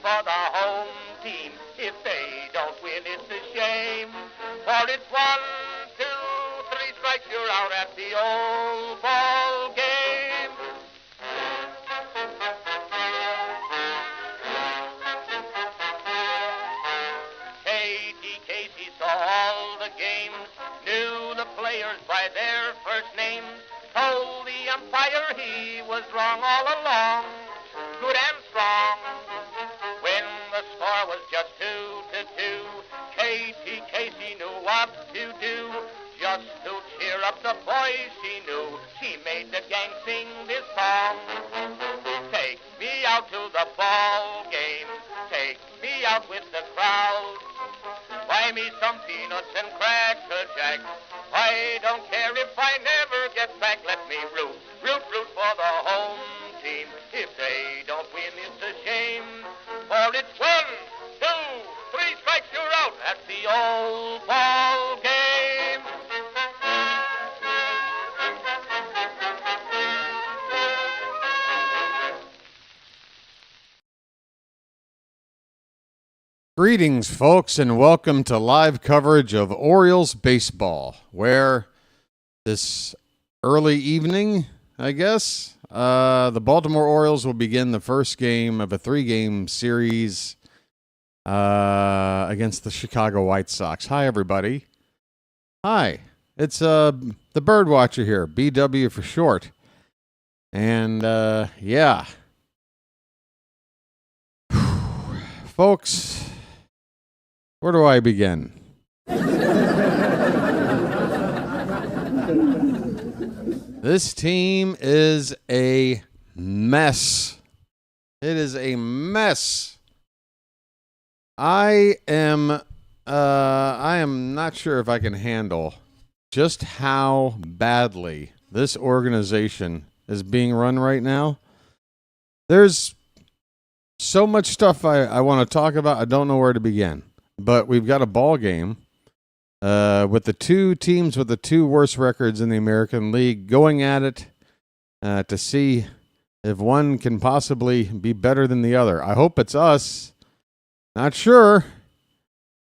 for the home team. If they don't win, it's a shame. For it's 1, 2, 3 strikes, you're out at the old ball game. Katie Casey saw all the games, knew the players by their first names, told the umpire he was wrong all along, good and strong. When the score was just 2-2, Katie Casey knew what to do. Just to cheer up the boys she knew, she made the gang sing this song. Take me out to the ball game, take me out with the crowd. Buy me some peanuts and Cracker Jack. I don't care if I never get back. Let me root for the home team. If they don't win, it's a shame. For it's 1, 2, 3 strikes, you're out at the old ball game. Greetings, folks, and welcome to live coverage of Orioles baseball, where this early evening, I guess, the Baltimore Orioles will begin the first game of a 3-game series against the Chicago White Sox. Hi, everybody. Hi. It's the BirdWatcher here, BW for short. And, yeah. Folks, where do I begin? This team is a mess. It is a mess. I am not sure if I can handle just how badly this organization is being run right now. There's so much stuff I want to talk about. I don't know where to begin. But we've got a ball game with the two teams with the 2 worst records in the American League going at it to see if one can possibly be better than the other. I hope it's us. Not sure.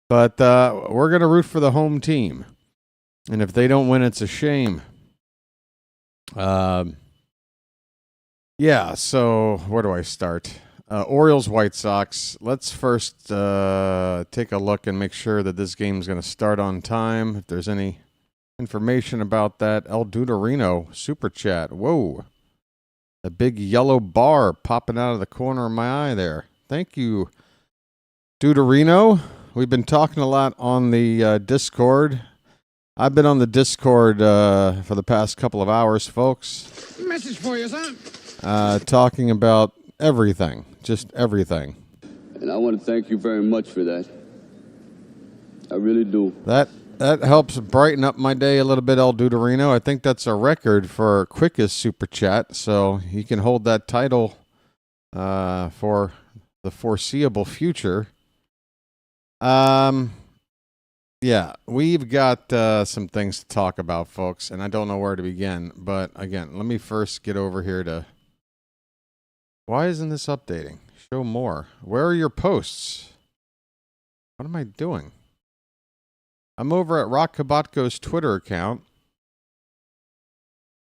But we're going to root for the home team. And if they don't win, it's a shame. Yeah, so where do I start? Orioles, White Sox. Let's first take a look and make sure that this game is going to start on time. If there's any information about that. El Duderino, Super Chat. Whoa. A big yellow bar popping out of the corner of my eye there. Thank you, Duderino. We've been talking a lot on the Discord. I've been on the Discord for the past couple of hours, folks. Message for you, son. Talking about everything. Just everything. And I want to thank you very much for that. I really do. That helps brighten up my day a little bit, El Duderino. I think that's a record for quickest Super Chat, so you can hold that title for the foreseeable future. Yeah, we've got some things to talk about, folks, and I don't know where to begin. But, again, let me first get over here to... Why isn't this updating? Show more. Where are your posts? What am I doing? I'm over at Rock Kabatko's Twitter account,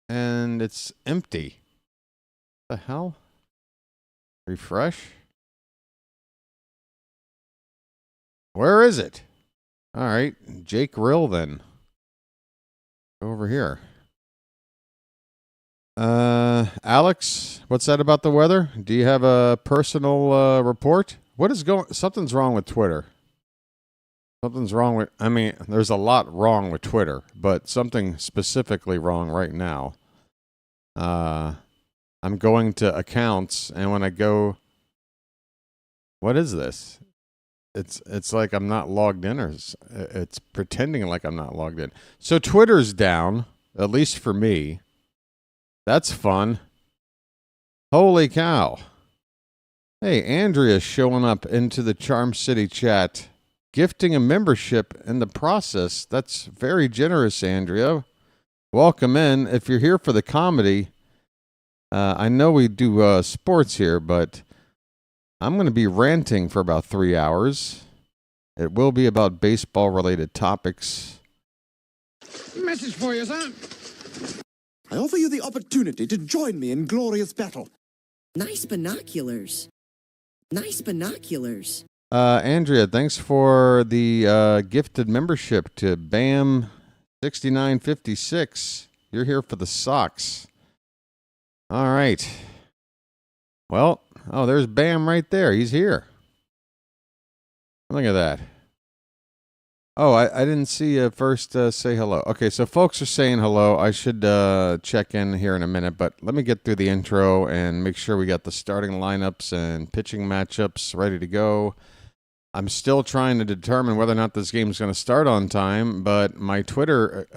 and it's empty. What the hell? Refresh? Where is it? All right, Jake Rill then. Over here. Alex, what's that about the weather? Do you have a personal report? What is going? Something's wrong with Twitter. Something's wrong with. I mean, there's a lot wrong with Twitter, but something specifically wrong right now. I'm going to accounts, and when I go, what is this? It's like I'm not logged in, or it's pretending like I'm not logged in. So Twitter's down, at least for me. That's fun. Holy cow. Hey, Andrea's showing up into the Charm City chat, gifting a membership in the process. That's very generous, Andrea. Welcome in. If you're here for the comedy, I know we do sports here, but I'm going to be ranting for about 3 hours. It will be about baseball-related topics. Message for you, sir. I offer you the opportunity to join me in glorious battle. Nice binoculars. Nice binoculars. Andrea, thanks for the gifted membership to BAM 6956. You're here for the socks. All right. Well, there's Bam right there. He's here. Look at that. Oh, I didn't see you first say hello. Okay, so folks are saying hello. I should check in here in a minute, but let me get through the intro and make sure we got the starting lineups and pitching matchups ready to go. I'm still trying to determine whether or not this game is going to start on time, but my Twitter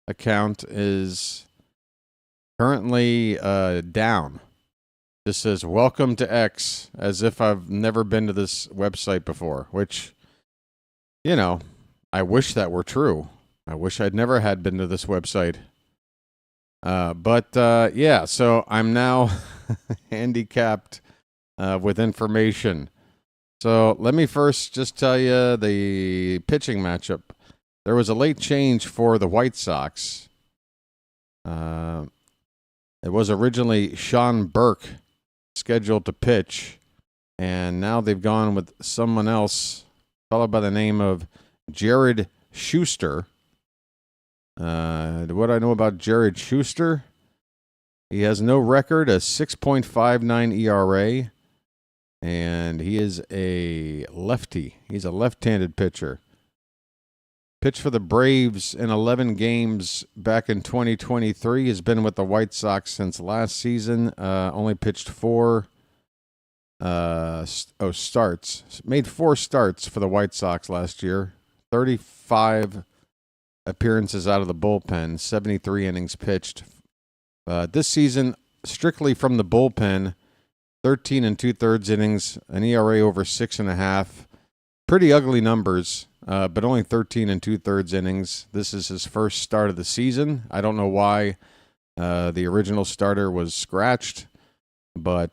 account is currently down. This says, welcome to X, as if I've never been to this website before, which, you know, I wish that were true. I wish I'd never had been to this website. Yeah, so I'm now handicapped with information. So let me first just tell you the pitching matchup. There was a late change for the White Sox. It was originally Sean Burke scheduled to pitch, and now they've gone with someone else, a fellow by the name of Jared Schuster. What I know about Jared Schuster, he has no record, a 6.59 ERA, and he is a lefty. He's a left-handed pitcher. Pitched for the Braves in 11 games back in 2023. Has been with the White Sox since last season. Only pitched 4 starts. Made 4 starts for the White Sox last year. 35 appearances out of the bullpen. 73 innings pitched. This season, strictly from the bullpen, 13 2/3 innings, an ERA over 6.5. Pretty ugly numbers. But only 13 2/3 innings. This is his first start of the season. I don't know why the original starter was scratched. But,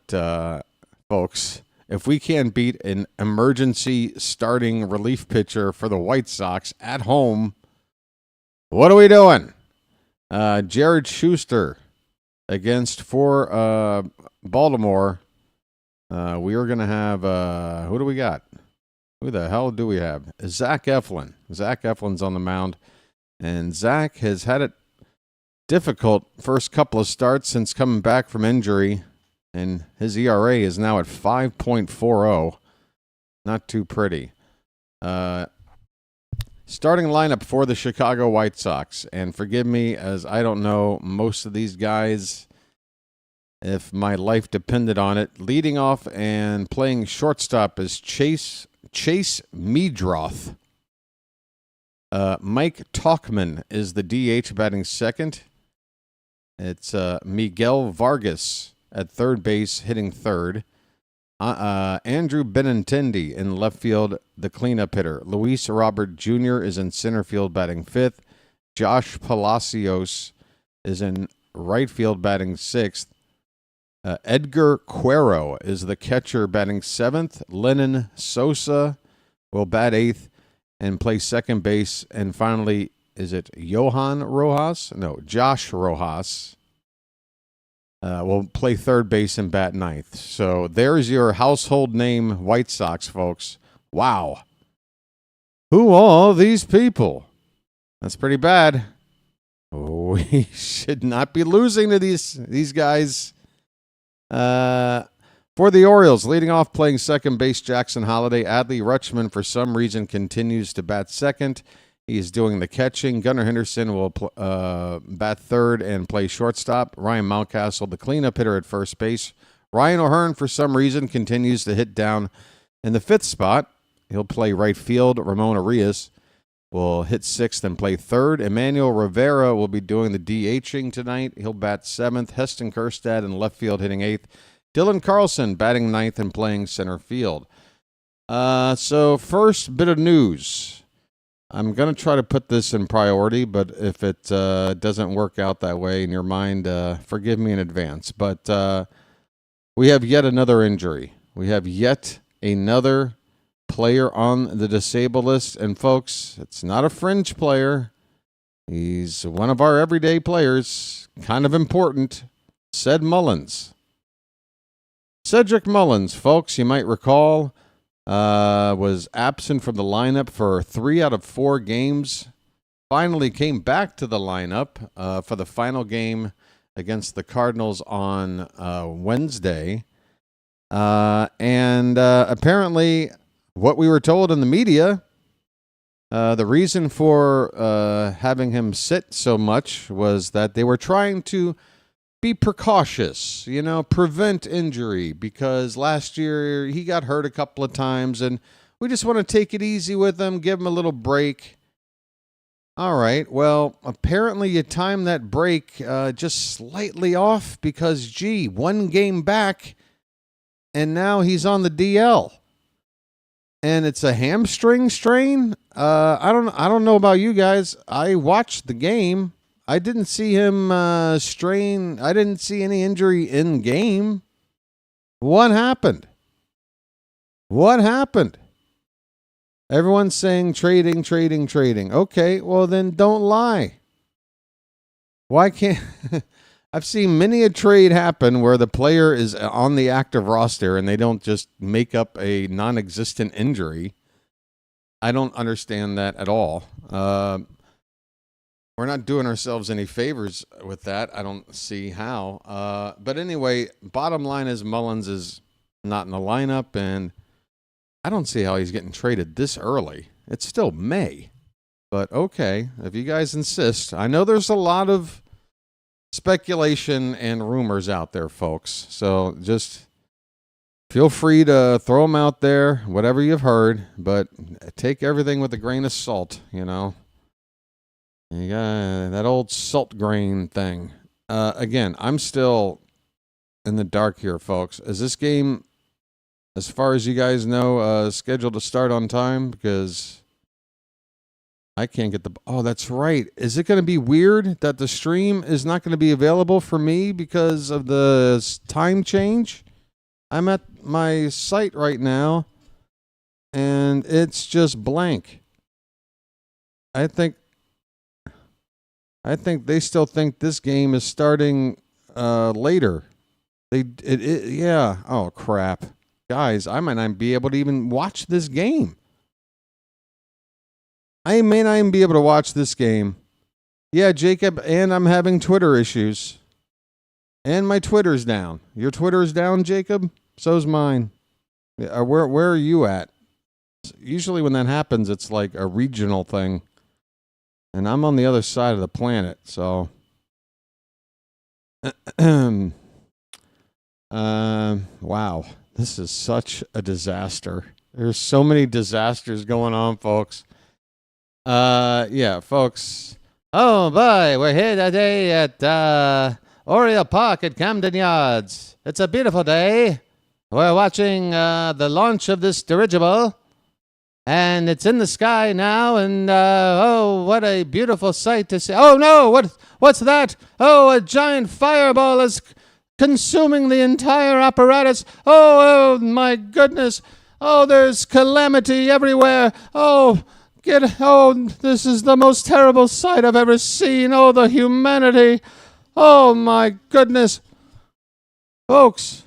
folks, if we can't beat an emergency starting relief pitcher for the White Sox at home, what are we doing? Jared Schuster against for Baltimore. We are going to have, who do we got? Who the hell do we have? Zach Eflin. Zach Eflin's on the mound. And Zach has had it difficult first couple of starts since coming back from injury. And his ERA is now at 5.40. Not too pretty. Starting lineup for the Chicago White Sox. And forgive me, as I don't know most of these guys, if my life depended on it. Leading off and playing shortstop is Chase Meadroth. Mike Talkman is the DH batting second. It's Miguel Vargas at third base hitting third. Andrew Benintendi in left field, the cleanup hitter. Luis Robert Jr. is in center field batting fifth. Josh Palacios is in right field batting sixth. Edgar Cuero is the catcher batting seventh. Lennon Sosa will bat eighth and play second base. And finally, is it Johan Rojas? No, Josh Rojas will play third base and bat ninth. So there's your household name White Sox, folks. Wow. Who are these people? That's pretty bad. We should not be losing to these guys. For the Orioles, leading off playing second base, Jackson Holliday. Adley Rutschman, for some reason, continues to bat second. He's doing the catching. Gunnar Henderson will bat third and play shortstop. Ryan Mountcastle, the cleanup hitter, at first base. Ryan O'Hearn, for some reason, continues to hit down in the fifth spot. He'll play right field. Ramon Arias will hit sixth and play third. Emmanuel Rivera will be doing the DHing tonight. He'll bat seventh. Heston Kjerstad in left field hitting eighth. Dylan Carlson batting ninth and playing center field. So first bit of news. I'm going to try to put this in priority, but if it doesn't work out that way in your mind, forgive me in advance. But we have yet another injury. We have yet another player on the disabled list. And folks, it's not a fringe player. He's one of our everyday players, kind of important. Mullins. Cedric Mullins, folks, you might recall, was absent from the lineup for 3 out of 4 games. Finally came back to the lineup for the final game against the Cardinals on Wednesday. And apparently, what we were told in the media, the reason for having him sit so much was that they were trying to be precautious, prevent injury, because last year he got hurt a couple of times, and we just want to take it easy with him, give him a little break. All right, well, apparently you timed that break just slightly off because, 1 game back, and now he's on the DL. And it's a hamstring strain. I don't know about you guys. I watched the game. I didn't see him strain. I didn't see any injury in game. What happened? What happened? Everyone's saying trading. Okay, well then don't lie. Why can't... I've seen many a trade happen where the player is on the active roster and they don't just make up a non-existent injury. I don't understand that at all. We're not doing ourselves any favors with that. I don't see how. But anyway, bottom line is Mullins is not in the lineup, and I don't see how he's getting traded this early. It's still May. But okay, if you guys insist. I know there's a lot of speculation and rumors out there, folks. So just feel free to throw them out there, whatever you've heard, but take everything with a grain of salt, You got that old salt grain thing. Again, I'm still in the dark here, folks. Is this game, as far as you guys know, scheduled to start on time? Because I can't get the... Oh, that's right. Is it going to be weird that the stream is not going to be available for me because of the time change? I'm at my site right now, and it's just blank. I think they still think this game is starting later. Yeah. Oh, crap. Guys, I might not be able to even watch this game. I may not even be able to watch this game. Yeah, Jacob, and I'm having Twitter issues. And my Twitter's down. Your Twitter's down, Jacob? So's mine. Where are you at? Usually when that happens, it's like a regional thing. And I'm on the other side of the planet, so... wow. This is such a disaster. There's so many disasters going on, folks. Yeah, folks. Oh, boy, we're here today at Oriole Park at Camden Yards. It's a beautiful day. We're watching the launch of this dirigible, and it's in the sky now, and oh, what a beautiful sight to see. Oh, no, what's that? Oh, a giant fireball is consuming the entire apparatus. Oh, my goodness. Oh, there's calamity everywhere. Oh, this is the most terrible sight I've ever seen. Oh, the humanity. Oh, my goodness. Folks.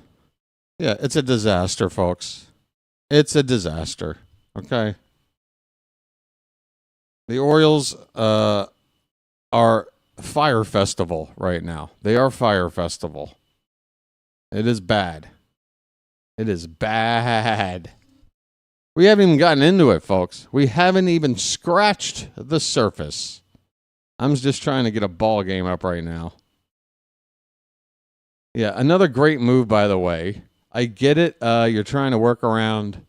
Yeah, it's a disaster, folks. It's a disaster. Okay. The Orioles are Fire Festival right now. They are Fire Festival. It is bad. It is bad. We haven't even gotten into it, folks. We haven't even scratched the surface. I'm just trying to get a ball game up right now. Yeah, another great move, by the way. I get it. You're trying to work around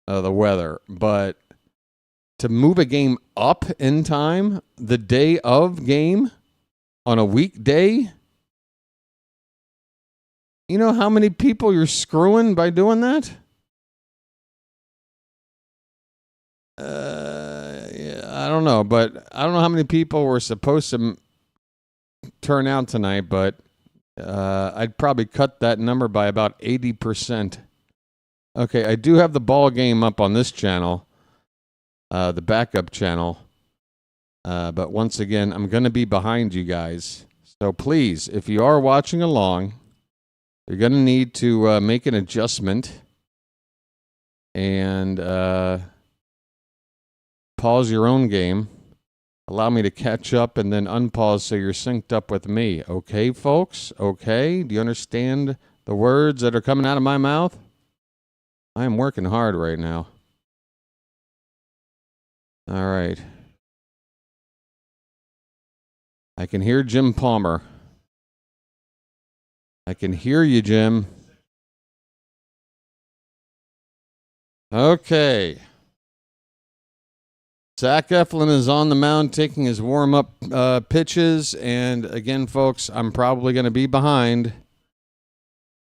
the weather, but to move a game up in time the day of game on a weekday, you know how many people you're screwing by doing that? Yeah, I don't know, but I don't know how many people were supposed to turn out tonight, but I'd probably cut that number by about 80%. Okay, I do have the ball game up on this channel, the backup channel. But once again, I'm going to be behind you guys. So please, if you are watching along, you're going to need to make an adjustment and pause your own game. Allow me to catch up and then unpause so you're synced up with me. Okay, folks? Okay? Do you understand the words that are coming out of my mouth? I am working hard right now. All right. I can hear Jim Palmer. I can hear you, Jim. Okay. Zach Eflin is on the mound taking his warm-up pitches. And again, folks, I'm probably going to be behind.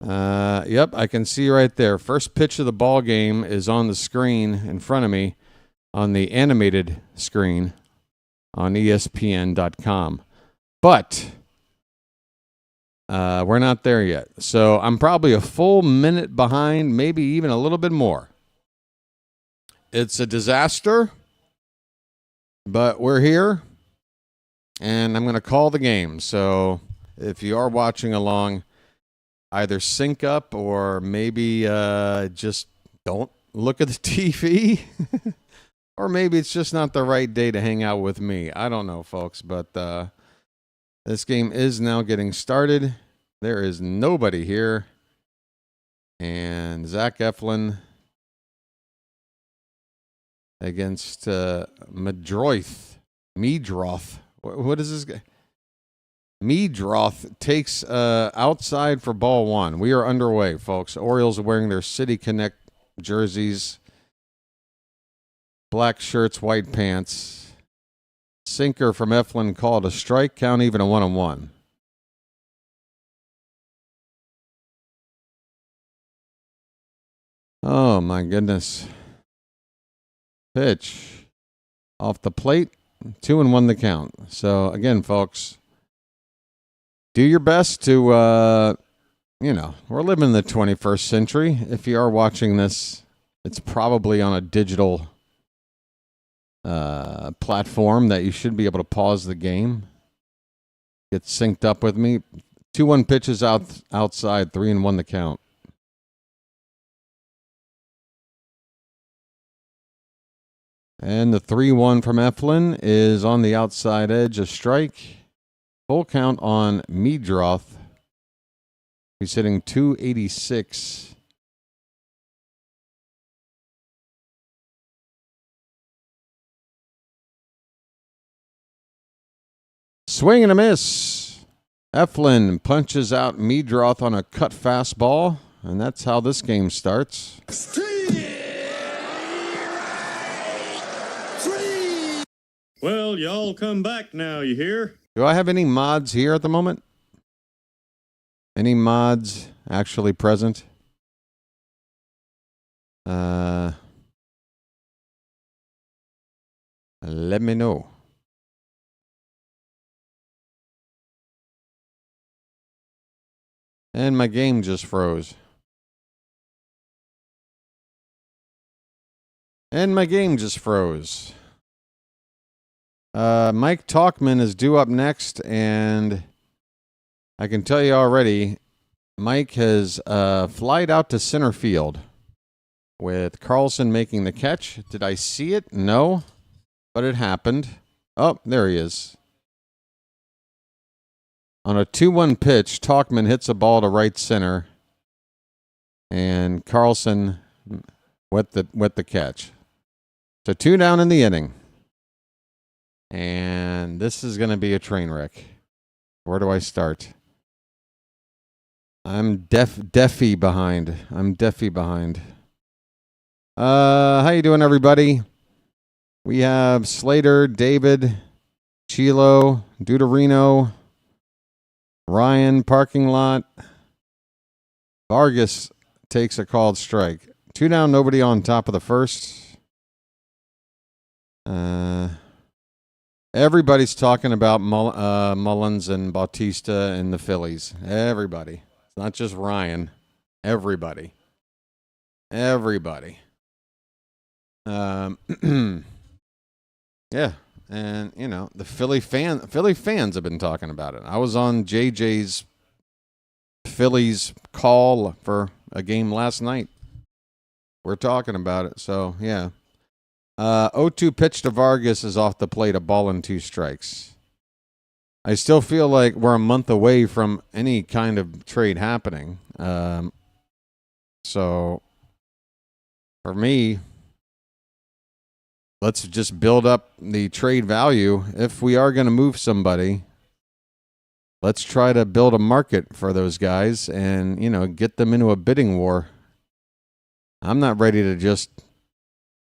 Yep, I can see right there. First pitch of the ball game is on the screen in front of me on the animated screen on ESPN.com. But we're not there yet. So I'm probably a full minute behind, maybe even a little bit more. It's a disaster. But we're here, and I'm going to call the game. So if you are watching along, either sync up or maybe just don't look at the TV. Or maybe it's just not the right day to hang out with me. I don't know, folks. But this game is now getting started. There is nobody here. And Zach Eflin against Medroth. What is this guy? Medroth takes outside for ball one. We are underway, folks. Orioles are wearing their City Connect jerseys. Black shirts, white pants. Sinker from Eflin called a strike. Count even a 1-1. Oh, my goodness. Pitch off the plate, 2-1 the count. So again, folks, do your best to, we're living in the 21st century. If you are watching this, it's probably on a digital platform that you should be able to pause the game. Get synced up with me. 2-1 pitches outside, 3-1 the count. And the 3-1 from Eflin is on the outside edge, a strike. Full count on Medroth. He's hitting .286. Swing and a miss. Eflin punches out Medroth on a cut fastball, and that's how this game starts. Well, y'all come back now, you hear? Do I have any mods here at the moment? Any mods actually present? Let me know. And my game just froze. Mike Talkman is due up next, and I can tell you already, Mike has flied out to center field with Carlson making the catch. Did I see it? No, but it happened. Oh, there he is. On a 2-1 pitch, Talkman hits a ball to right center, and Carlson with the catch. So 2 down in the inning. And this is going to be a train wreck. Where do I start? I'm deafy behind. How you doing, everybody? We have Slater, David, Chilo, Deuterino, Ryan, parking lot. Vargas takes a called strike. 2 down, nobody on top of the first. Everybody's talking about Mullins and Bautista and the Phillies. Everybody. It's not just Ryan. Everybody. Everybody. Yeah. And, you know, the Philly fans have been talking about it. I was on JJ's Phillies call for a game last night. We're talking about it. So, yeah. 0-2 pitch to Vargas is off the plate, a ball and 2 strikes. I still feel like we're a month away from any kind of trade happening. So, for me, let's just build up the trade value. If we are going to move somebody, let's try to build a market for those guys and, you know, get them into a bidding war. I'm not ready to just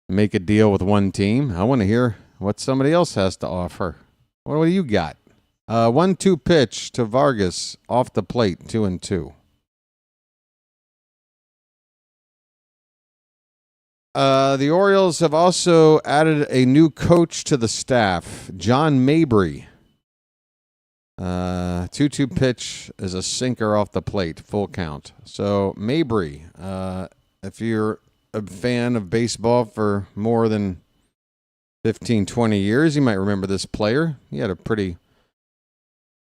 make a deal with one team. I want to hear what somebody else has to offer. What do you got? 1-2 pitch to Vargas off the plate, 2-2. The Orioles have also added a new coach to the staff, John Mabry. 2-2 pitch is a sinker off the plate, full count. So Mabry, if you're a fan of baseball for more than 15, 20 years, you might remember this player. He had a pretty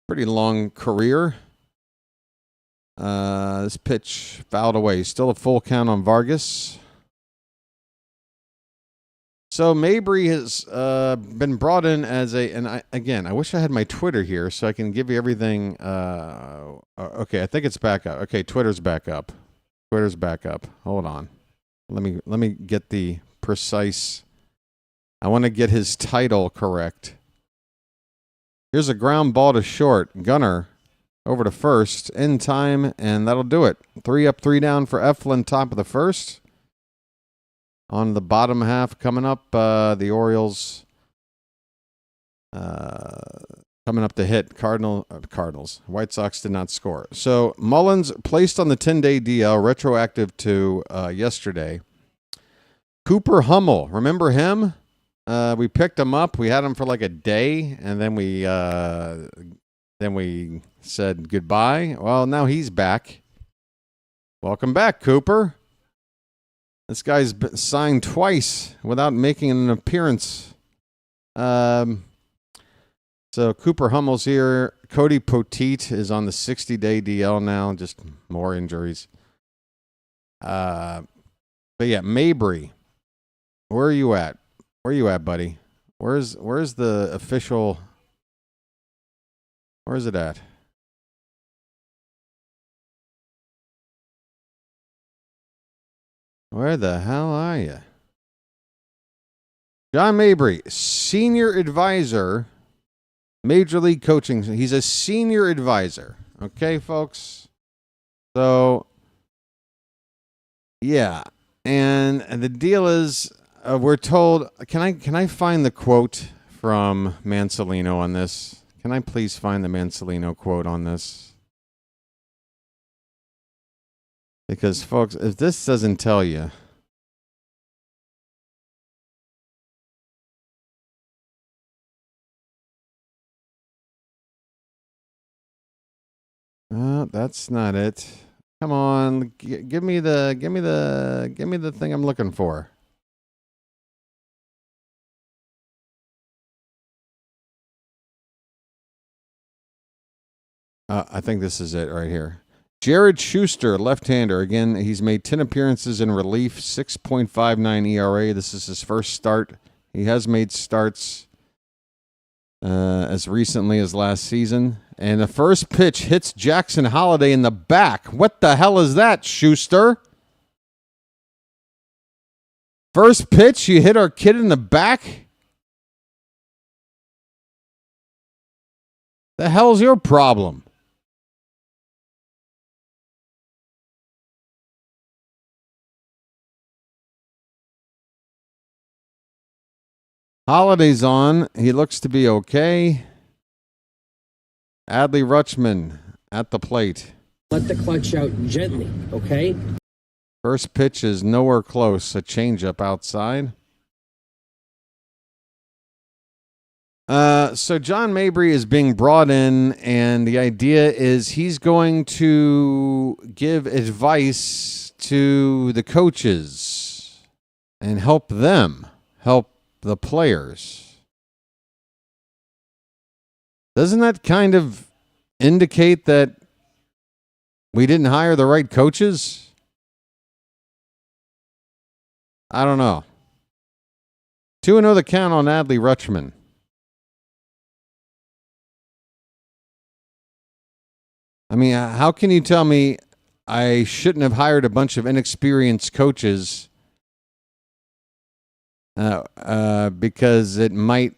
long career. This pitch fouled away. Still a full count on Vargas. So Mabry has been brought in as I wish I had my Twitter here so I can give you everything. Okay, I think it's back up. Okay, Twitter's back up. Hold on. Let me get the precise. I want to get his title correct. Here's a ground ball to short. Gunner over to first in time, and that'll do it. 3 up, 3 down for Eflin, top of the first. On the bottom half coming up, the Orioles coming up to hit Cardinals. White Sox did not score. So Mullins placed on the 10-day DL, retroactive to yesterday. Cooper Hummel, remember him? We picked him up. We had him for like a day, and then we said goodbye. Well, now he's back. Welcome back, Cooper. This guy's been signed twice without making an appearance. So Cooper Hummel's here. Cody Poteet is on the 60-day DL now. Just more injuries. But yeah, Mabry. Where are you at? Where are you at, buddy? Where's the official? Where is it at? Where the hell are you? John Mabry, senior advisor, Major League Coaching. He's a senior advisor. Okay, folks? So, yeah. And the deal is, we're told, can I find the quote from Mansolino on this? Can I please find the Mansolino quote on this? Because, folks, if this doesn't tell you. That's not it. Come on, give me the thing I'm looking for. I think this is it right here. Jared Schuster, left-hander. Again, he's made 10 appearances in relief, 6.59 ERA. This is his first start. He has made starts as recently as last season. And the first pitch hits Jackson Holliday in the back. What the hell is that, Schuster? First pitch, you hit our kid in the back? The hell's your problem? Holiday's on. He looks to be okay. Adley Rutschman at the plate. Let the clutch out gently, okay? First pitch is nowhere close. A changeup outside. So John Mabry is being brought in, and the idea is he's going to give advice to the coaches and help them help the players. Doesn't that kind of indicate that we didn't hire the right coaches? I don't know. 2-0 the count on Adley Rutschman. I mean, how can you tell me I shouldn't have hired a bunch of inexperienced coaches because it might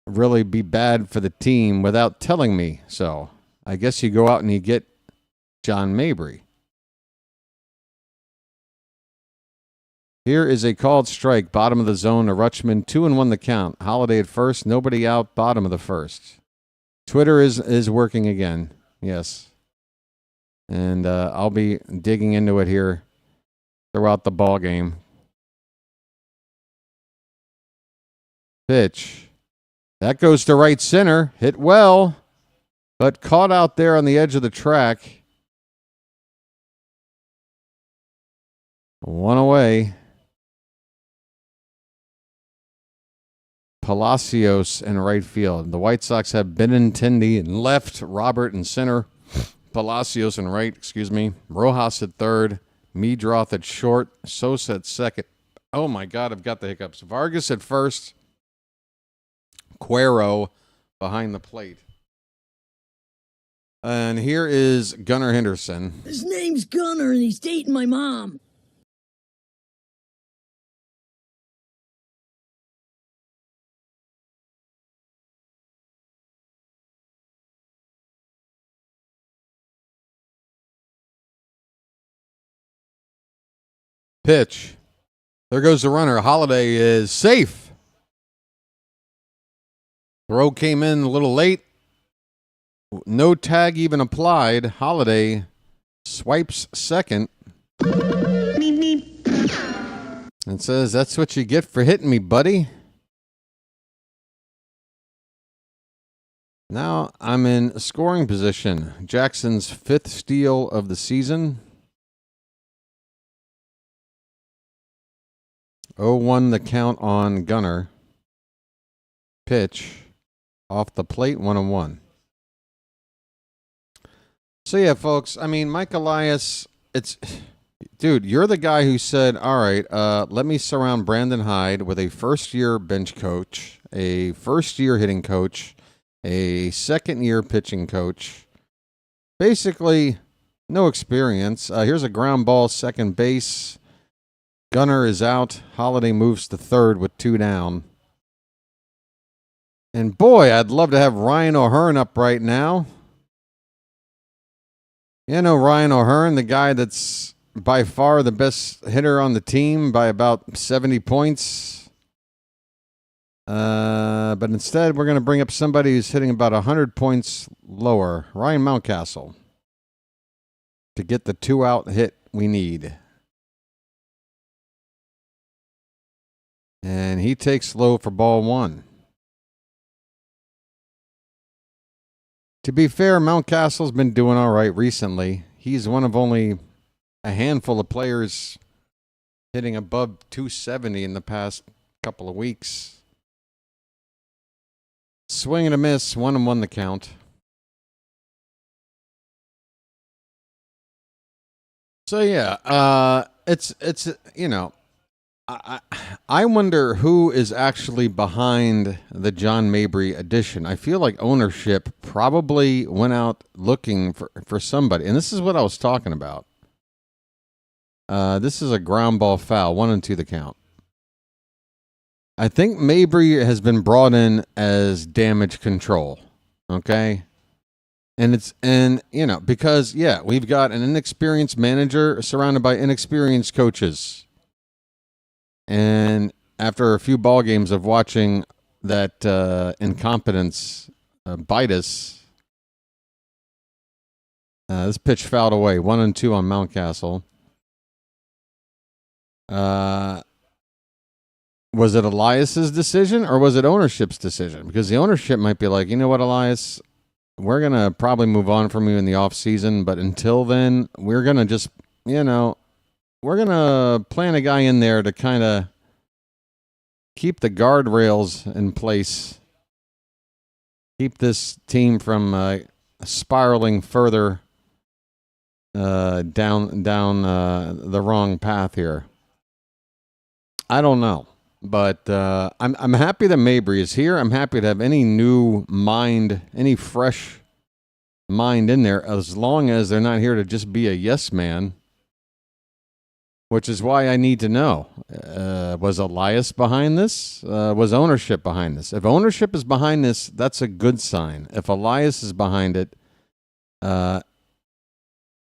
really be bad for the team without telling me so? I guess you go out and you get John Mabry. Here is a called strike, bottom of the zone to Rutschman, 2-1 the count. Holiday at first, nobody out, bottom of the first. Twitter is working again, yes. And I'll be digging into it here throughout the ball game. Pitch. That goes to right center. Hit well, but caught out there on the edge of the track. One away. Palacios in right field. The White Sox have Benintendi in left, Robert in center, Palacios in right, Rojas at third, Meadroth at short, Sosa at second. Oh my God, I've got the hiccups. Vargas at first, Cuero behind the plate. And here is Gunnar Henderson. His name's Gunnar and he's dating my mom. Pitch. There goes the runner. Holiday is safe. Throw came in a little late. No tag even applied. Holiday swipes second. And says, that's what you get for hitting me, buddy. Now I'm in scoring position. Jackson's 5th steal of the season. 0-1 the count on Gunnar. Pitch. Off the plate, 1-1. So yeah, folks, I mean, Mike Elias, dude, you're the guy who said, all right, let me surround Brandon Hyde with a first-year bench coach, a first-year hitting coach, a second-year pitching coach. Basically, no experience. Here's a ground ball, second base. Gunnar is out. Holiday moves to third with 2 down. And boy, I'd love to have Ryan O'Hearn up right now. You know Ryan O'Hearn, the guy that's by far the best hitter on the team by about 70 points. But instead, we're going to bring up somebody who's hitting about 100 points lower. Ryan Mountcastle. To get the 2-out hit we need. And he takes low for ball 1. To be fair, Mountcastle's been doing all right recently. He's one of only a handful of players hitting above 270 in the past couple of weeks. Swing and a miss, 1-1 the count. So yeah, it's you know, I wonder who is actually behind the John Mabry addition. I feel like ownership probably went out looking for somebody. And this is what I was talking about. This is a ground ball foul, 1-2 the count. I think Mabry has been brought in as damage control. Okay? And you know, because yeah, we've got an inexperienced manager surrounded by inexperienced coaches. And after a few ball games of watching that incompetence bite us, this pitch fouled away. 1-2 on Mountcastle. Was it Elias's decision or was it ownership's decision? Because the ownership might be like, you know what, Elias, we're going to probably move on from you in the offseason, but until then, we're going to just, we're going to plant a guy in there to kind of keep the guardrails in place, keep this team from spiraling further down the wrong path here. I don't know. But I'm happy that Mabry is here. I'm happy to have any new mind, any fresh mind in there, as long as they're not here to just be a yes man, which is why I need to know. Was Elias behind this? Was ownership behind this? If ownership is behind this, that's a good sign. If Elias is behind it,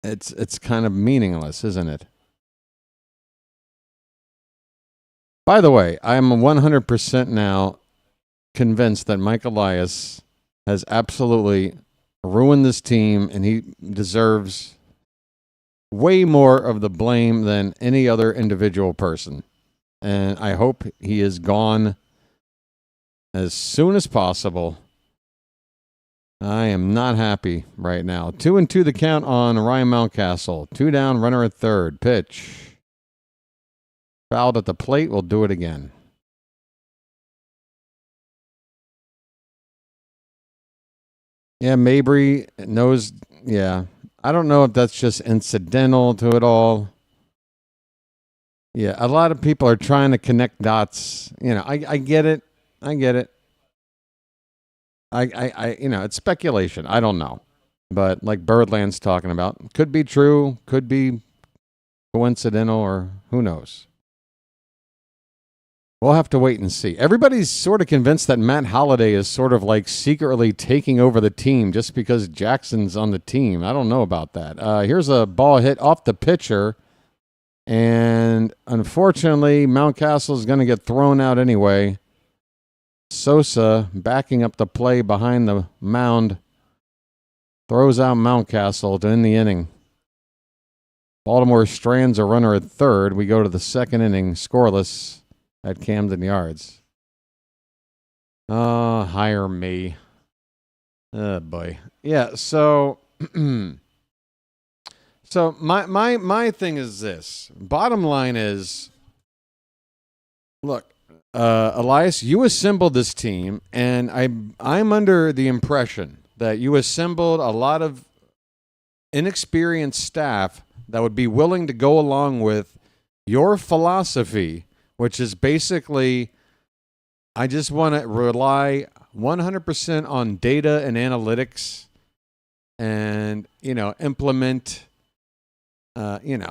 it's kind of meaningless, isn't it? By the way, I am 100% now convinced that Mike Elias has absolutely ruined this team, and he deserves way more of the blame than any other individual person. And I hope he is gone as soon as possible. I am not happy right now. 2-2 the count on Ryan Mountcastle. 2 down, runner at third. Pitch. Fouled at the plate. We'll do it again. Yeah, Mabry knows. Yeah. I don't know if that's just incidental to it all. Yeah, a lot of people are trying to connect dots. I get it. I get it. I it's speculation. I don't know. But like Birdland's talking about, could be true, could be coincidental, or who knows. We'll have to wait and see. Everybody's sort of convinced that Matt Holliday is sort of like secretly taking over the team just because Jackson's on the team. I don't know about that. Here's a ball hit off the pitcher, and unfortunately, Mountcastle is going to get thrown out anyway. Sosa, backing up the play behind the mound, throws out Mountcastle to end the inning. Baltimore strands a runner at third. We go to the second inning, scoreless at Camden Yards. Hire me. Oh, boy. Yeah, so so my thing is this. Bottom line is, look, Elias, you assembled this team, and I'm under the impression that you assembled a lot of inexperienced staff that would be willing to go along with your philosophy, which is basically, I just want to rely 100% on data and analytics and, implement,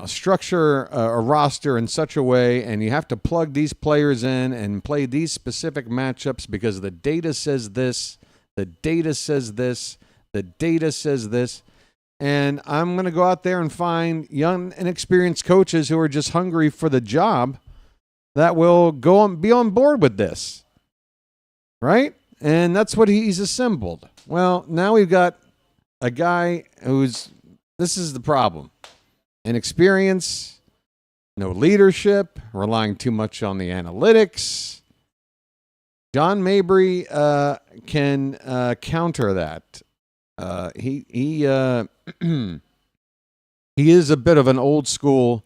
structure a roster in such a way, and you have to plug these players in and play these specific matchups because the data says this, the data says this, the data says this. And I'm going to go out there and find young, inexperienced coaches who are just hungry for the job that will be on board with this, right? And that's what he's assembled. Well, now we've got a guy this is the problem. Inexperience, no leadership, relying too much on the analytics. John Mabry can counter that. He is a bit of an old school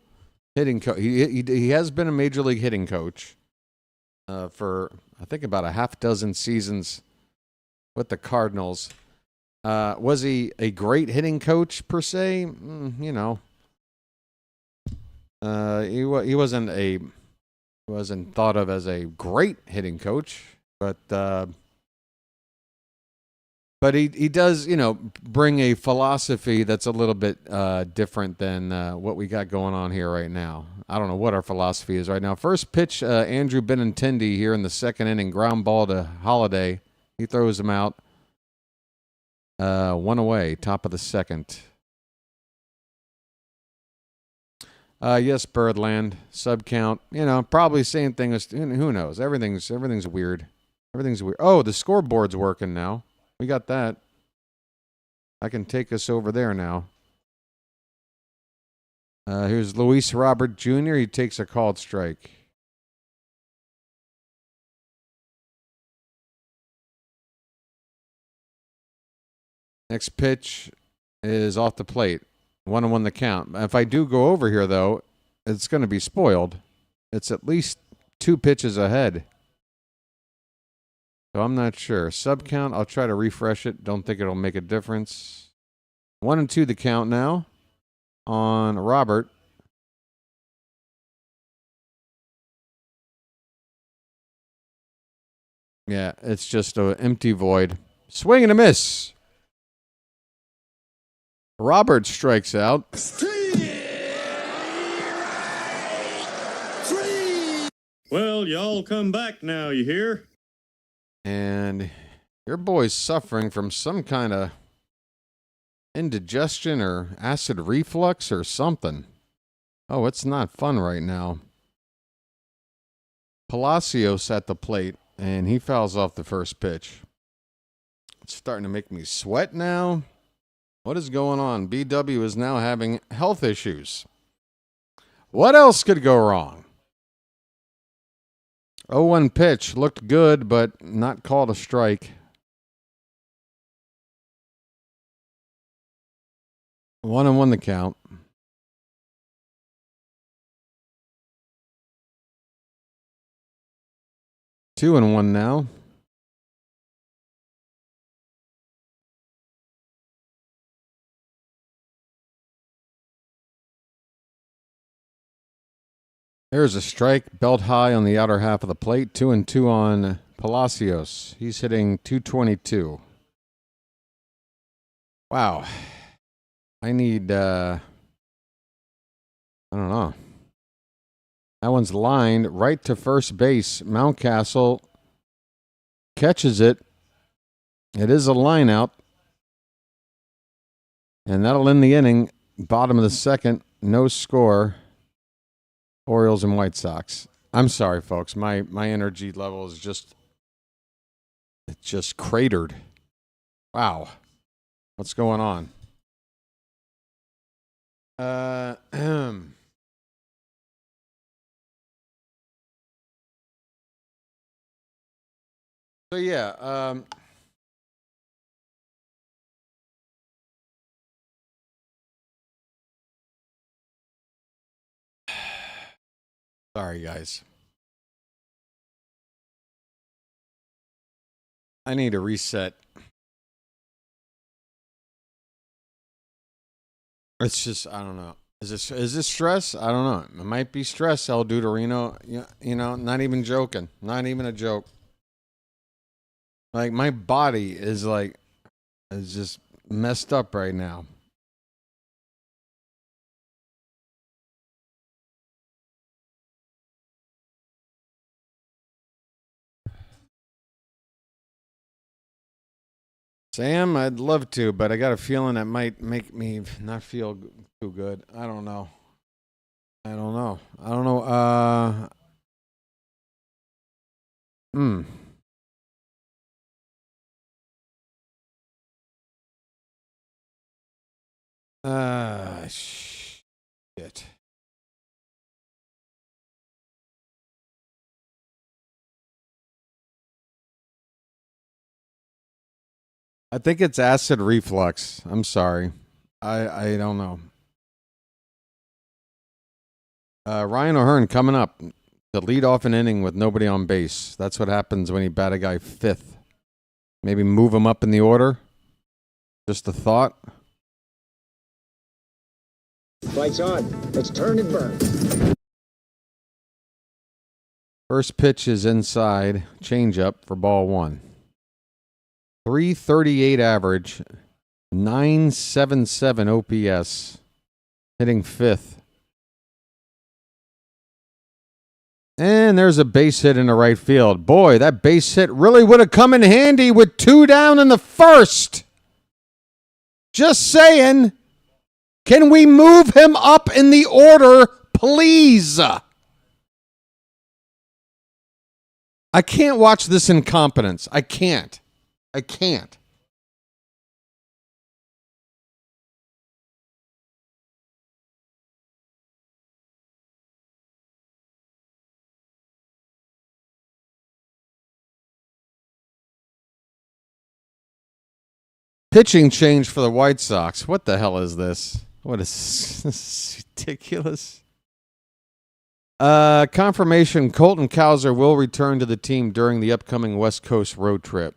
hitting coach. He has been a major league hitting coach for, I think, about a half dozen seasons with the Cardinals. Was he a great hitting coach per se? He wasn't thought of as a great hitting coach, but he does, bring a philosophy that's a little bit different than what we got going on here right now. I don't know what our philosophy is right now. First pitch, Andrew Benintendi here in the second inning, ground ball to Holliday. He throws him out. 1 away, top of the second. Yes, Birdland, sub count. Probably same thing as, who knows? Everything's weird. Everything's weird. Oh, the scoreboard's working now. We got that. I can take us over there now. Here's Luis Robert Jr. He takes a called strike. Next pitch is off the plate. 1-1 the count. If I do go over here, though, it's going to be spoiled. It's at least 2 pitches ahead. So I'm not sure. Sub count, I'll try to refresh it. Don't think it'll make a difference. 1-2 the count now on Robert. Yeah, it's just an empty void. Swing and a miss. Robert strikes out. Well, y'all come back now, you hear? And your boy's suffering from some kind of indigestion or acid reflux or something. Oh, it's not fun right now. Palacios at the plate, and he fouls off the first pitch. It's starting to make me sweat now. What is going on? BW is now having health issues. What else could go wrong? 0-1 pitch. Looked good, but not called a strike. 1-1 the count. 2-1 now. There's a strike, belt high on the outer half of the plate. 2-2 on Palacios. He's hitting .222. Wow. I need, I don't know. That one's lined right to first base. Mountcastle catches it. It is a line out. And that'll end the inning. Bottom of the second. No score. Orioles and White Sox. I'm sorry, folks. My energy level is just cratered. Wow. What's going on? So yeah, sorry guys. I need a reset. It's just, I don't know. Is this stress? I don't know. It might be stress, El Duderino. You know, not even joking. Not even a joke. Like, my body is just messed up right now. Sam, I'd love to, but I got a feeling that might make me not feel too good. I don't know. I don't know. Shit. I think it's acid reflux. I'm sorry. I don't know. Ryan O'Hearn coming up to lead off an inning with nobody on base. That's what happens when you bat a guy fifth. Maybe move him up in the order. Just a thought. Lights on. Let's turn and burn. First pitch is inside. Change up for ball one. 338 average. 977 OPS. Hitting fifth. And there's a base hit in the right field. Boy, that base hit really would have come in handy with 2 down in the first. Just saying. Can we move him up in the order, please? I can't watch this incompetence. I can't. Pitching change for the White Sox. What the hell is this? What is this? Is ridiculous. Confirmation: Colton Cowser will return to the team during the upcoming West Coast road trip.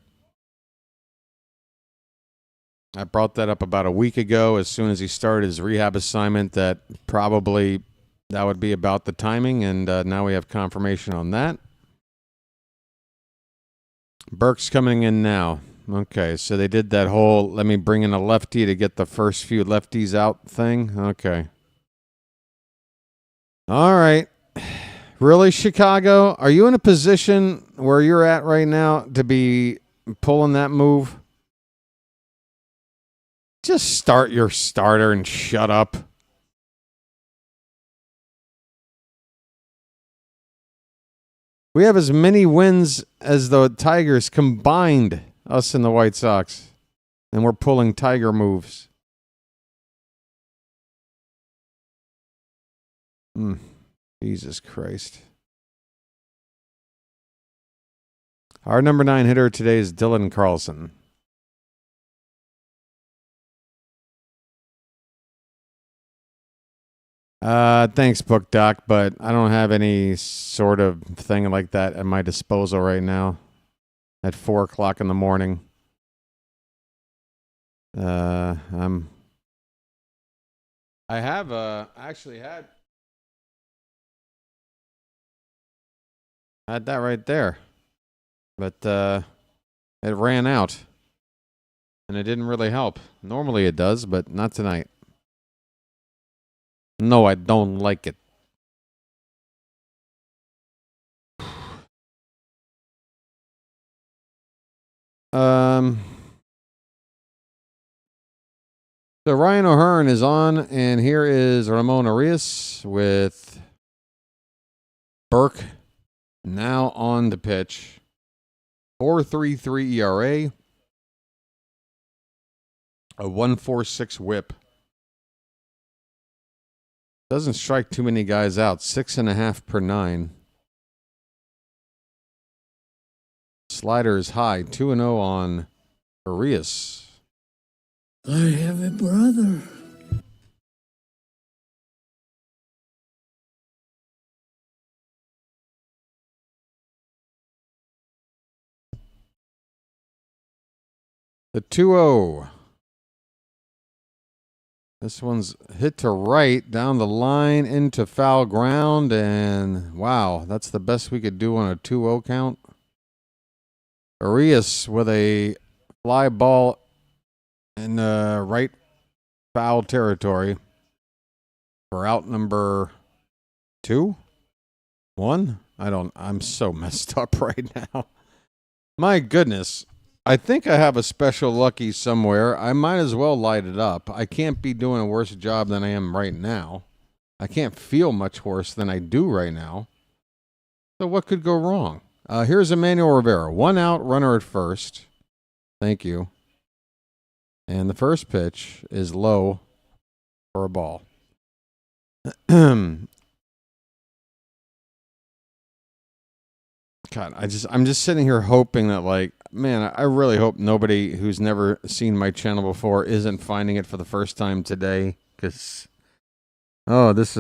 I brought that up about a week ago. As soon as he started his rehab assignment, that would be about the timing, and now we have confirmation on that. Burke's coming in now. Okay, so they did that whole let me bring in a lefty to get the first few lefties out thing. Okay. All right. Really, Chicago? Are you in a position where you're at right now to be pulling that move? Just start your starter and shut up. We have as many wins as the Tigers combined, us and the White Sox. And we're pulling Tiger moves. Jesus Christ. Our number 9 hitter today is Dylan Carlson. Thanks, Book Doc, but I don't have any sort of thing like that at my disposal right now at 4 o'clock in the morning. I actually had that right there, but it ran out, and it didn't really help. Normally it does, but not tonight. No, I don't like it. So Ryan O'Hearn is on, and here is Ramon Arias with Burke now on the pitch. 4.33 ERA, a 1.46 whip. Doesn't strike too many guys out. 6.5 per 9. Slider is high. 2-0 on Arias. I have a brother. The 2-0. This one's hit to right, down the line, into foul ground, and wow, that's the best we could do on a 2-0 count. Arias with a fly ball in right foul territory for out number 2? 1? I'm so messed up right now. My goodness. I think I have a special lucky somewhere. I might as well light it up. I can't be doing a worse job than I am right now. I can't feel much worse than I do right now. So what could go wrong? Here's Emmanuel Rivera. 1 out, runner at first. Thank you. And the first pitch is low for a ball. God, I'm just sitting here hoping that, like, man, I really hope nobody who's never seen my channel before isn't finding it for the first time today, because this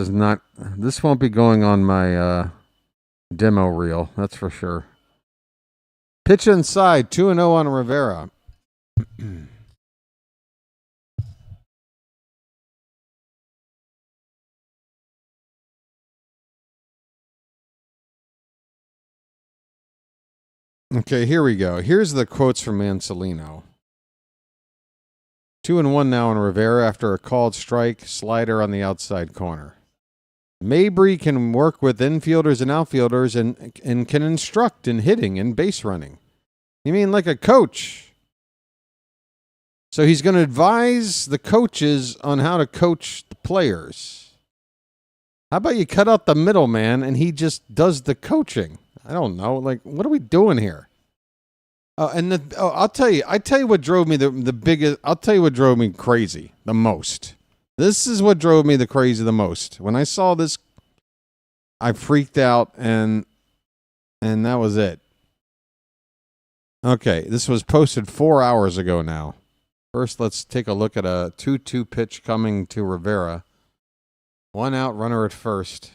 won't be going on my demo reel, that's for sure. Pitch inside, 2-0 on Rivera. Okay, here we go. Here's the quotes from Mansolino. 2-1 now on Rivera after a called strike, slider on the outside corner. Mabry can work with infielders and outfielders and can instruct in hitting and base running. You mean like a coach? So he's going to advise the coaches on how to coach the players. How about you cut out the middleman and he just does the coaching? I don't know. Like, what are we doing here? I tell you what drove me the biggest. I'll tell you what drove me crazy the most. This is what drove me crazy the most. When I saw this, I freaked out, and that was it. Okay, this was posted 4 hours ago now. First, let's take a look at a 2-2 pitch coming to Rivera. 1 out, runner at first.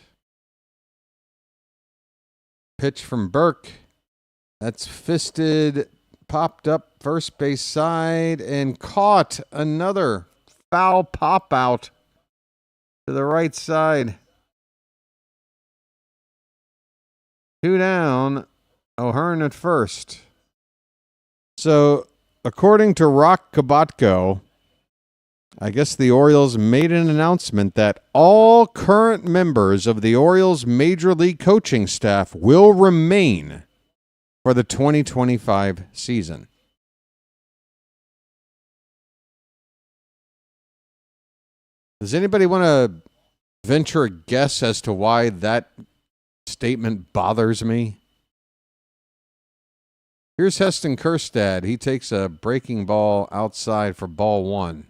Pitch from Burke. That's fisted, popped up first base side, and caught. Another foul pop out to the right side. 2 down. O'Hearn at first. So, according to Rock Kabatko, I guess the Orioles made an announcement that all current members of the Orioles Major League coaching staff will remain for the 2025 season. Does anybody want to venture a guess as to why that statement bothers me? Here's Heston Kjerstad. He takes a breaking ball outside for ball 1.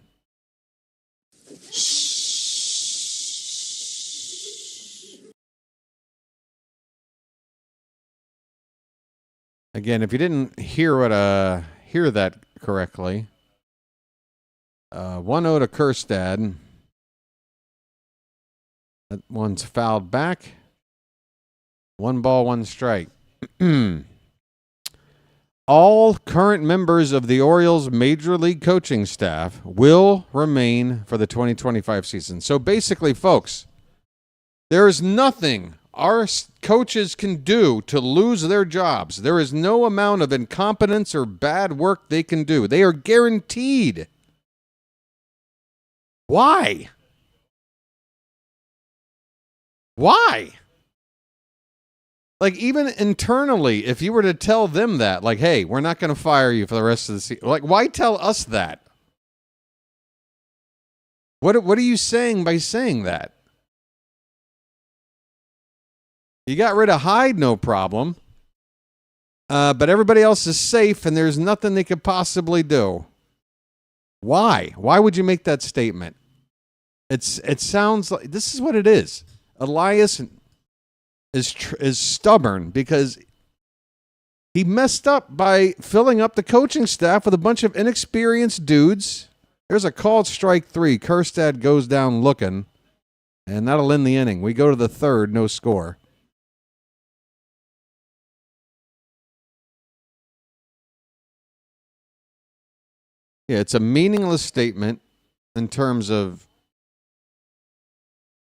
Again, if you didn't hear that correctly, 1-0 to Kjerstad. That one's fouled back. 1 ball, 1 strike. All current members of the Orioles Major League coaching staff will remain for the 2025 season. So basically, folks, there is nothing our coaches can do to lose their jobs. There is no amount of incompetence or bad work they can do. They are guaranteed. Why? Why? Like, even internally, if you were to tell them that, like, hey, we're not going to fire you for the rest of the season. Like, why tell us that? What are you saying by saying that? You got rid of Hyde, no problem. But everybody else is safe, and there's nothing they could possibly do. Why? Why would you make that statement? It sounds like this is what it is. Elias is stubborn because he messed up by filling up the coaching staff with a bunch of inexperienced dudes. There's a called strike 3. Kjerstad goes down looking, and that'll end the inning. We go to the 3rd, no score. Yeah, it's a meaningless statement in terms of.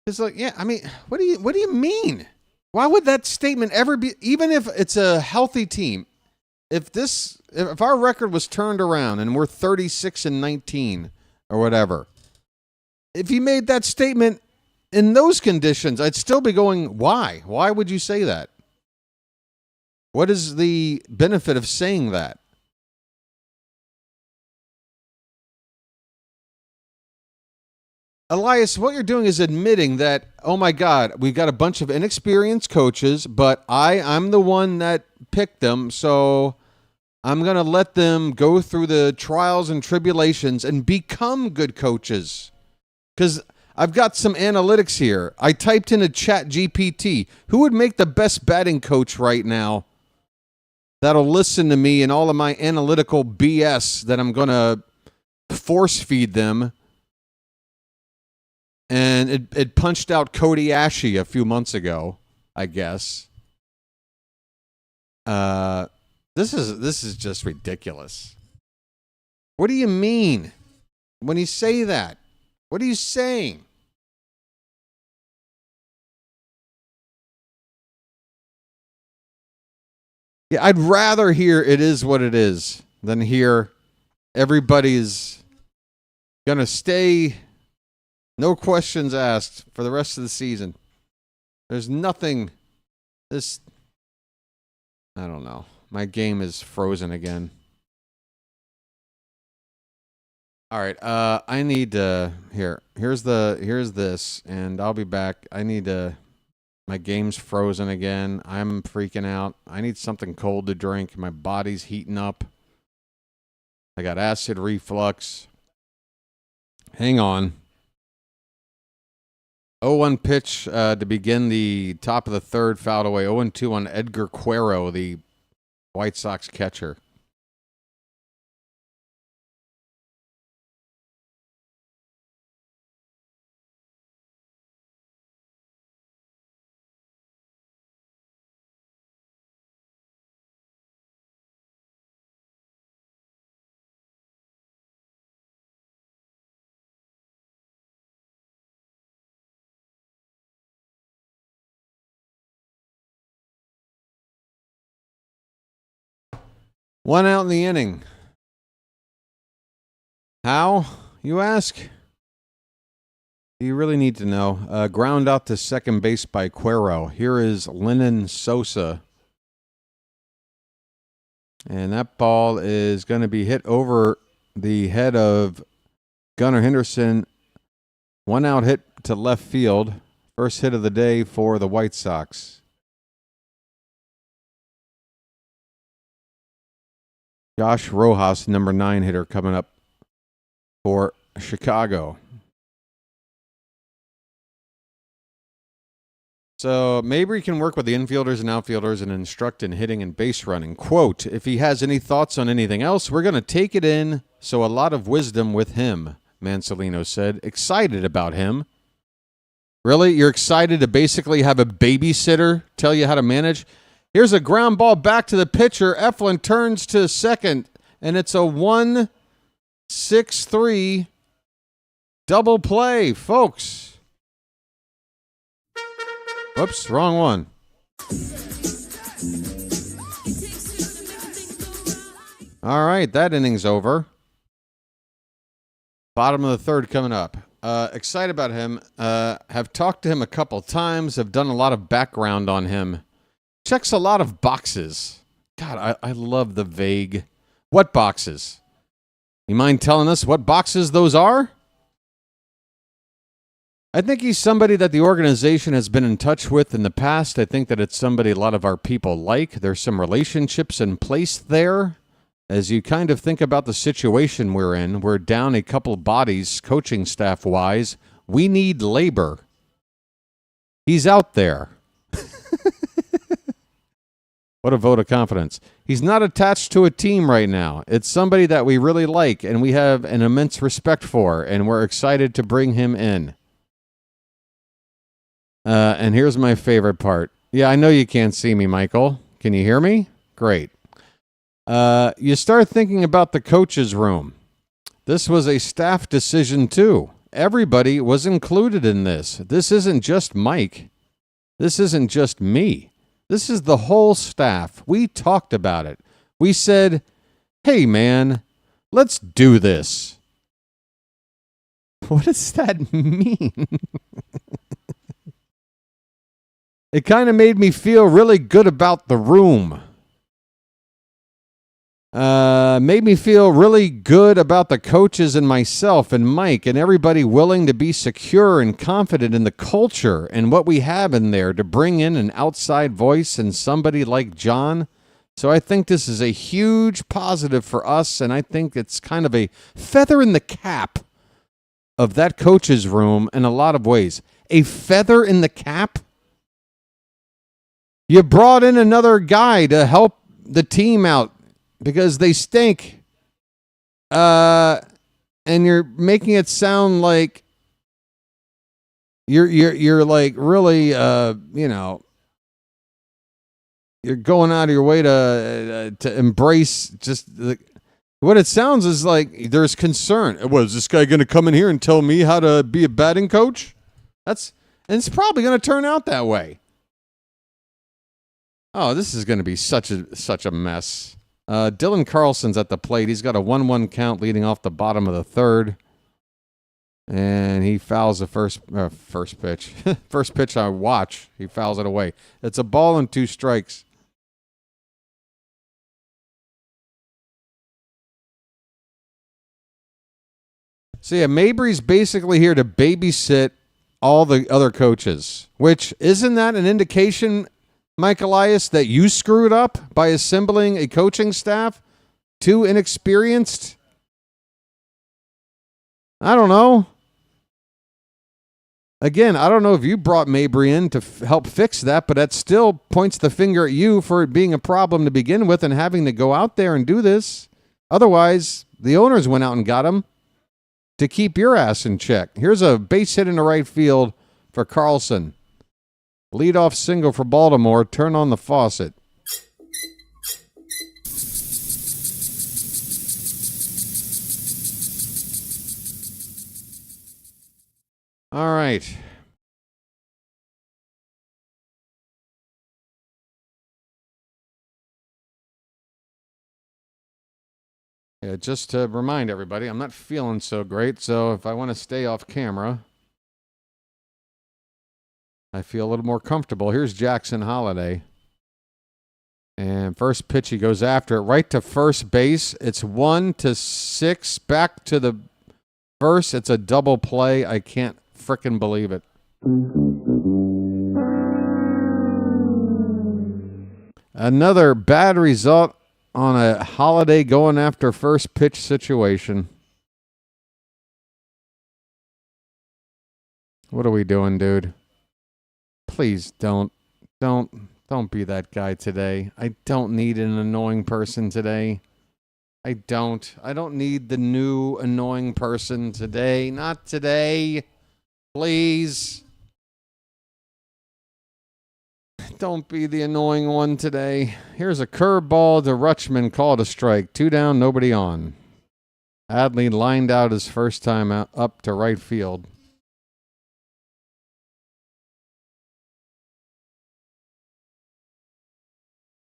It's like, yeah, I mean, what do you mean? Why would that statement ever be, even if it's a healthy team, if our record was turned around and we're 36-19 or whatever, if he made that statement in those conditions, I'd still be going, why? Why would you say that? What is the benefit of saying that? Elias, what you're doing is admitting that, oh my God, we've got a bunch of inexperienced coaches, but I'm the one that picked them, so I'm going to let them go through the trials and tribulations and become good coaches. Because I've got some analytics here. I typed in a chat GPT. Who would make the best batting coach right now that'll listen to me and all of my analytical BS that I'm going to force feed them? And it punched out Cody Ashe a few months ago, I guess. This is just ridiculous. What do you mean when you say that? What are you saying? Yeah, I'd rather hear it is what it is than hear everybody's gonna stay. No questions asked for the rest of the season. There's nothing. I don't know. My game is frozen again. All right. I need here's this, and I'll be back. My game's frozen again. I'm freaking out. I need something cold to drink. My body's heating up. I got acid reflux. Hang on. 0-1 pitch to begin the top of the 3rd, fouled away. 0-2 on Edgar Cuero, the White Sox catcher. One out in the inning. How, you ask? You really need to know. Ground out to second base by Cuero. Here is Lennon Sosa. And that ball is going to be hit over the head of Gunnar Henderson. One out hit to left field. First hit of the day for the White Sox. Josh Rojas, number 9 hitter, coming up for Chicago. So Mabry can work with the infielders and outfielders and instruct in hitting and base running. Quote, if he has any thoughts on anything else, we're going to take it in. So a lot of wisdom with him, Mansolino said. Excited about him. Really? You're excited to basically have a babysitter tell you how to manage? Here's a ground ball back to the pitcher. Eflin turns to second, and it's a 1-6-3 double play, folks. Whoops, wrong one. All right, that inning's over. Bottom of the third coming up. Excited about him. Have talked to him a couple times. Have done a lot of background on him. Checks a lot of boxes. God, I love the vague. What boxes? You mind telling us what boxes those are? I think he's somebody that the organization has been in touch with in the past. I think that it's somebody a lot of our people like. There's some relationships in place there. As you kind of think about the situation we're in, we're down a couple bodies, coaching staff-wise. We need labor. He's out there. What a vote of confidence. He's not attached to a team right now. It's somebody that we really like and we have an immense respect for, and we're excited to bring him in. And here's my favorite part. Yeah, I know you can't see me, Michael. Can you hear me? Great. You start thinking about the coach's room. This was a staff decision, too. Everybody was included in this. This isn't just Mike. This isn't just me. This is the whole staff. We talked about it. We said, hey, man, let's do this. What does that mean? It kind of made me feel really good about the room. Made me feel really good about the coaches and myself and Mike and everybody willing to be secure and confident in the culture and what we have in there to bring in an outside voice and somebody like John. So I think this is a huge positive for us, and I think it's kind of a feather in the cap of that coach's room in a lot of ways. A feather in the cap? You brought in another guy to help the team out because they stink. And you're making it sound like you're like really you're going out of your way to embrace just what it sounds is like there's concern. Was this guy going to come in here and tell me how to be a batting coach? And it's probably going to turn out that way. Oh, this is going to be such a mess. Dylan Carlson's at the plate. He's got a 1-1 count leading off the bottom of the third. And he fouls the first pitch. First pitch I watch, he fouls it away. It's a ball and 2 strikes. So yeah, Mabry's basically here to babysit all the other coaches, which isn't that an indication, Mike Elias, that you screwed up by assembling a coaching staff too inexperienced? I don't know. Again, I don't know if you brought Mabry in to help fix that, but that still points the finger at you for it being a problem to begin with and having to go out there and do this. Otherwise, the owners went out and got him to keep your ass in check. Here's a base hit in the right field for Carlson. Leadoff single for Baltimore. Turn on the faucet. All right. Yeah, just to remind everybody, I'm not feeling so great, so if I want to stay off camera, I feel a little more comfortable. Here's Jackson Holiday. And first pitch, he goes after it right to first base. It's 1-6, back to the first. It's a double play. I can't frickin' believe it. Another bad result on a Holiday going after first pitch situation. What are we doing, dude? Please don't be that guy today. I don't need an annoying person today. I don't need the new annoying person today. Not today. Please. Don't be the annoying one today. Here's a curveball to Rutschman, called a strike. 2 down, nobody on. Adley lined out his first time out, up to right field.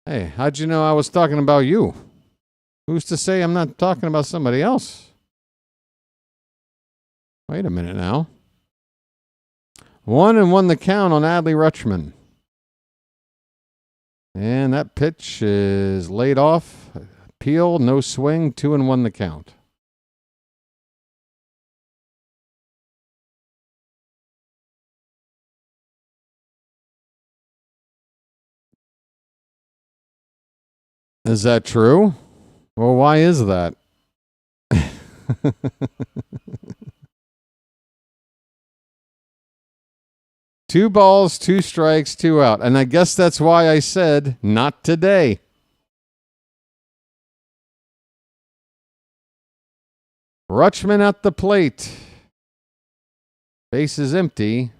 Hey, how'd you know I was talking about you? Who's to say I'm not talking about somebody else? Wait a minute now. 1-1 the count on Adley Rutschman. And that pitch is laid off. Peel, no swing, 2-1 the count. Is that true? Well, why is that? 2 balls, 2 strikes, 2 out. And I guess that's why I said, not today. Rutschman at the plate. Base is empty.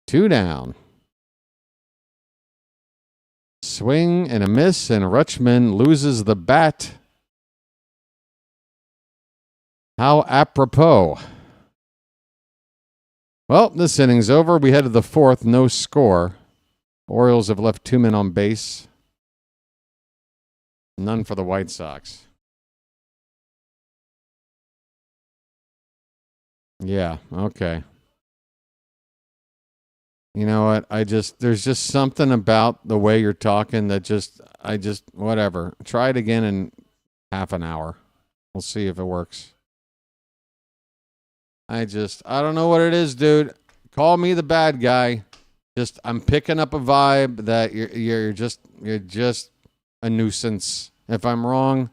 2 down. Swing and a miss, and Rutschman loses the bat. How apropos. Well, this inning's over. We head to the 4th, no score. Orioles have left 2 men on base. None for the White Sox. Yeah, okay. You know what? There's just something about the way you're talking that whatever. Try it again in half an hour. We'll see if it works. I don't know what it is, dude. Call me the bad guy. I'm picking up a vibe that you're just a nuisance. If I'm wrong,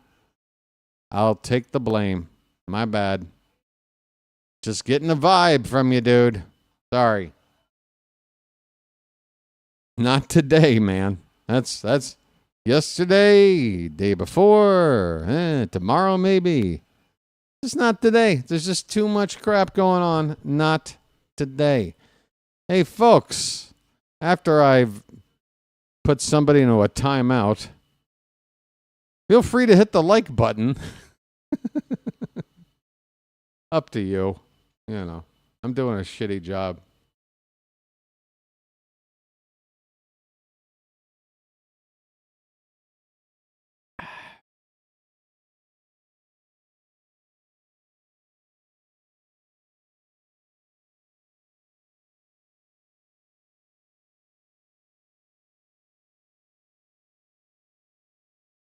I'll take the blame. My bad. Just getting a vibe from you, dude. Sorry. Not today, man. That's yesterday, day before, tomorrow maybe. It's not today. There's just too much crap going on. Not today. Hey, folks, after I've put somebody into a timeout, feel free to hit the like button. Up to you. You know, I'm doing a shitty job.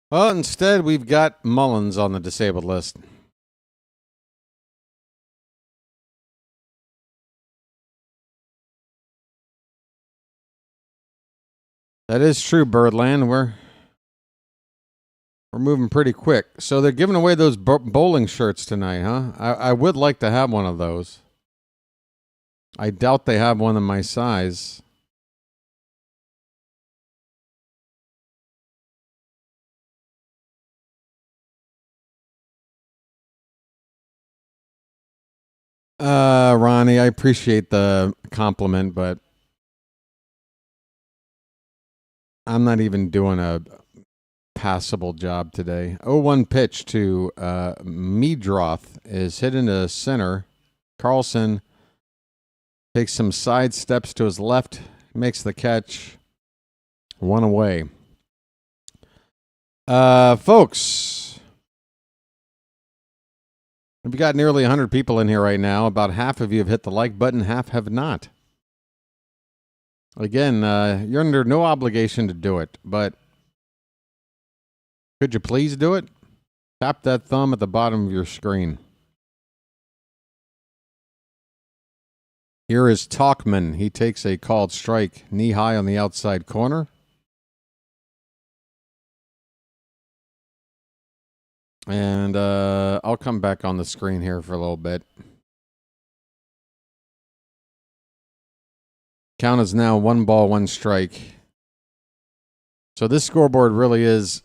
Well, instead, we've got Mullins on the disabled list. That is true, Birdland. We're moving pretty quick. So they're giving away those bowling shirts tonight, huh? I would like to have one of those. I doubt they have one in my size. Ronnie, I appreciate the compliment, but I'm not even doing a passable job today. 0-1 pitch to Meadroth is hit into center. Carlson takes some side steps to his left, makes the catch. 1 away. Folks, We've got nearly 100 people in here right now. About half of you have hit the like button, half have not. Again, you're under no obligation to do it, but could you please do it? Tap that thumb at the bottom of your screen. Here is Talkman. He takes a called strike, knee high on the outside corner. And I'll come back on the screen here for a little bit. Count is now 1 ball, 1 strike. So this scoreboard really is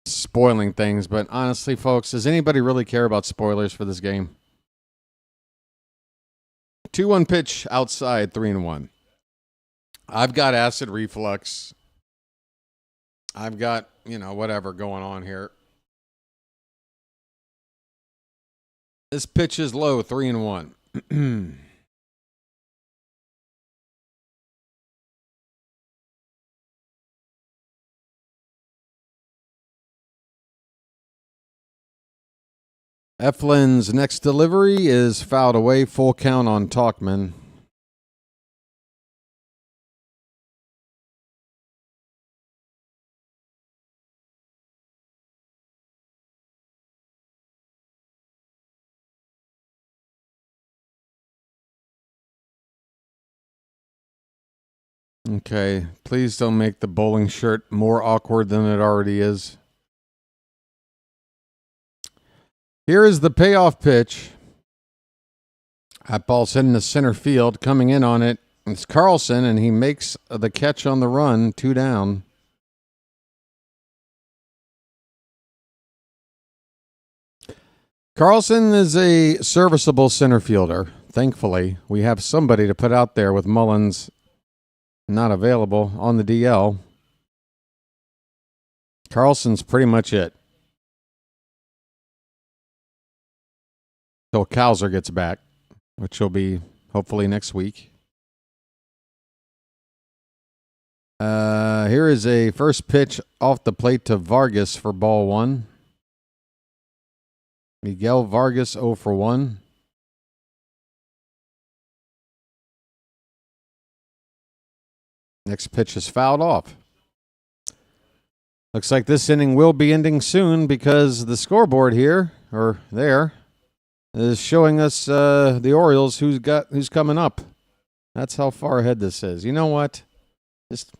spoiling things. But honestly, folks, does anybody really care about spoilers for this game? 2-1 pitch outside, 3-1. I've got acid reflux. I've got, whatever going on here. This pitch is low, 3-1. Eflin's next delivery is fouled away, full count on Talkman. Okay, please don't make the bowling shirt more awkward than it already is. Here is the payoff pitch. That ball's hitting the center field. Coming in on it, it's Carlson, and he makes the catch on the run, 2 down. Carlson is a serviceable center fielder. Thankfully, we have somebody to put out there with Mullins not available on the DL. Carlson's pretty much it. Till Cowser gets back, which will be hopefully next week. Here is a first pitch off the plate to Vargas for ball 1. Miguel Vargas 0 for 1. Next pitch is fouled off. Looks like this inning will be ending soon because the scoreboard here, or there, is showing us the Orioles who's coming up. That's how far ahead this is. You know what? Just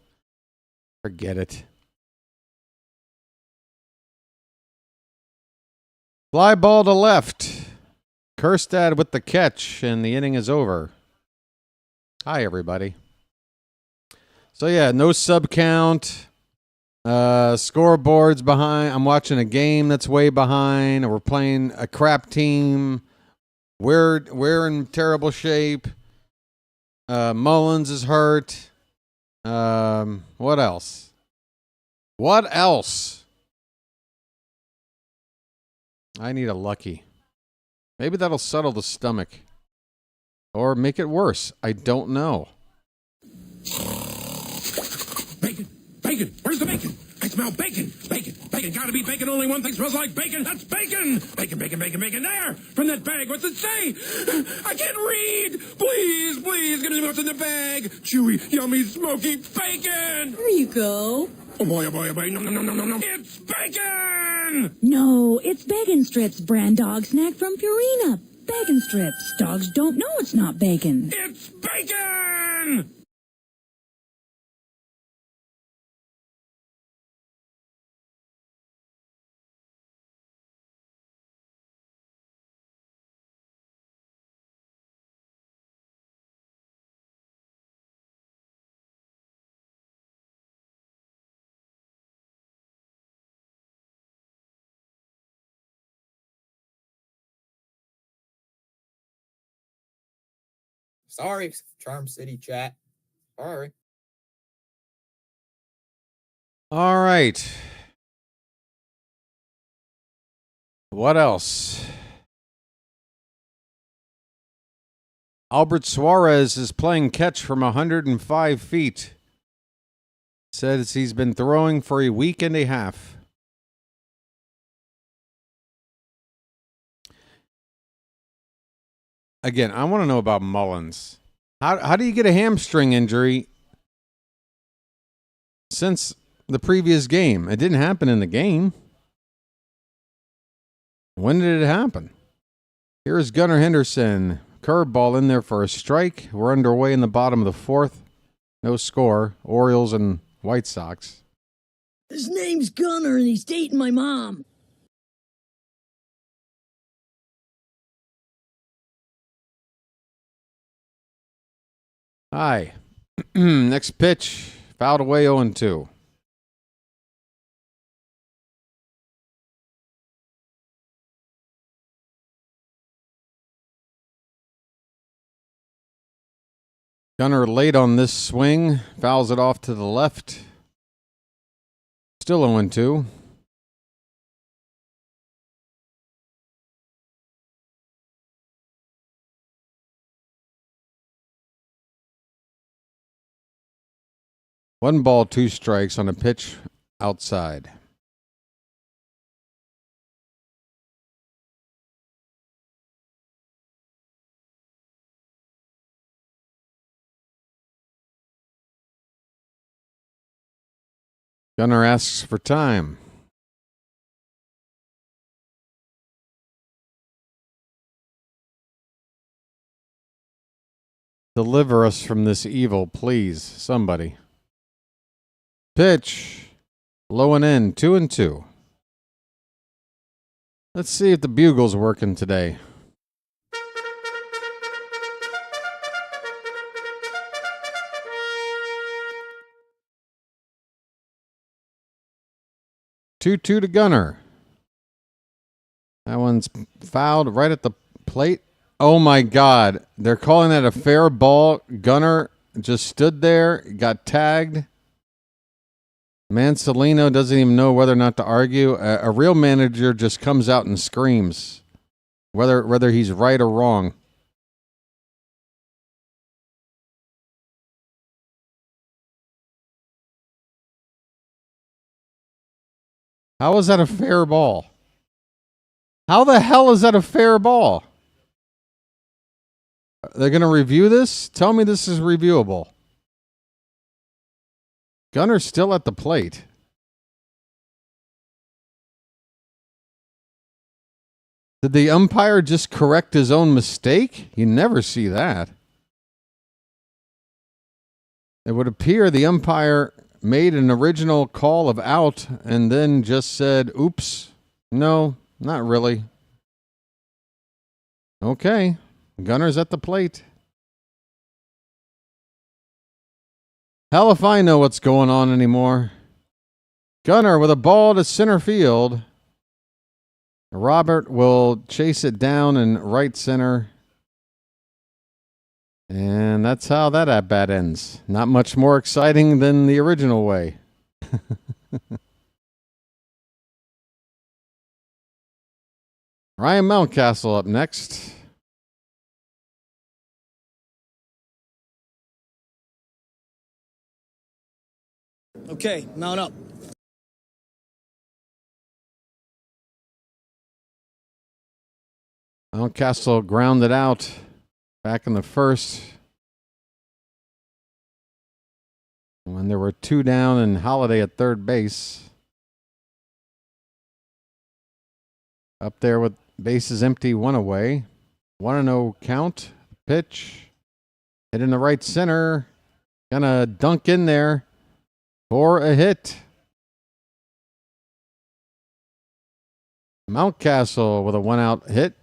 forget it. Fly ball to left. Kerstad with the catch, and the inning is over. Hi, everybody. So, yeah, no sub count. Scoreboard's behind. I'm watching a game that's way behind. We're playing a crap team. We're in terrible shape. Mullins is hurt. What else? What else? I need a lucky. Maybe that'll settle the stomach. Or make it worse. I don't know. Bacon! Bacon! Where's the bacon? I smell bacon! Bacon! Bacon! Gotta be bacon! Only one thing smells like bacon! That's bacon! Bacon! Bacon! Bacon! Bacon! There! From that bag! What's it say? I can't read! Please! Please! Give me what's in the bag! Chewy, yummy, smoky bacon! There you go. Oh boy! Oh boy! Oh boy! No! No! No! No! No! No! It's bacon! No, it's Bacon Strips, brand dog snack from Purina. Bacon Strips. Dogs don't know it's not bacon. It's bacon! Sorry, Charm City chat. Sorry. All right. What else? Albert Suarez is playing catch from 105 feet. Says he's been throwing for a week and a half. Again, I want to know about Mullins. How do you get a hamstring injury since the previous game? It didn't happen in the game. When did it happen? Here's Gunnar Henderson. Curveball in there for a strike. We're underway in the bottom of the fourth. No score. Orioles and White Sox. His name's Gunnar and he's dating my mom. Hi. Next pitch. Fouled away 0-2. Gunnar late on this swing. Fouls it off to the left. Still 0-2. One ball, two strikes on a pitch outside. Gunnar asks for time. Deliver us from this evil, please, somebody. Pitch. Low and in, 2-2. Let's see if the bugle's working today. Two to Gunnar. That one's fouled right at the plate. Oh my God. They're calling that a fair ball. Gunnar just stood there, got tagged. Mansolino doesn't even know whether or not to argue. A real manager just comes out and screams, whether he's right or wrong. How is that a fair ball? How the hell is that a fair ball? They're going to review this? Tell me this is reviewable. Gunnar's still at the plate. Did the umpire just correct his own mistake? You never see that. It would appear the umpire made an original call of out and then just said, oops, no, not really. Okay, Gunnar's at the plate. Hell if I know what's going on anymore. Gunnar with a ball to center field. Robert will chase it down in right center. And that's how that at-bat ends. Not much more exciting than the original way. Ryan Mountcastle up next. Okay, mount up. Mountcastle grounded out back in the first when there were two down and Holiday at third base. Up there with bases empty, one away. 1-0 count. Pitch. Hit in the right center. Gonna dunk in there for a hit. Mountcastle with a one-out hit.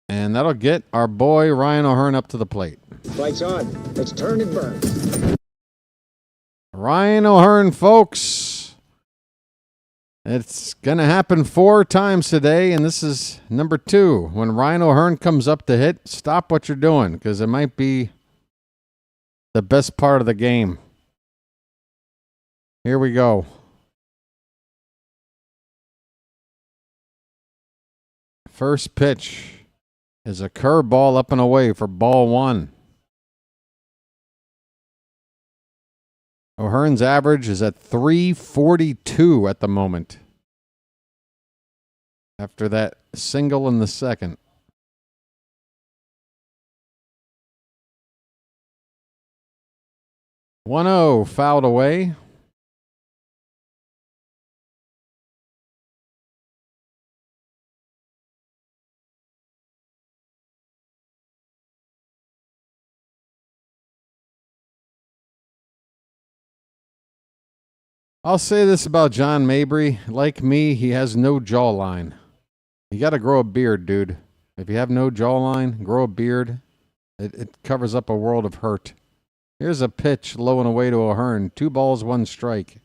And that'll get our boy Ryan O'Hearn up to the plate. Lights on. Let's turn and burn. Ryan O'Hearn, folks. It's going to happen 4 times today, and this is number 2. When Ryan O'Hearn comes up to hit, stop what you're doing, because it might be the best part of the game. Here we go. First pitch is a curveball up and away for ball 1. O'Hearn's average is at 342 at the moment. After that single in the second. 1-0 fouled away. I'll say this about John Mabry. Like me, he has no jawline. You got to grow a beard, dude. If you have no jawline, grow a beard. It covers up a world of hurt. Here's a pitch low and away to O'Hearn. 2 balls, 1 strike.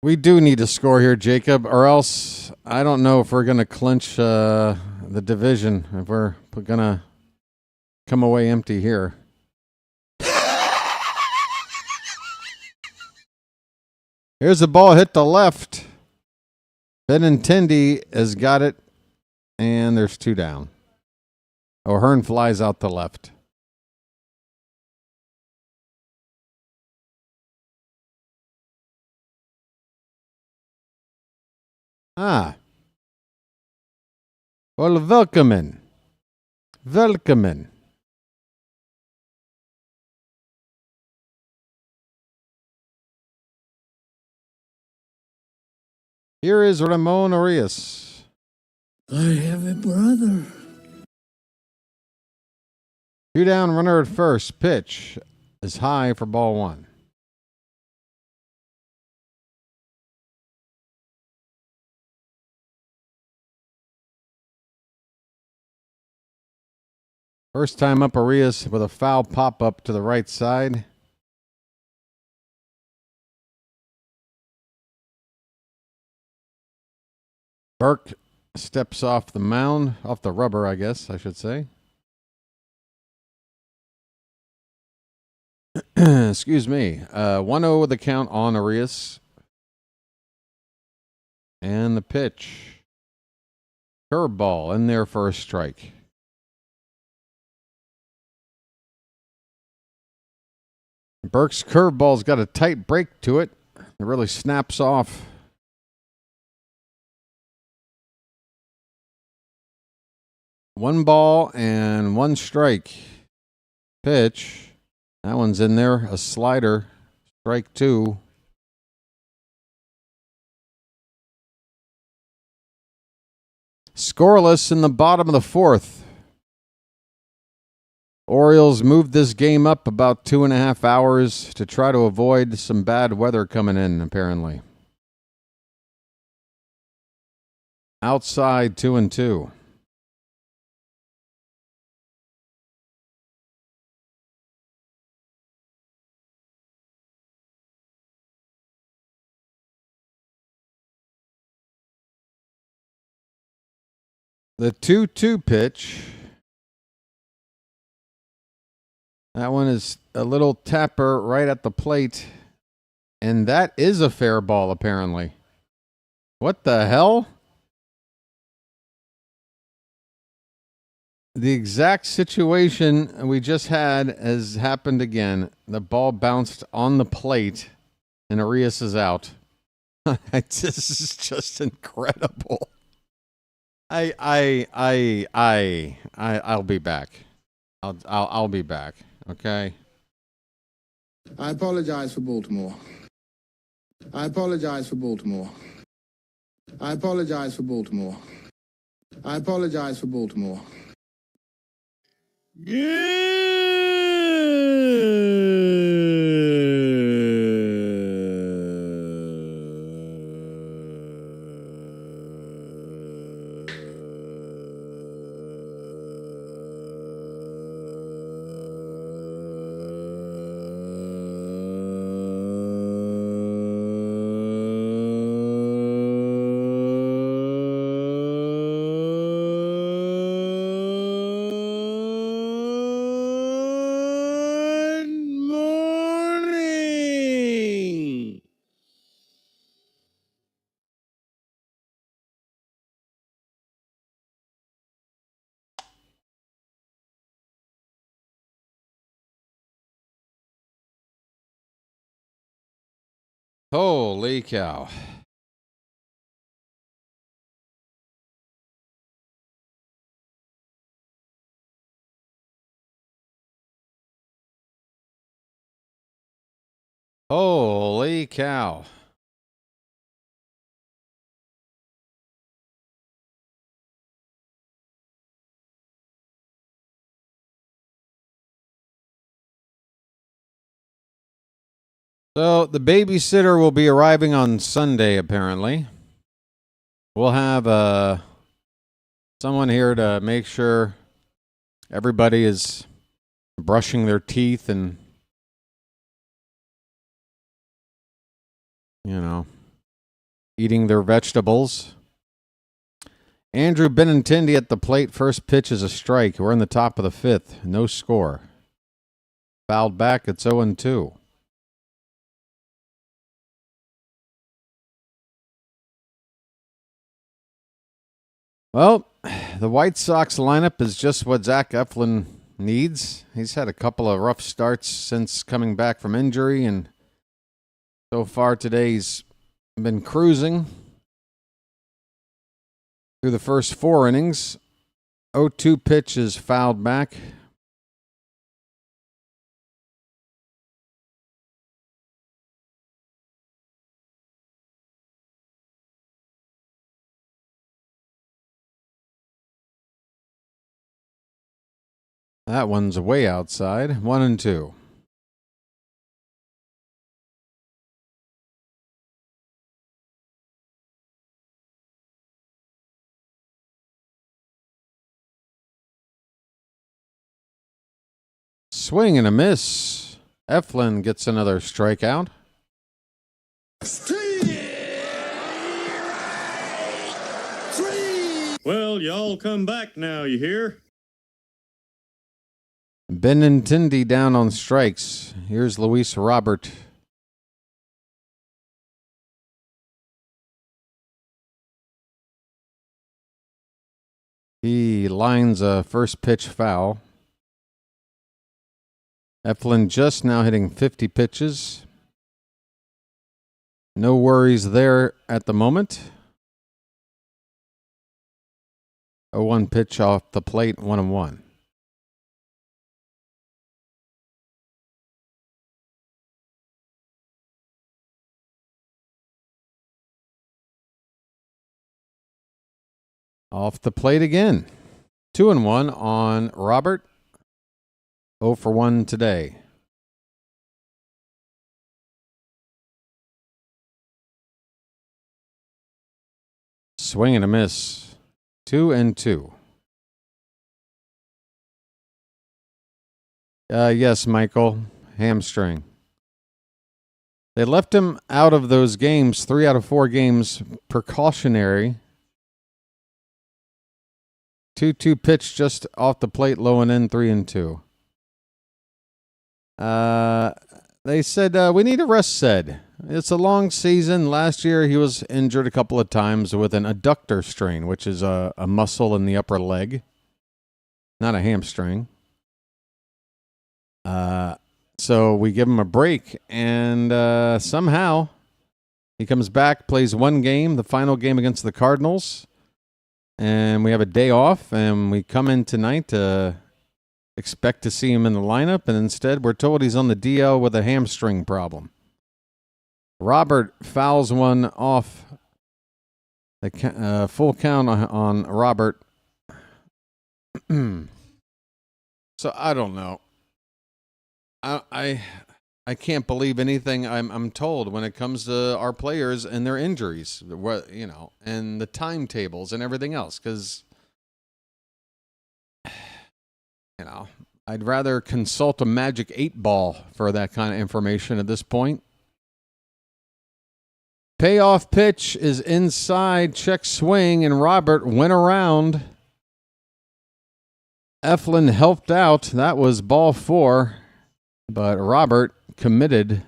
We do need to score here, Jacob, or else I don't know if we're going to clinch the division, if we're going to come away empty here. Here's a ball hit to left. Benintendi has got it, and there's 2 down. O'Hearn flies out to left. Ah. Well, welcome. Welcome. Here is Ramon Arias. I have a brother. 2 down, runner at first. Pitch is high for ball 1. First time up, Arias with a foul pop-up to the right side. Burke steps off the mound, off the rubber, I guess I should say. Excuse me. 1-0 with the count on Arias. And the pitch. Curveball in there for a strike. Burke's curveball's got a tight break to it. It really snaps off. One ball and 1 strike. Pitch. That one's in there. A slider. Strike 2. Scoreless in the bottom of the 4th. Orioles moved this game up about 2.5 hours to try to avoid some bad weather coming in, apparently. Outside 2-2. The 2-2 pitch. That one is a little tapper right at the plate. And that is a fair ball, apparently. What the hell? The exact situation we just had has happened again. The ball bounced on the plate, and Arias is out. This is just incredible. I'll be back. I'll be back. Okay. I apologize for Baltimore. I apologize for Baltimore. I apologize for Baltimore. I apologize for Baltimore. Holy cow. Holy cow. So the babysitter will be arriving on Sunday, apparently. We'll have someone here to make sure everybody is brushing their teeth and, eating their vegetables. Andrew Benintendi at the plate. First pitch is a strike. We're in the top of the fifth. No score. Fouled back. It's 0-2. Well, the White Sox lineup is just what Zach Eflin needs. He's had a couple of rough starts since coming back from injury, and so far today he's been cruising through the first 4 innings. 0-2 pitch is fouled back. That one's way outside. 1-2. Swing and a miss. Eflin gets another strikeout. Well, y'all come back now, you hear? Benintendi down on strikes. Here's Luis Robert. He lines a first pitch foul. Eflin just now hitting 50 pitches. No worries there at the moment. 0-1 pitch off the plate, 1-1. Off the plate again. 2-1 on Robert. 0 for 1 today. Swing and a miss. 2-2. Yes, Michael. Hamstring. They left him out of those games, 3 out of 4 games, precautionary. 2-2 pitch just off the plate, low and in, 3-2. They said, we need a rest said. It's a long season. Last year he was injured a couple of times with an adductor strain, which is a muscle in the upper leg, not a hamstring. So we give him a break, and somehow he comes back, plays 1 game, the final game against the Cardinals, and we have a day off, and we come in tonight to expect to see him in the lineup, and instead we're told he's on the DL with a hamstring problem. Robert fouls one off. The full count on Robert. So I don't know. I can't believe anything I'm told when it comes to our players and their injuries, and the timetables and everything else, because I'd rather consult a magic 8-ball for that kind of information at this point. Payoff pitch is inside, check swing, and Robert went around. Eflin helped out. That was ball 4, but Robert committed.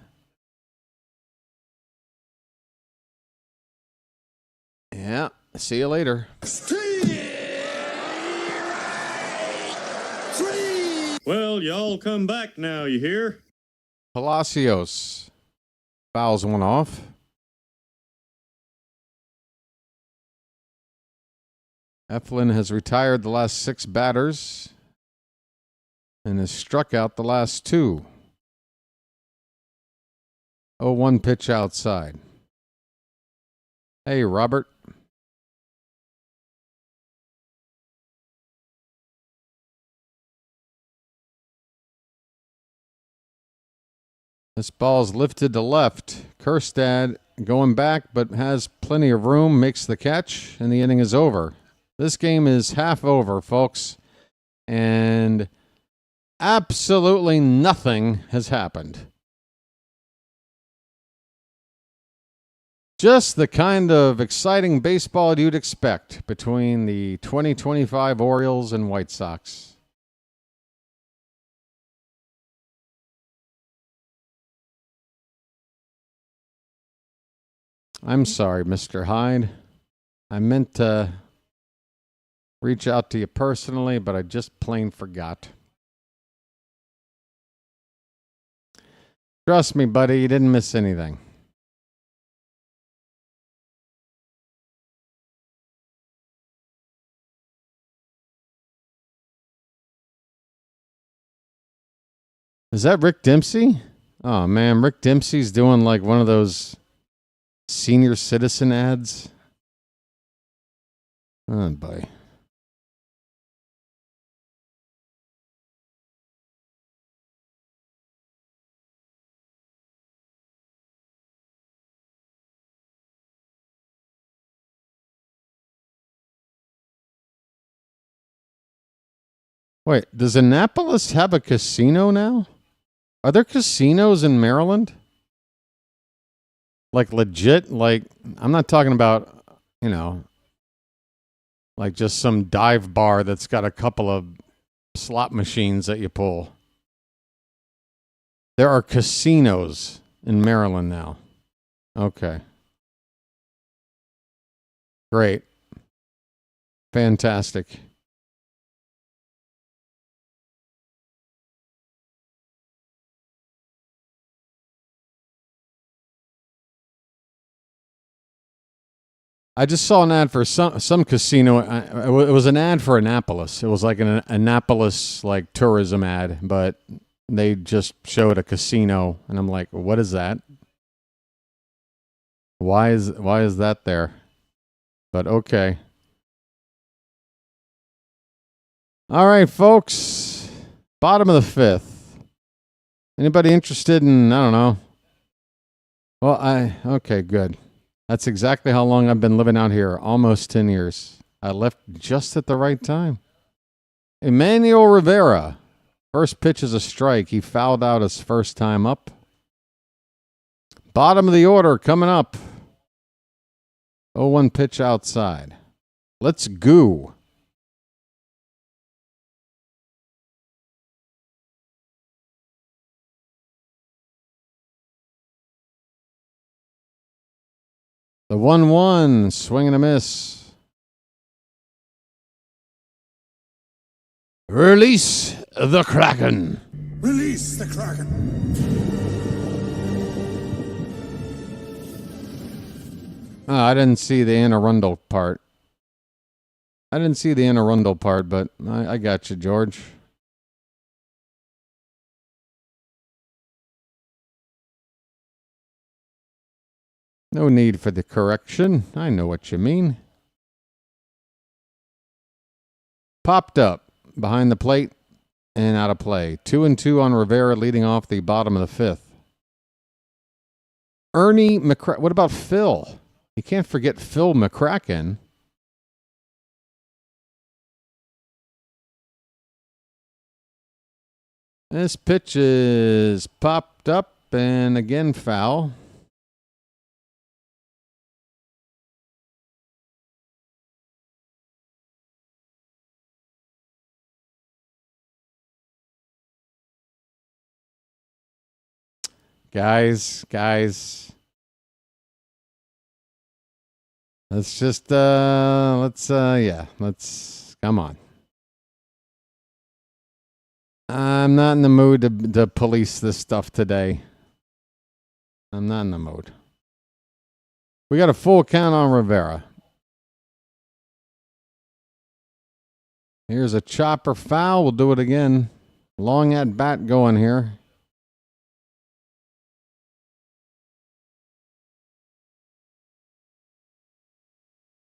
Yeah, see you later. Well, y'all come back now, you hear? Palacios fouls one off. Eflin has retired the last 6 batters and has struck out the last 2. 0-1 pitch outside. Hey, Robert. This ball's lifted to left. Kerstad going back, but has plenty of room, makes the catch, and the inning is over. This game is half over, folks, and absolutely nothing has happened. Just the kind of exciting baseball you'd expect between the 2025 Orioles and White Sox. I'm sorry, Mr. Hyde. I meant to reach out to you personally, but I just plain forgot. Trust me, buddy, you didn't miss anything. Is that Rick Dempsey? Oh, man, Rick Dempsey's doing like one of those senior citizen ads. Oh, boy. Wait, does Annapolis have a casino now? Are there casinos in Maryland? Like legit? Like, I'm not talking about, you know, like just some dive bar that's got a couple of slot machines that you pull. There are casinos in Maryland now. Okay. Great. Fantastic. I just saw an ad for some casino. It was an ad for Annapolis. It was like an Annapolis like tourism ad, but they just showed a casino, and I'm like, what is that? Why is that there? But okay. All right, folks. Bottom of the fifth. Anybody interested in, I don't know. Well, okay, good. That's exactly how long I've been living out here, almost 10 years. I left just at the right time. Emmanuel Rivera. First pitch is a strike. He fouled out his first time up. Bottom of the order coming up. 0-1 pitch outside. Let's go. The 1-1, swing and a miss. Release the Kraken. Release the Kraken. Oh, I didn't see the Anne Arundel part. But I got you, George. No need for the correction. I know what you mean. Popped up behind the plate and out of play. 2-2 on Rivera, leading off the bottom of the fifth. Ernie McCracken. What about Phil? You can't forget Phil McCracken. This pitch is popped up and again foul. Guys. Let's just, let's come on. I'm not in the mood to police this stuff today. I'm not in the mood. We got a full count on Rivera. Here's a chopper foul. We'll do it again. Long at bat going here.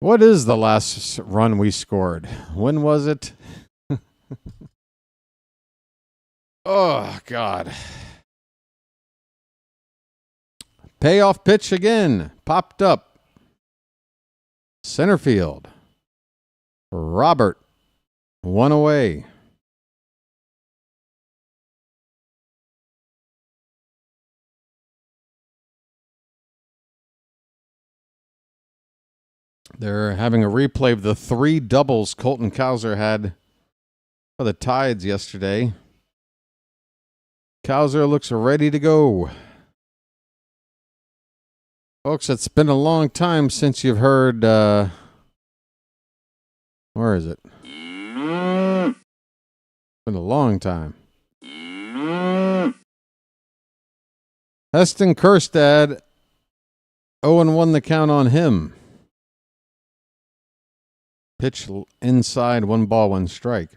What is the last run we scored? When was it? Oh, God. Payoff pitch again. Popped up. Center field. Robert. One away. They're having a replay of the 3 doubles Colton Cowser had for the Tides yesterday. Cowser looks ready to go. Folks, it's been a long time since you've heard, where is it? Been a long time. Heston Kjerstad, 0-1 the count on him. Pitch inside, 1 ball, 1 strike.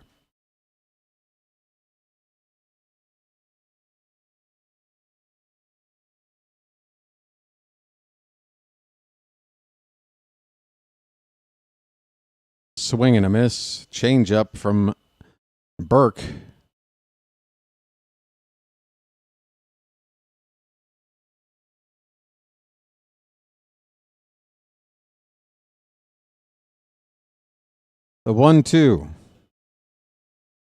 Swing and a miss. Change up from Burke. The 1-2.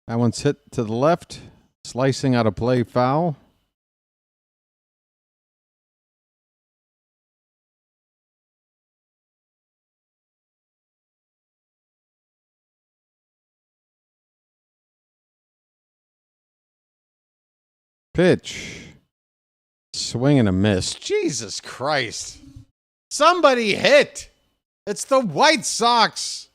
That one's hit to the left. Slicing out of play, foul. Pitch. Swing and a miss. Jesus Christ. Somebody hit. It's the White Sox.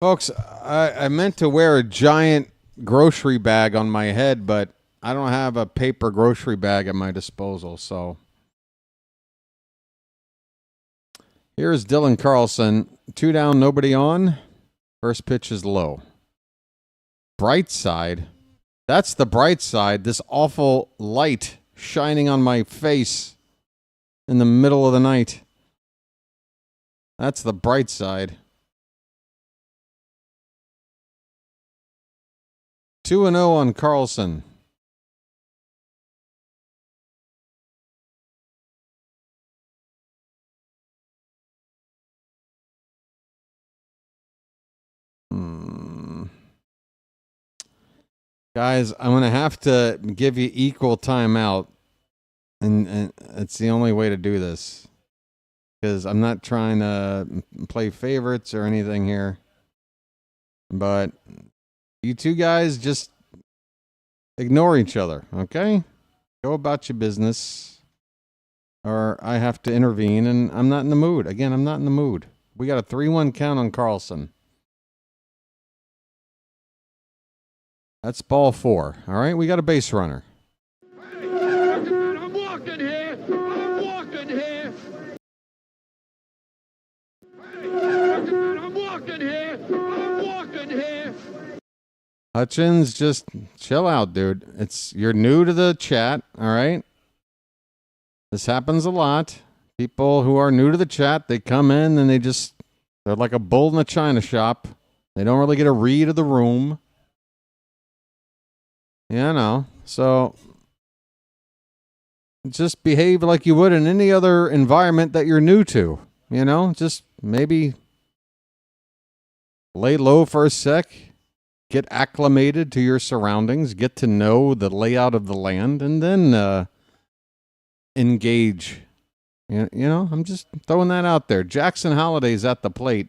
Folks, I meant to wear a giant grocery bag on my head, but I don't have a paper grocery bag at my disposal, so. Here's Dylan Carlson. 2 down, nobody on. First pitch is low. Bright side. That's the bright side. This awful light shining on my face in the middle of the night. That's the bright side. 2-0 on Carlson. Guys, I'm going to have to give you equal timeout, and it's the only way to do this, because I'm not trying to play favorites or anything here, but you two guys just ignore each other, okay? Go about your business, or I have to intervene, and I'm not in the mood. Again, I'm not in the mood. We got a 3-1 count on Carlson. That's ball 4. All right, we got a base runner. I'm walking here. I'm walking here. I'm walking here. I'm walking here. Hutchins, just chill out, dude. You're new to the chat, all right? This happens a lot. People who are new to the chat, they come in and they're like a bull in a china shop. They don't really get a read of the room. Yeah, I know. So just behave like you would in any other environment that you're new to. You know, just maybe lay low for a sec, get acclimated to your surroundings, get to know the layout of the land, and then engage. You know, I'm just throwing that out there. Jackson Holliday's at the plate.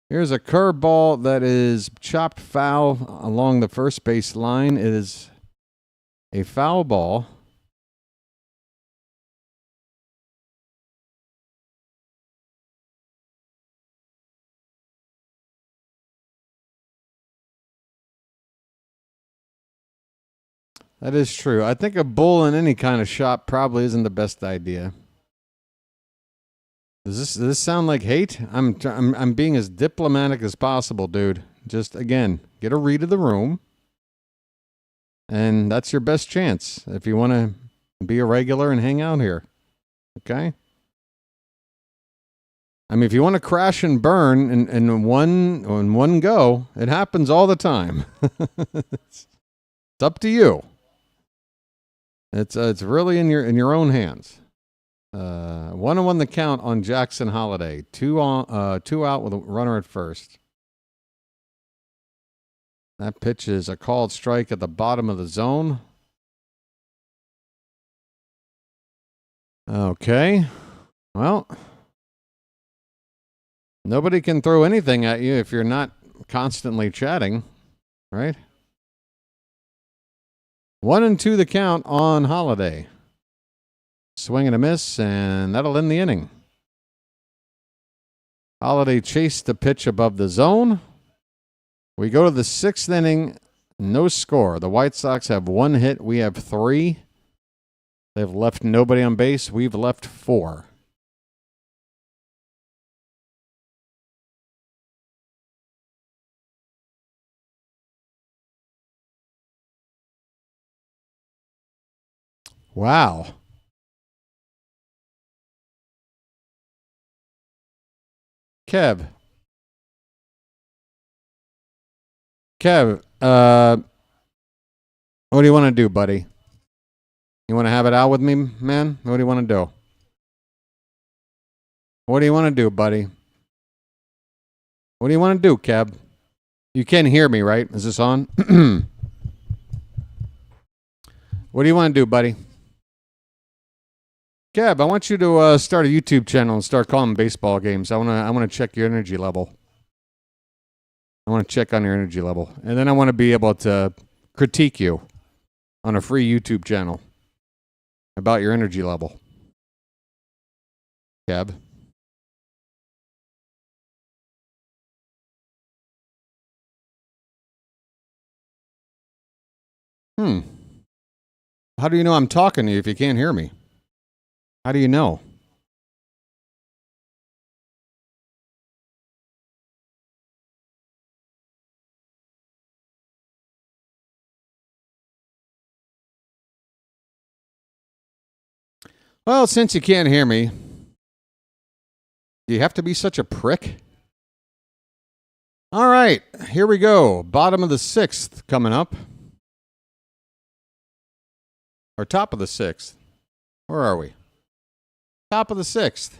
Here's a curveball that is chopped foul along the first base line. It is a foul ball. That is true. I think a bull in any kind of shop probably isn't the best idea. Does this sound like hate? I'm being as diplomatic as possible, dude. Just, again, get a read of the room. And that's your best chance if you want to be a regular and hang out here. Okay? I mean, if you want to crash and burn in one go, it happens all the time. It's up to you. It's really in your own hands. 1-1 the count on Jackson Holiday. 2 out with a runner at first. That pitch is a called strike at the bottom of the zone. Okay. Well, nobody can throw anything at you if you're not constantly chatting, right? 1-2 the count on Holiday. Swing and a miss, and that'll end the inning. Holiday chased the pitch above the zone. We go to the 6th inning, no score. The White Sox have 1 hit. We have 3. They've left nobody on base. We've left 4. Wow. Kev, what do you want to do, buddy? You want to have it out with me, man? What do you want to do? What do you want to do, buddy? What do you want to do, Kev? You can hear me, right? Is this on? What do you want to do, buddy? Kev, I want you to start a YouTube channel and start calling baseball games. I want to check your energy level. I want to check on your energy level. And then I want to be able to critique you on a free YouTube channel about your energy level. Kev. How do you know I'm talking to you if you can't hear me? How do you know? Well, since you can't hear me, do you have to be such a prick? All right, here we go. Bottom of the 6th coming up. Or top of the 6th. Where are we? Top of the 6th.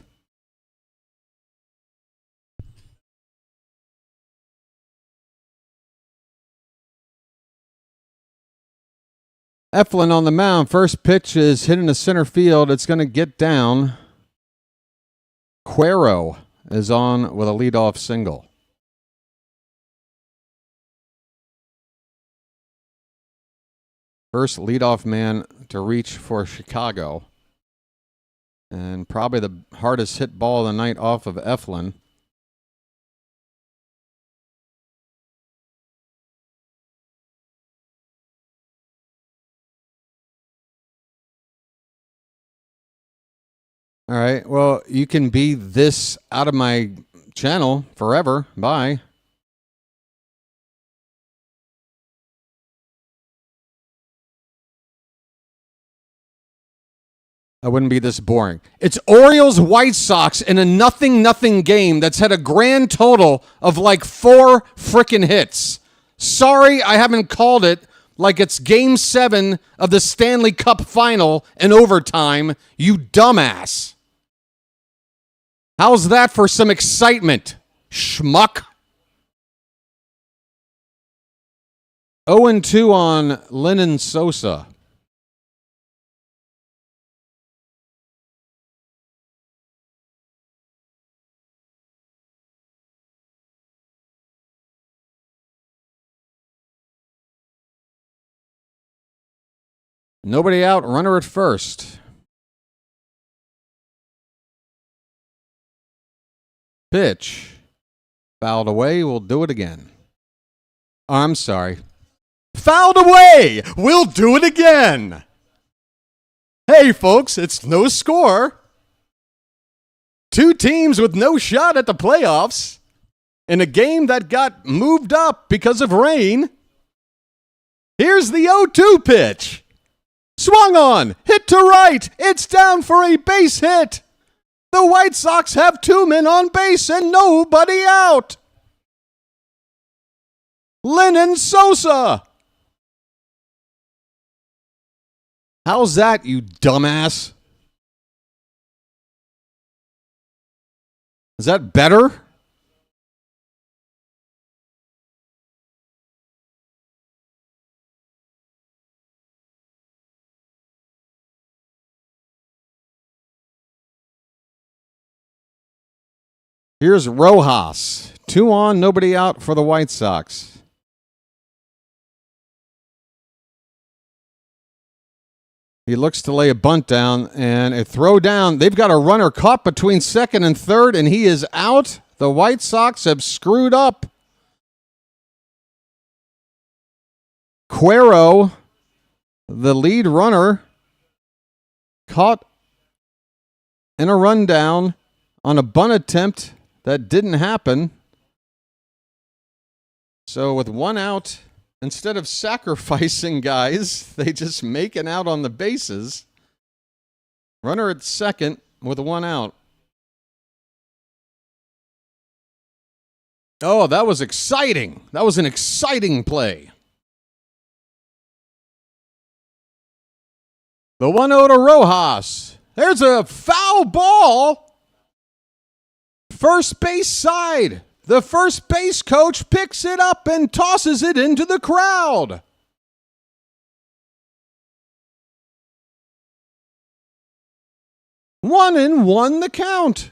Eflin on the mound. First pitch is hit into center field. It's going to get down. Cuero is on with a leadoff single. First leadoff man to reach for Chicago. And probably the hardest hit ball of the night off of Eflin. All right. Well, you can be this out of my channel forever. Bye. I wouldn't be this boring. It's Orioles White Sox in a 0-0 game that's had a grand total of like 4 frickin' hits. Sorry, I haven't called it like it's Game 7 of the Stanley Cup Final in overtime, you dumbass. How's that for some excitement, schmuck? 0-2 on Lennon Sosa. Nobody out, runner at first. Pitch. Fouled away, we'll do it again. Oh, I'm sorry. Fouled away! We'll do it again! Hey, folks, it's no score. 2 teams with no shot at the playoffs. in a game that got moved up because of rain. Here's the 0-2 pitch. Swung on, hit to right. It's down for a base hit. The White Sox have 2 men on base and nobody out. Lennon Sosa. How's that, you dumbass? Is that better? Here's Rojas. 2 on, nobody out for the White Sox. He looks to lay a bunt down and a throw down. They've got a runner caught between second and third, and he is out. The White Sox have screwed up. Cuero, the lead runner, caught in a rundown on a bunt attempt that didn't happen. So with 1 out, instead of sacrificing guys, they just make an out on the bases. Runner at second with 1 out. Oh, that was exciting. That was an exciting play. The 1-0 to Rojas. There's a foul ball. First base side. The first base coach picks it up and tosses it into the crowd. One and one the count.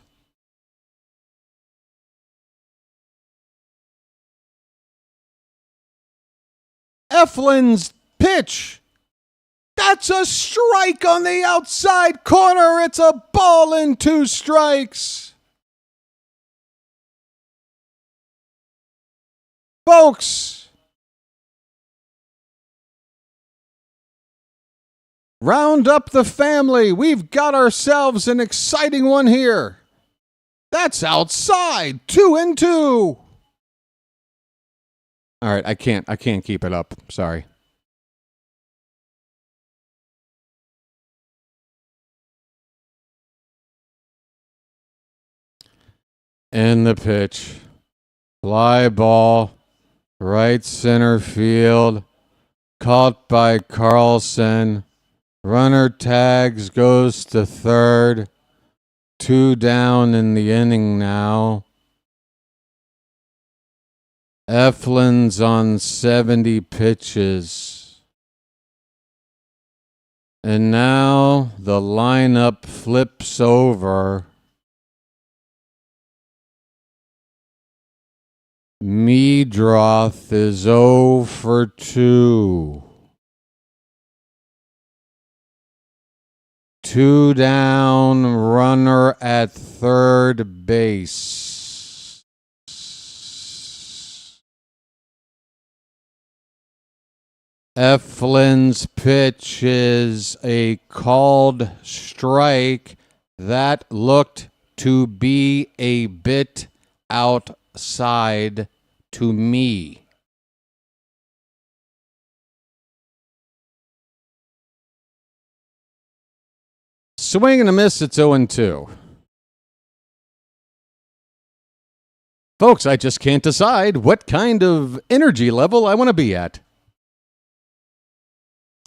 Eflin's pitch. That's a strike on the outside corner. It's a ball and 2 strikes. Folks, round up the family. We've got ourselves an exciting one here. That's outside. 2 and 2. All right, I can't keep it up. Sorry. And the pitch. Fly ball. Right center field. Caught by Carlson. Runner tags, goes to third. 2 down in the inning now. Eflin's on 70 pitches. And now the lineup flips over. Meadroth is 0 for 2. 2 down, runner at third base. Eflin's pitch is a called strike that looked to be a bit outside to me. Swing and a miss, it's 0-2. Folks, I just can't decide what kind of energy level I want to be at.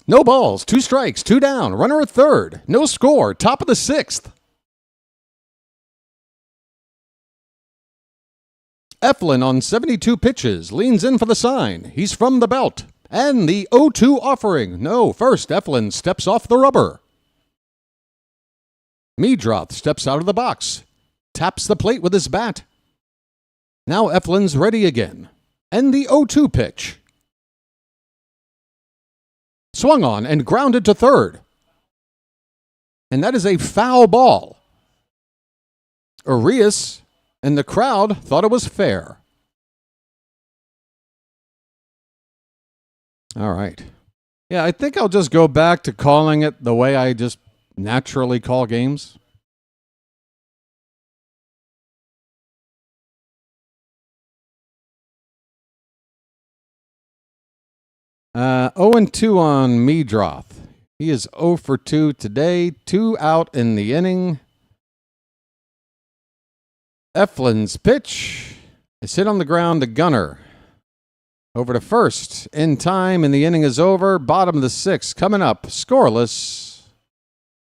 No balls, 2 strikes, 2 down, runner at third, no score, top of the 6th. Eflin on 72 pitches, leans in for the sign. He's from the belt. And the 0-2 offering. No, first Eflin steps off the rubber. Meadroth steps out of the box. Taps the plate with his bat. Now Eflin's ready again. And the 0-2 pitch. Swung on and grounded to third. And that is a foul ball. Arias and the crowd thought it was fair. All right. Yeah, I think I'll just go back to calling it the way I just naturally call games. 0-2 on Meadroth. He is 0 for 2 today. 2 out in the inning. Eflin's pitch is hit on the ground to Gunner. Over to first. In time, and the inning is over. Bottom of the 6th. Coming up, scoreless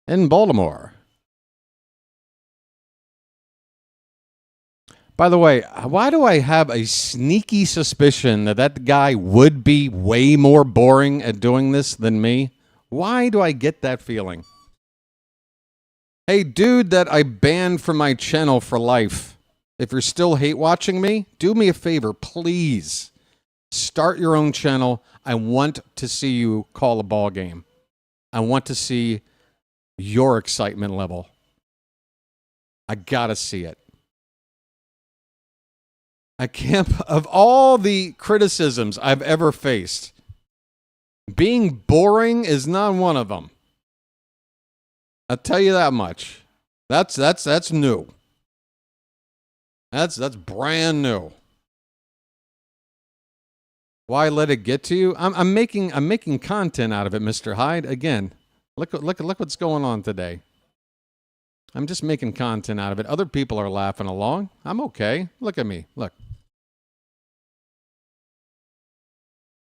in Baltimore. By the way, why do I have a sneaky suspicion that that guy would be way more boring at doing this than me? Why do I get that feeling? Hey, dude that I banned from my channel for life, if you're still hate watching me, do me a favor, please. Start your own channel. I want to see you call a ball game. I want to see your excitement level. I gotta see it. I can't, of all the criticisms I've ever faced, being boring is not one of them. I'll tell you that much. That's new. That's brand new. Why let it get to you? I'm making content out of it, Mr. Hyde. Again, look what's going on today. I'm just making content out of it. Other people are laughing along. I'm okay. Look at me. Look.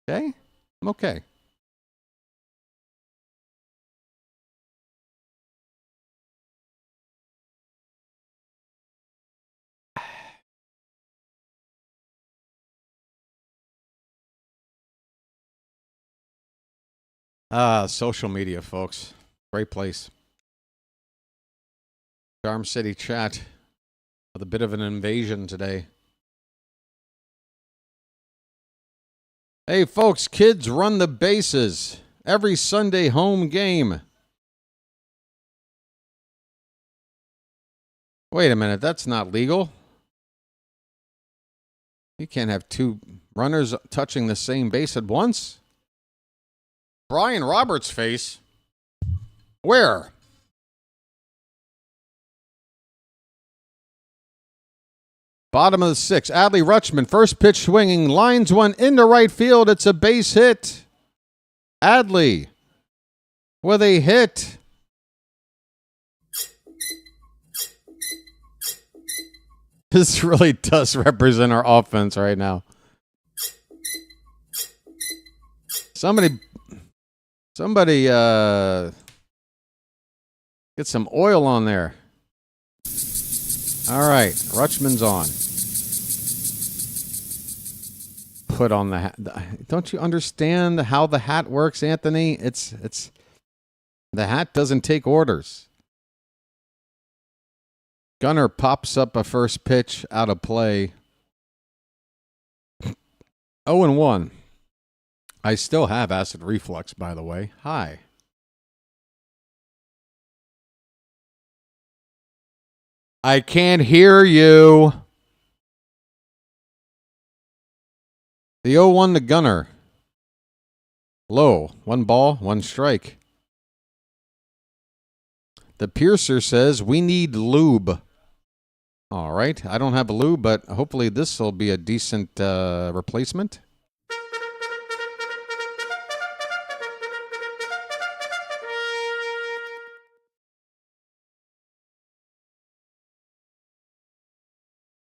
Okay? I'm okay. Social media, folks. Great place. Charm City chat with a bit of an invasion today. Hey, folks, kids run the bases. Every Sunday home game. Wait a minute, that's not legal. You can't have two runners touching the same base at once. Brian Roberts' face. Where? Bottom of the 6th. Adley Rutschman, first pitch swinging, lines one into right field. It's a base hit. Adley with a hit. This really does represent our offense right now. Somebody get some oil on there. All right, Rutschman's on. Put on the hat. Don't you understand how the hat works, Anthony? It's the hat doesn't take orders. Gunner pops up a first pitch out of play. 0-1. I still have acid reflux, by the way. Hi. I can't hear you. The 0-1 to Gunner. Low. 1 ball, 1 strike. The Piercer says we need lube. All right. I don't have a lube, but hopefully this will be a decent replacement.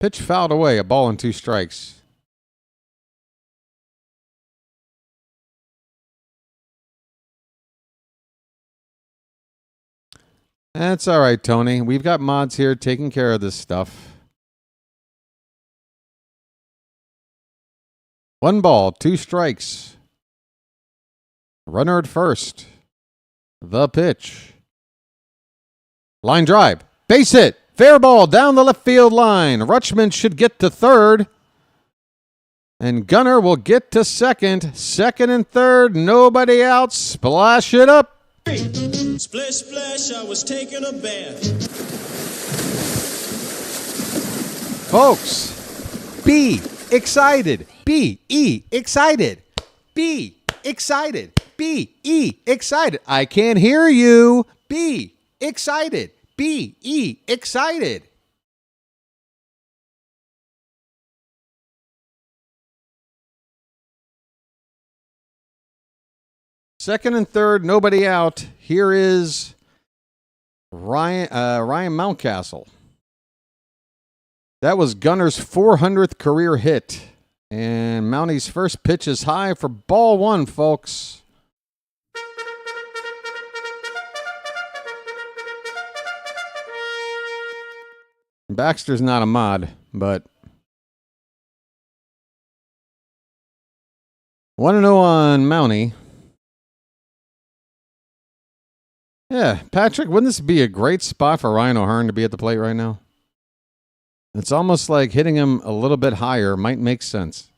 Pitch fouled away, a ball and 2 strikes. That's all right, Tony. We've got mods here taking care of this stuff. 1 ball, 2 strikes. Runner at first. The pitch. Line drive. Base hit. Fair ball down the left field line. Rutschman should get to third. And Gunner will get to second. Second and third. Nobody out. Splash it up. Splash, splash, I was taking a bath. Folks, be excited. Be excited. Be excited. Be excited. I can't hear you. Be excited. Be excited. Second and third, nobody out. Here is Ryan Mountcastle. That was Gunner's 400th career hit. And Mounty's first pitch is high for ball one, folks. Baxter's not a mod, but 1-0 on Mounty. Yeah, Patrick, wouldn't this be a great spot for Ryan O'Hearn to be at the plate right now? It's almost like hitting him a little bit higher might make sense.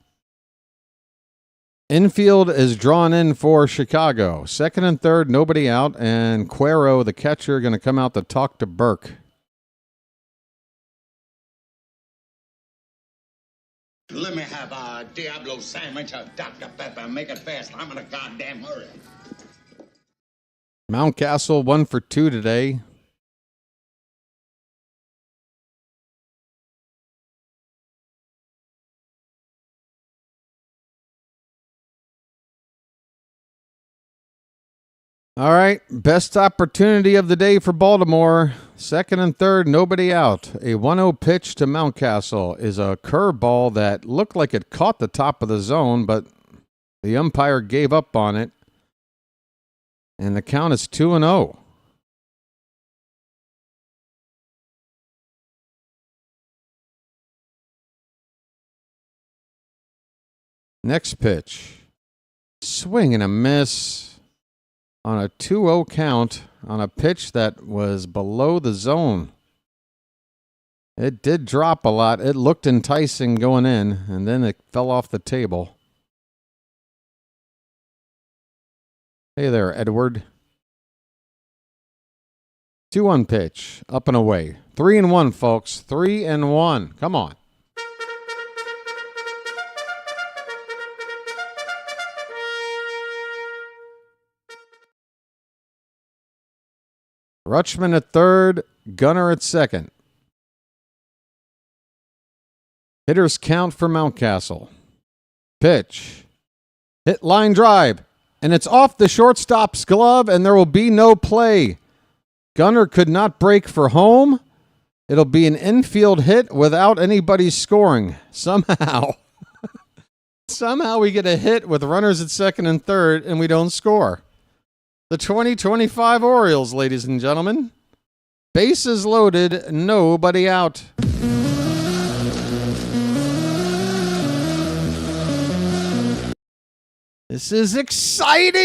Infield is drawn in for Chicago. Second and third, nobody out, and Cuero, the catcher, going to come out to talk to Burke. Let me have a Diablo sandwich, a Dr. Pepper, make it fast. I'm in a goddamn hurry. Mountcastle 1 for 2 today. All right, best opportunity of the day for Baltimore. Second and third, nobody out. A 1-0 pitch to Mountcastle is a curveball that looked like it caught the top of the zone, but the umpire gave up on it. And the count is 2-0. Next pitch. Swing and a miss on a 2-0 count on a pitch that was below the zone. It did drop a lot. It looked enticing going in, and then it fell off the table. Hey there, Edward. 2-1 pitch, up and away. 3-1, folks. 3-1. Come on. Rutschman at third, Gunner at second. Hitters count for Mountcastle. Pitch. Hit line drive. And it's off the shortstop's glove, and there will be no play. Gunner could not break for home. It'll be an infield hit without anybody scoring. Somehow. Somehow we get a hit with runners at second and third, and we don't score. The 2025 Orioles, ladies and gentlemen. Bases loaded, nobody out. This is exciting!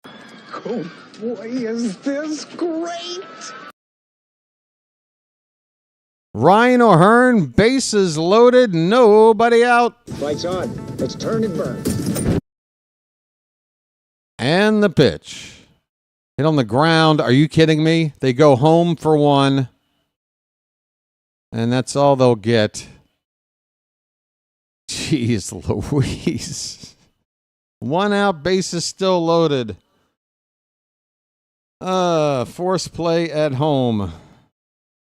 Oh boy, is this great! Ryan O'Hearn, bases loaded, nobody out. Lights on. Let's turn and burn. And the pitch. Hit on the ground. Are you kidding me? They go home for one. And that's all they'll get. Jeez Louise. One out, bases still loaded. Force play at home.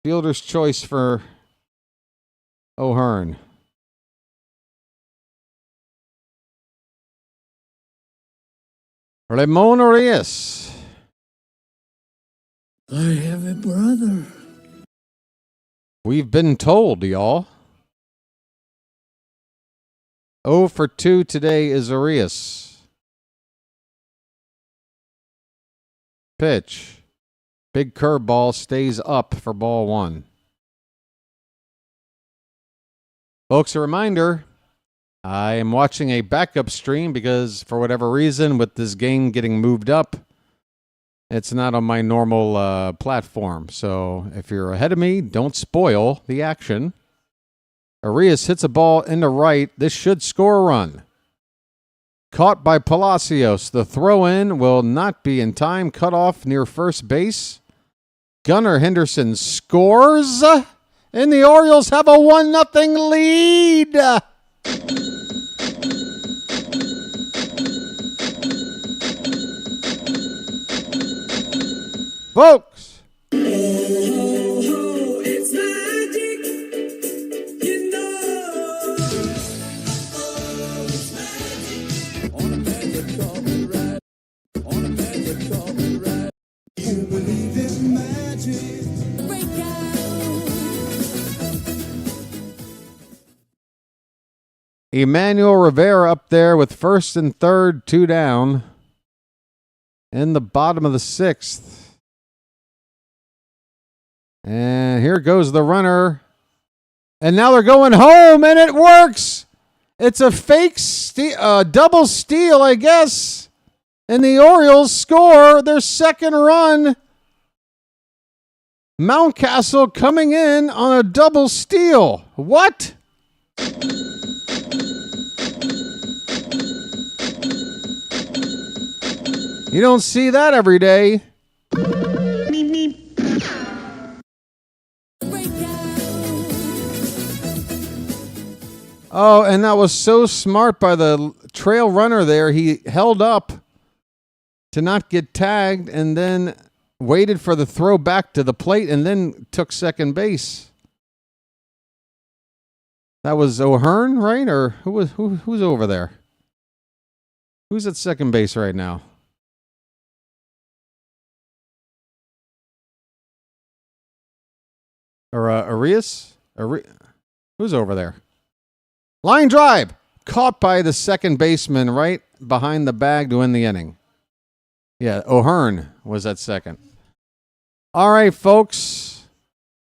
Fielder's choice for O'Hearn. Ramon Reyes. I have a brother. We've been told, y'all. 0 for 2 today is Arias. Pitch. Big curveball stays up for ball one. Folks, a reminder, I am watching a backup stream because for whatever reason with this game getting moved up, it's not on my normal platform. So if you're ahead of me, don't spoil the action. Arias hits a ball into right. This should score a run. Caught by Palacios. The throw-in will not be in time. Cut off near first base. Gunnar Henderson scores. And the Orioles have a 1-0 lead. Folks. It's magic, you know. Emmanuel Rivera up there with first and third, 2 down. In the bottom of the 6th. And here goes the runner. And now they're going home, and it works. It's a fake double steal, I guess. And the Orioles score their second run. Mountcastle coming in on a double steal. What? You don't see that every day. Oh, and that was so smart by the trail runner there. He held up to not get tagged and then waited for the throw back to the plate and then took second base. That was O'Hearn, right? Or who's over there? Who's at second base right now? Or Arias? Who's over there? Line drive. Caught by the second baseman right behind the bag to end the inning. Yeah, O'Hearn was at second. All right, folks.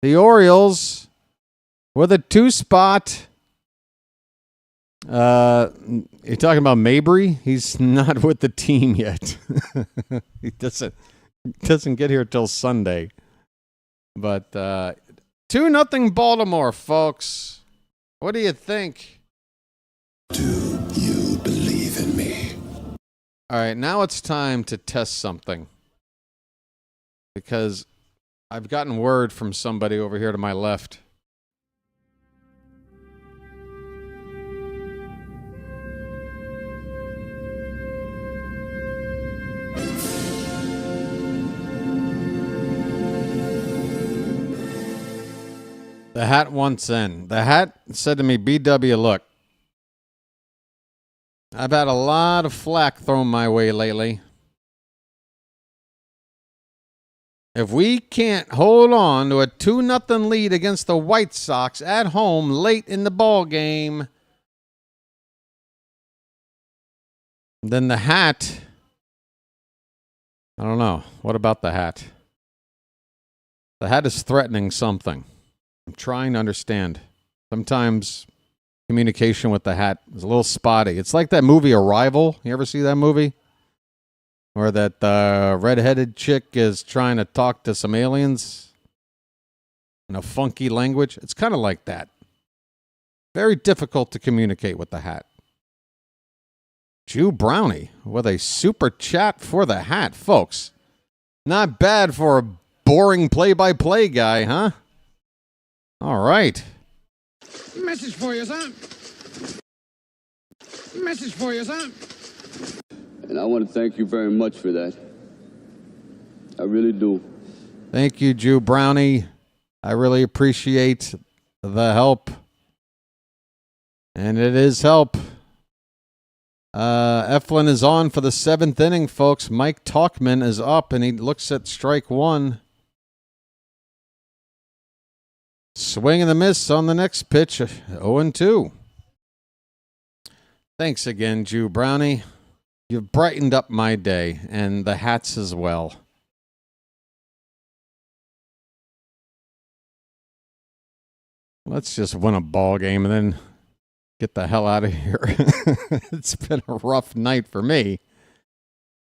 The Orioles with a 2 spot. You're talking about Mabry? He's not with the team yet. He doesn't get here till Sunday. But 2-0 Baltimore, folks. What do you think? Do you believe in me? All right, now it's time to test something. Because I've gotten word from somebody over here to my left. The hat wants in. The hat said to me, BW, look, I've had a lot of flack thrown my way lately. If we can't hold on to a 2-0 lead against the White Sox at home late in the ball game, then the hat, I don't know. What about the hat? The hat is threatening something. I'm trying to understand. Sometimes communication with the hat is a little spotty. It's like that movie Arrival. You ever see that movie? Where that redheaded chick is trying to talk to some aliens in a funky language. It's kind of like that. Very difficult to communicate with the hat. Jew Brownie with a super chat for the hat, folks. Not bad for a boring play-by-play guy, huh? All right. Message for you, son. Message for you, son. And I want to thank you very much for that. I really do. Thank you, Jew Brownie. I really appreciate the help. And it is help. Eflin is on for the 7th inning, folks. Mike Talkman is up, and he looks at strike 1. Swing and a miss on the next pitch, 0-2. Thanks again, Jew Brownie. You've brightened up my day, and the hats as well. Let's just win a ball game and then get the hell out of here. It's been a rough night for me.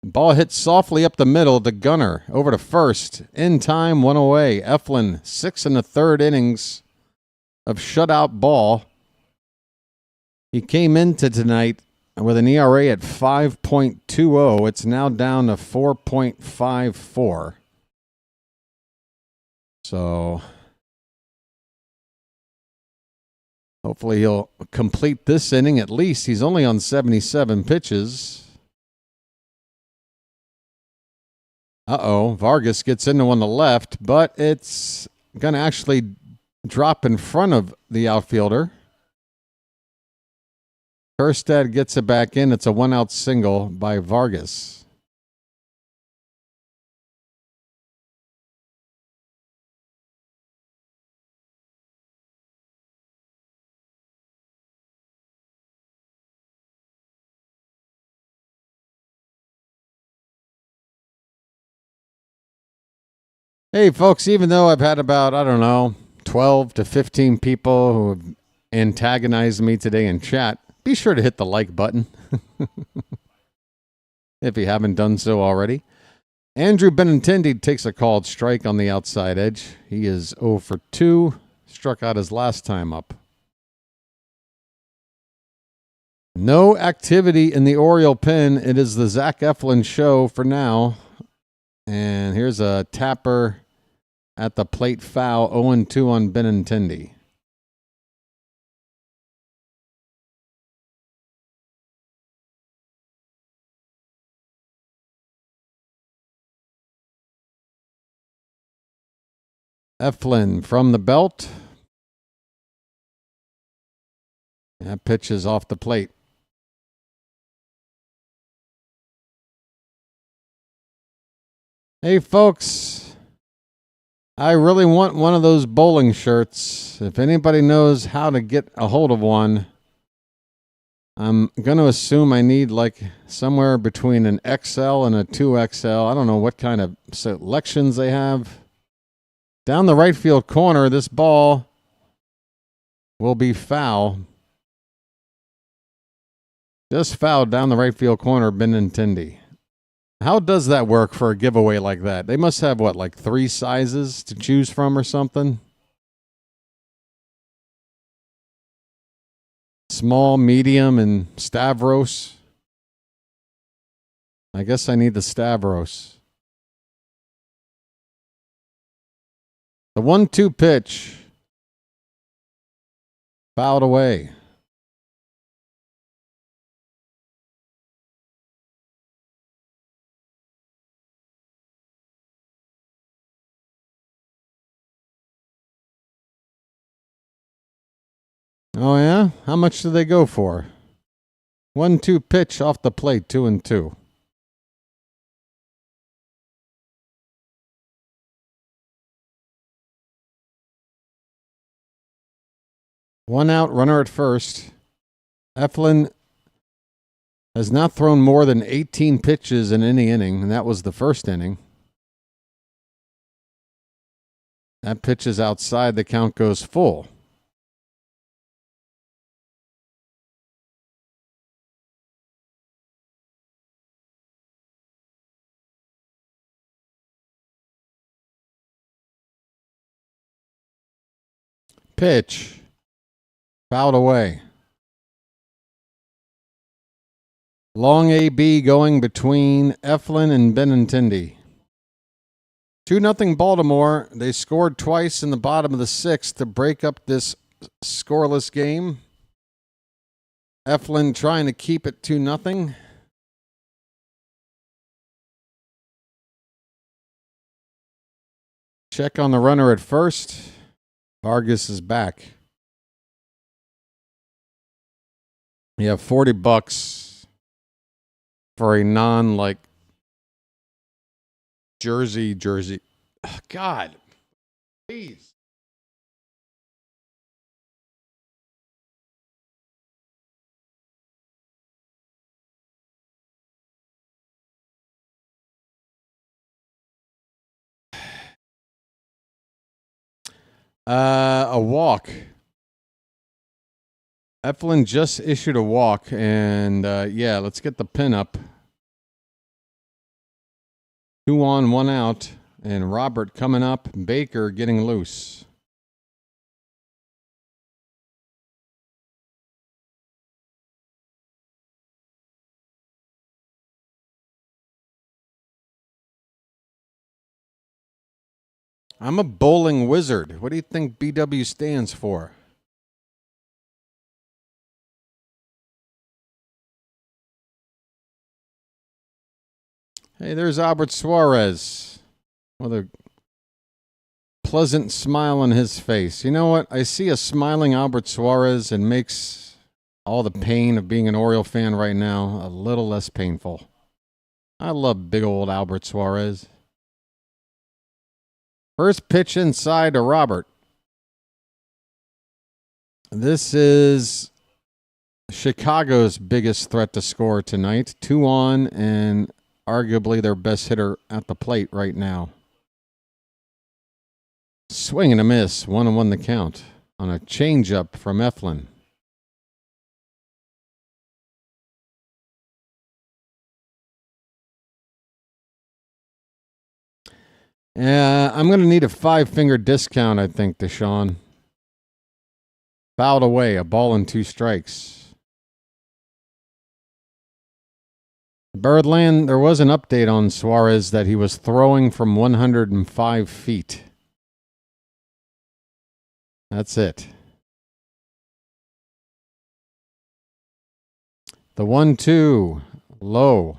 Ball hit softly up the middle to Gunner. Over to first. In time, 1 away. Eflin, 6 1/3 innings of shutout ball. He came into tonight with an ERA at 5.20. It's now down to 4.54. So hopefully he'll complete this inning at least. He's only on 77 pitches. Vargas gets into on the left, but it's going to actually drop in front of the outfielder. Kerstad gets it back in. It's a 1-out single by Vargas. Hey, folks, even though I've had about, 12 to 15 people who have antagonized me today in chat, be sure to hit the like button if you haven't done so already. Andrew Benintendi takes a called strike on the outside edge. He is 0 for 2, struck out his last time up. No activity in the Oriole pen. It is the Zach Eflin show for now. And here's a tapper at the plate foul, 0-2 on Benintendi. Eflin from the belt. That pitch is off the plate. Hey, folks. I really want one of those bowling shirts. If anybody knows how to get a hold of one, I'm going to assume I need like somewhere between an XL and a 2XL. I don't know what kind of selections they have. Down the right field corner, this ball will be foul. Just fouled down the right field corner, Benintendi. How does that work for a giveaway like that? They must have, what, like 3 sizes to choose from or something? Small, medium, and Stavros. I guess I need the Stavros. The 1-2 pitch. Fouled away. Oh, yeah? How much do they go for? 1-2 pitch off the plate, 2-2. One out, runner at first. Eflin has not thrown more than 18 pitches in any inning, and that was the first inning. That pitch is outside. The count goes full. Pitch. Fouled away. Long AB going between Eflin and Benintendi. 2-0 Baltimore. They scored twice in the bottom of the 6th to break up this scoreless game. Eflin trying to keep it 2-0. Check on the runner at first. Vargas is back. You have $40 for a jersey. Oh, God, please. A walk. Eflin just issued a walk, and yeah, let's get the pin up. 2 on, 1 out, and Robert coming up, Baker getting loose. I'm a bowling wizard. What do you think BW stands for? Hey, there's Albert Suarez with a pleasant smile on his face. You know what? I see a smiling Albert Suarez and makes all the pain of being an Oriole fan right now a little less painful. I love big old Albert Suarez. First pitch inside to Robert. This is Chicago's biggest threat to score tonight. 2 on and arguably their best hitter at the plate right now. Swing and a miss. 1-1 the count on a changeup from Eflin. I'm going to need a 5-finger discount, I think, Deshaun. Fouled away, a ball and 2 strikes. Birdland, there was an update on Suarez that he was throwing from 105 feet. That's it. The 1-2, low.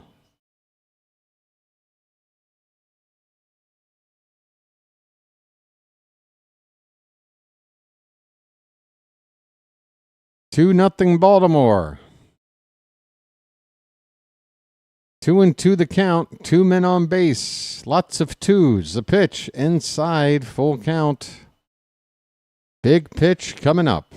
Two nothing Baltimore. 2-2 the count. 2 men on base. Lots of twos. The pitch inside. Full count. Big pitch coming up.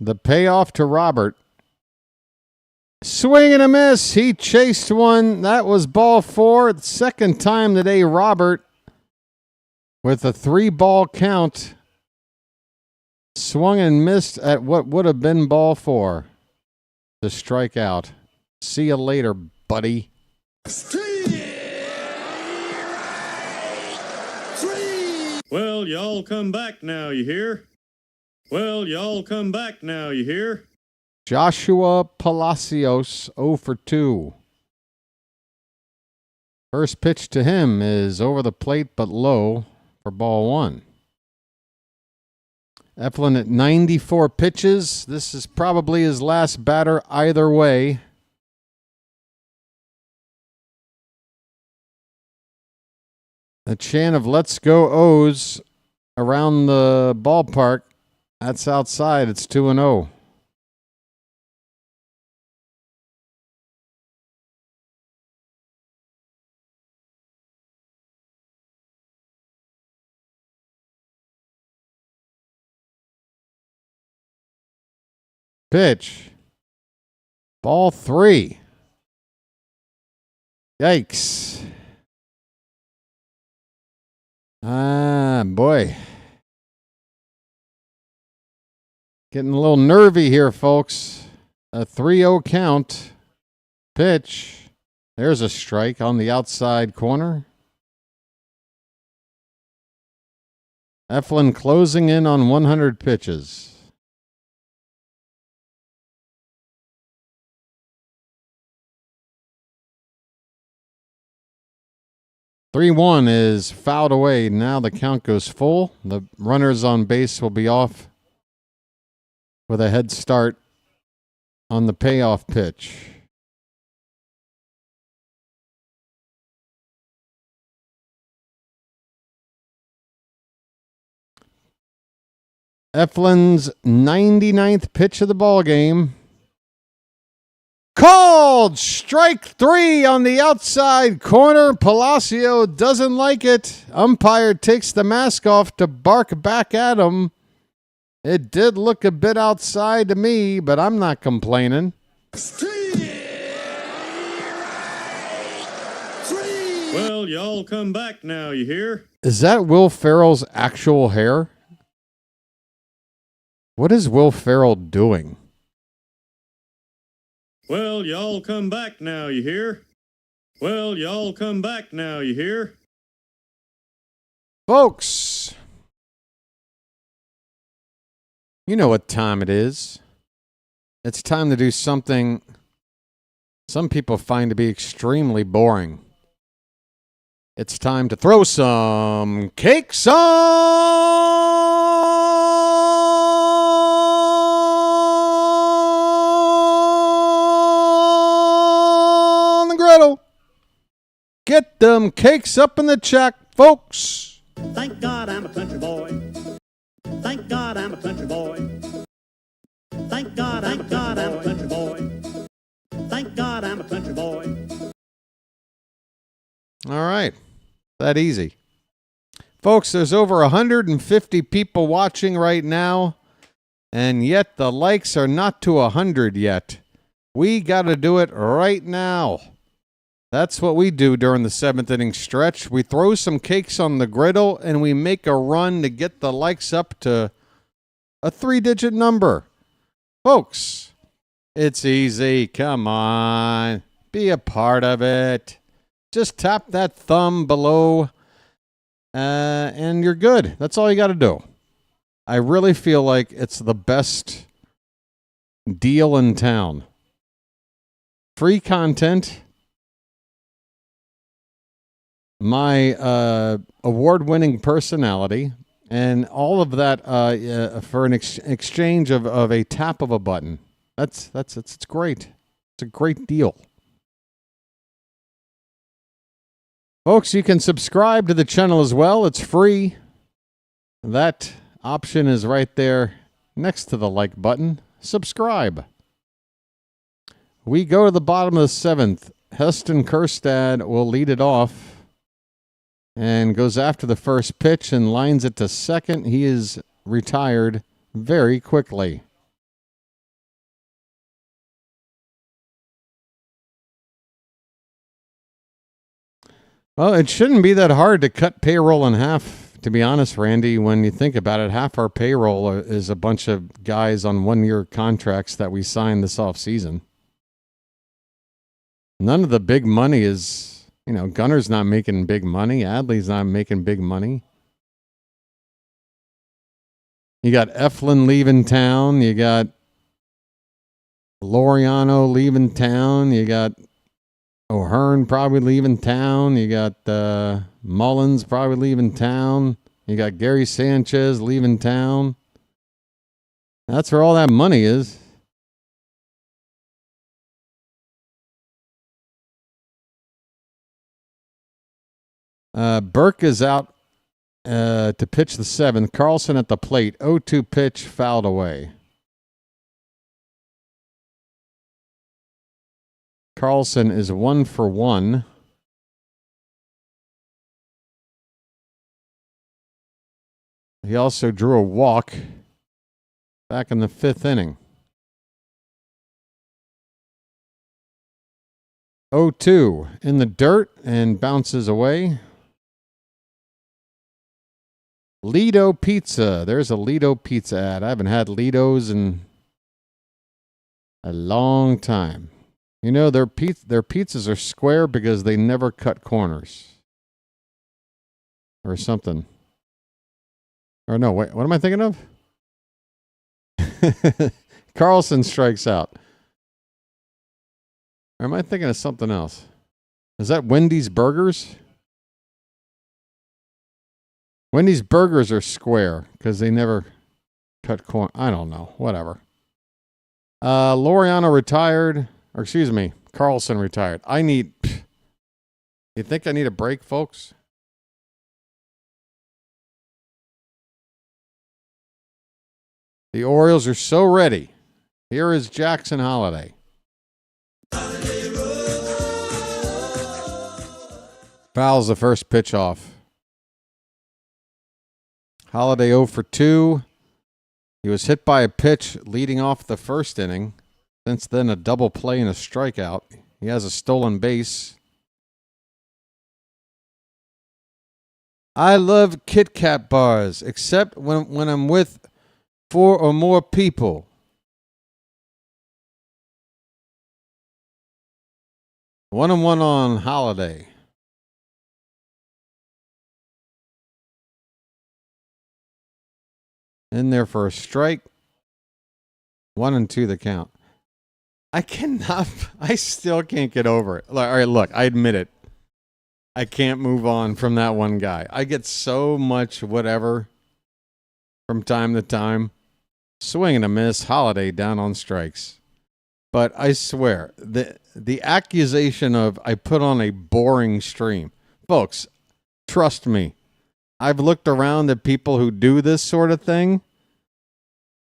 The payoff to Robert. Swing and a miss. He chased one. That was ball 4. The second time today, Robert, with a 3-ball count, swung and missed at what would have been ball 4 to strike out. See you later, buddy. Well, y'all come back now, you hear? Well, y'all come back now, you hear? Joshua Palacios, 0 for 2. First pitch to him is over the plate but low for ball 1. Eflin at 94 pitches. This is probably his last batter either way. A chant of "Let's Go O's" around the ballpark. That's outside. It's 2-0. Pitch. Ball 3. Yikes. Boy. Getting a little nervy here, folks. A 3-0 count. Pitch. There's a strike on the outside corner. Eflin closing in on 100 pitches. "3-1 is fouled away. Now the count goes full. The runners on base will be off with a head start on the payoff pitch. Eflin's 99th pitch of the ball game. Called! Strike 3 on the outside corner. Palacio doesn't like it. Umpire takes the mask off to bark back at him. It did look a bit outside to me, but I'm not complaining. Well, y'all come back now, you hear? Is that Will Ferrell's actual hair? What is Will Ferrell doing? Well, y'all come back now, you hear? Well, y'all come back now, you hear? Folks, you know what time it is. It's time to do something some people find to be extremely boring. It's time to throw some cakes on the griddle. Get them cakes up in the check, folks. Thank God I'm a country boy. Thank God I'm a country boy. Thank God I'm a country boy. Thank God I'm a country boy. All right. That easy. Folks, there's over 150 people watching right now. And yet the likes are not to 100 yet. We got to do it right now. That's what we do during the 7th inning stretch. We throw some cakes on the griddle and we make a run to get the likes up to a 3-digit number. Folks, it's easy. Come on. Be a part of it. Just tap that thumb below and you're good. That's all you got to do. I really feel like it's the best deal in town. Free content. My award-winning personality, and all of that for an exchange of a tap of a button. It's great. It's a great deal. Folks, you can subscribe to the channel as well. It's free. That option is right there next to the like button. Subscribe. We go to the bottom of the 7th. Heston Kjerstad will lead it off and goes after the first pitch and lines it to second. He is retired very quickly. Well, it shouldn't be that hard to cut payroll in half, to be honest, Randy. When you think about it, half our payroll is a bunch of guys on 1-year contracts that we signed this offseason. None of the big money is, Gunner's not making big money. Adley's not making big money. You got Eflin leaving town. You got Laureano leaving town. You got O'Hearn probably leaving town. You got Mullins probably leaving town. You got Gary Sanchez leaving town. That's where all that money is. Burke is out to pitch the 7th. Carlson at the plate. 0-2 pitch, fouled away. Carlson is 1 for 1. He also drew a walk back in the 5th inning. 0-2 in the dirt and bounces away. Lido Pizza. There's a Lido Pizza ad. I haven't had Lido's in a long time. Their pizzas are square because they never cut corners. Or something. Or no, wait, what am I thinking of? Carlson strikes out. Or am I thinking of something else? Is that Wendy's Burgers? Wendy's Burgers are square because they never cut corn. I don't know. Whatever. Laureano retired. Or excuse me, Carlson retired. You think I need a break, folks? The Orioles are so ready. Here is Jackson Holiday. Fouls the first pitch off. Holiday 0 for 2. He was hit by a pitch leading off the first inning. Since then, a double play and a strikeout. He has a stolen base. I love Kit Kat bars, except when I'm with 4 or more people. One-on-one on Holiday. In there for a strike. 1-2 the count. I still can't get over it. All right, look, I admit it. I can't move on from that one guy. I get so much whatever from time to time. Swing and a miss, Holiday down on strikes. But I swear, the accusation of I put on a boring stream. Folks, trust me. I've looked around at people who do this sort of thing.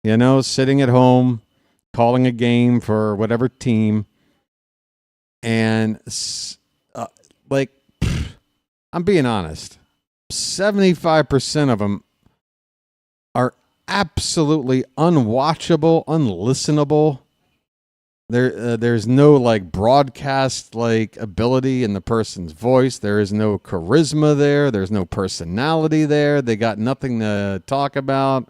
Sitting at home, calling a game for whatever team. And, I'm being honest. 75% of them are absolutely unwatchable, unlistenable. There's no like broadcast like ability in the person's voice. There is no charisma there. There's no personality there. They got nothing to talk about.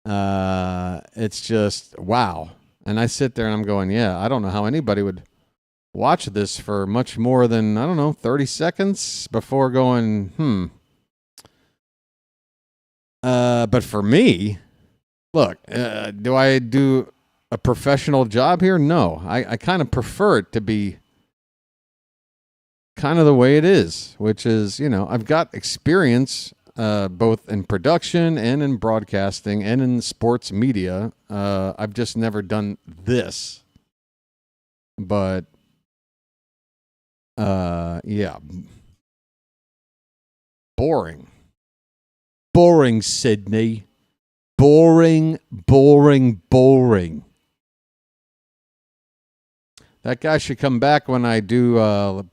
It's just wow. And I sit there and I'm going, yeah, I don't know how anybody would watch this for much more than, I don't know, 30 seconds before going, But for me, look, do I do a professional job here? No. I kind of prefer it to be kind of the way it is, which is, I've got experience both in production and in broadcasting and in sports media. I've just never done this. But, yeah. Boring. Boring, Sydney. Boring, boring, boring. That guy should come back when I do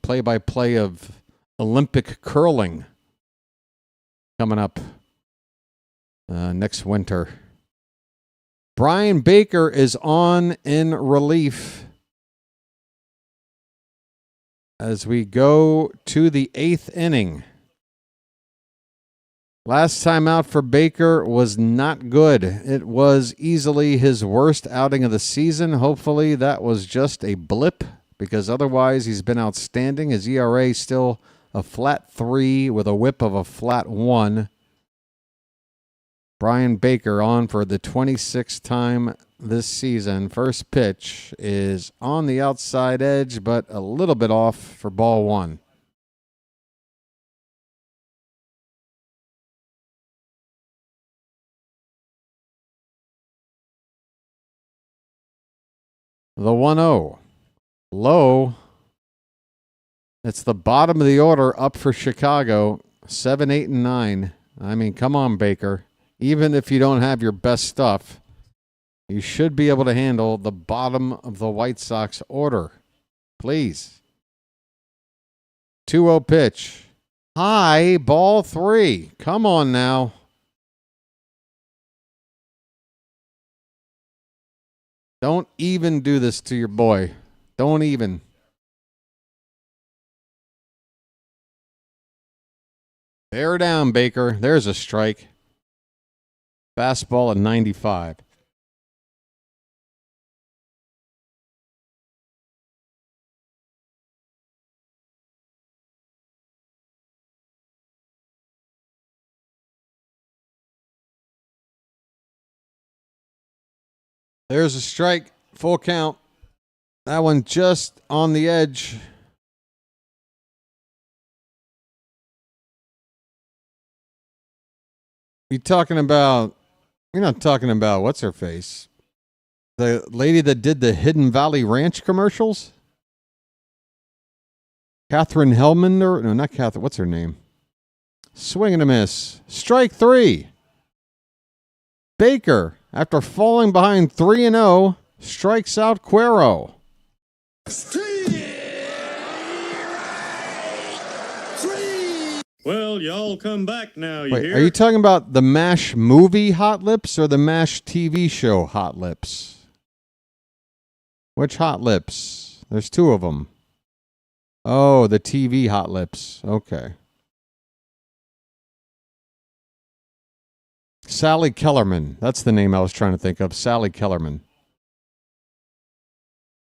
play-by-play of Olympic curling coming up next winter. Brian Baker is on in relief as we go to the 8th inning. Last time out for Baker was not good. It was easily his worst outing of the season. Hopefully that was just a blip, because otherwise he's been outstanding. His ERA still a flat 3 with a whip of a flat 1. Brian Baker on for the 26th time this season. First pitch is on the outside edge, but a little bit off for ball 1. The 1-0. Low. It's the bottom of the order up for Chicago. 7, 8, and 9. I mean, come on, Baker. Even if you don't have your best stuff, you should be able to handle the bottom of the White Sox order. Please. 2-0 pitch. High, ball 3. Come on now. Don't even do this to your boy. Don't even. Bear down, Baker. There's a strike. Fastball at 95. There's a strike. Full count. That one just on the edge. You're not talking about what's her face? The lady that did the Hidden Valley Ranch commercials? Catherine Hellman, no, not Catherine. What's her name? Swing and a miss. Strike 3. Baker, after falling behind 3-0, strikes out Cuero. Well, y'all come back now, you Wait, hear? are you talking about the MASH movie Hot Lips or the MASH TV show Hot Lips? Which Hot Lips? There's 2 of them. Oh, the TV Hot Lips. Okay. Sally Kellerman. That's the name I was trying to think of. Sally Kellerman.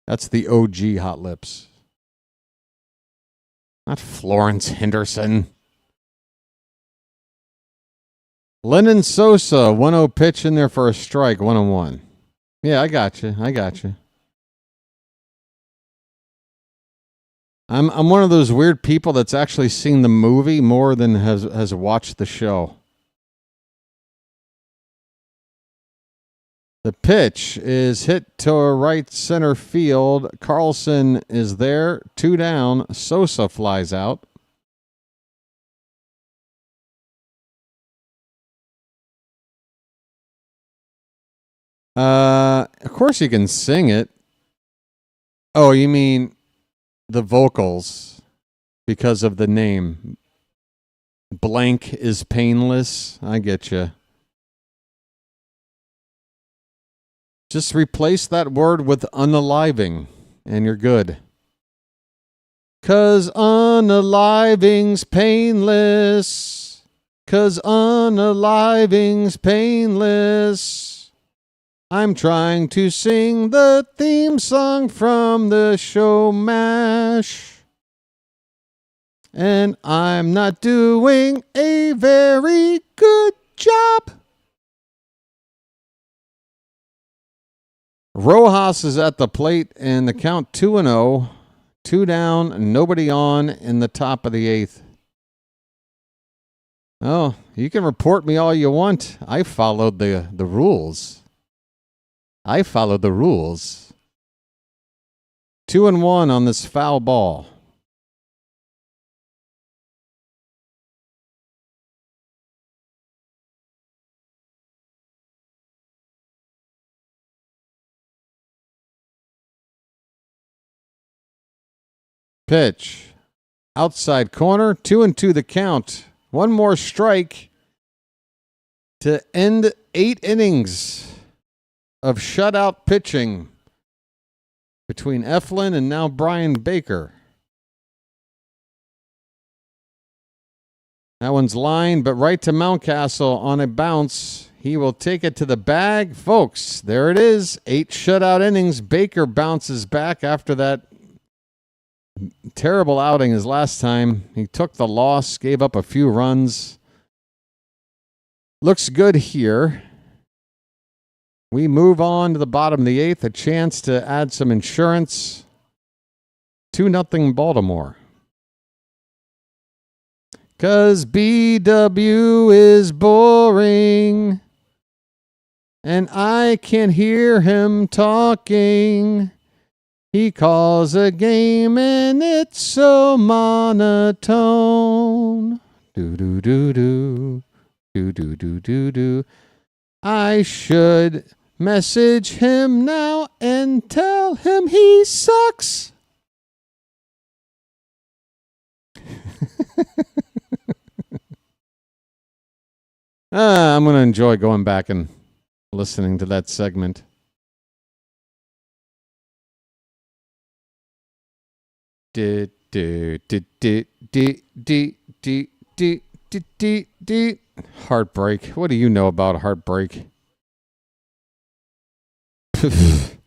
That's the OG Hot Lips. Not Florence Henderson. Lennon Sosa, 1-0 pitch in there for a strike, 1-1. Yeah, I got you. I'm one of those weird people that's actually seen the movie more than has watched the show. The pitch is hit to right center field. Carlson is there, 2 down. Sosa flies out. Of course you can sing it. Oh, you mean the vocals because of the name. Blank is painless. I get you. Just replace that word with unaliving, and you're good. 'Cause unaliving's painless. 'Cause unaliving's painless. I'm trying to sing the theme song from the show MASH. And I'm not doing a very good job. Rojas is at the plate, and the count 2-0. 2 down, nobody on in the top of the 8th. Oh, you can report me all you want. I followed the rules. I followed the rules. 2-1 on this foul ball. Pitch. Outside corner. 2-2 the count. One more strike to end 8 innings of shutout pitching between Eflin and now Brian Baker. That one's lined, but right to Mountcastle on a bounce. He will take it to the bag. Folks, there it is. 8 shutout innings. Baker bounces back after that terrible outing his last time. He took the loss, gave up a few runs. Looks good here. We move on to the bottom of the 8th, a chance to add some insurance. 2-0 Baltimore. 'Cause BW is boring, and I can't hear him talking. He calls a game and it's so monotone. Do-do-do-do. Do-do-do-do-do. I should message him now and tell him he sucks. I'm going to enjoy going back and listening to that segment. Heartbreak. What do you know about heartbreak? This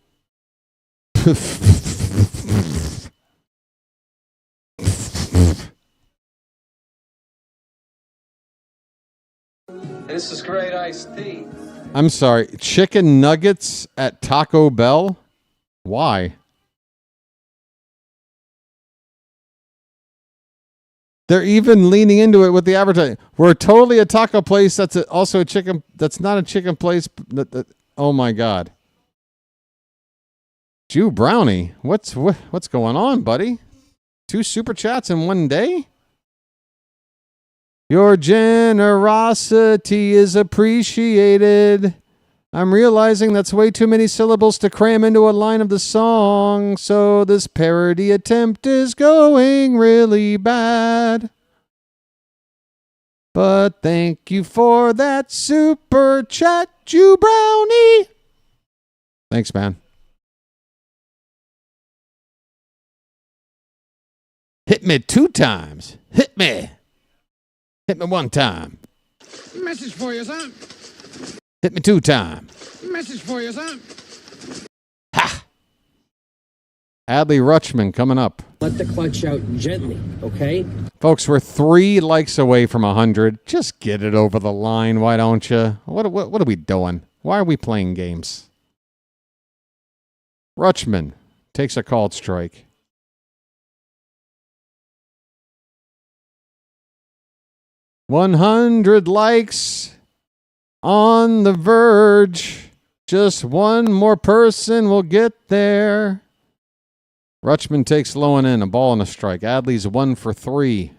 is great iced tea. I'm sorry. Chicken nuggets at Taco Bell? Why? They're even leaning into it with the advertising. We're totally a taco place that's also a chicken. That's not a chicken place. Oh my God. Jew Brownie. What's going on, buddy? 2 super chats in one day? Your generosity is appreciated. I'm realizing that's way too many syllables to cram into a line of the song, so this parody attempt is going really bad. But thank you for that super chat, Jew Brownie. Thanks, man. Hit me 2 times. Hit me. Hit me 1 time. Message for you, son. Hit me 2 times. Message for you, son. Ha! Adley Rutschman coming up. Let the clutch out gently, okay? Folks, we're 3 likes away from 100. Just get it over the line, why don't you? What are we doing? Why are we playing games? Rutschman takes a called strike. 100 likes on the verge. Just one more person will get there. Rutschman takes low and in, a ball and a strike. Adley's 1 for 3.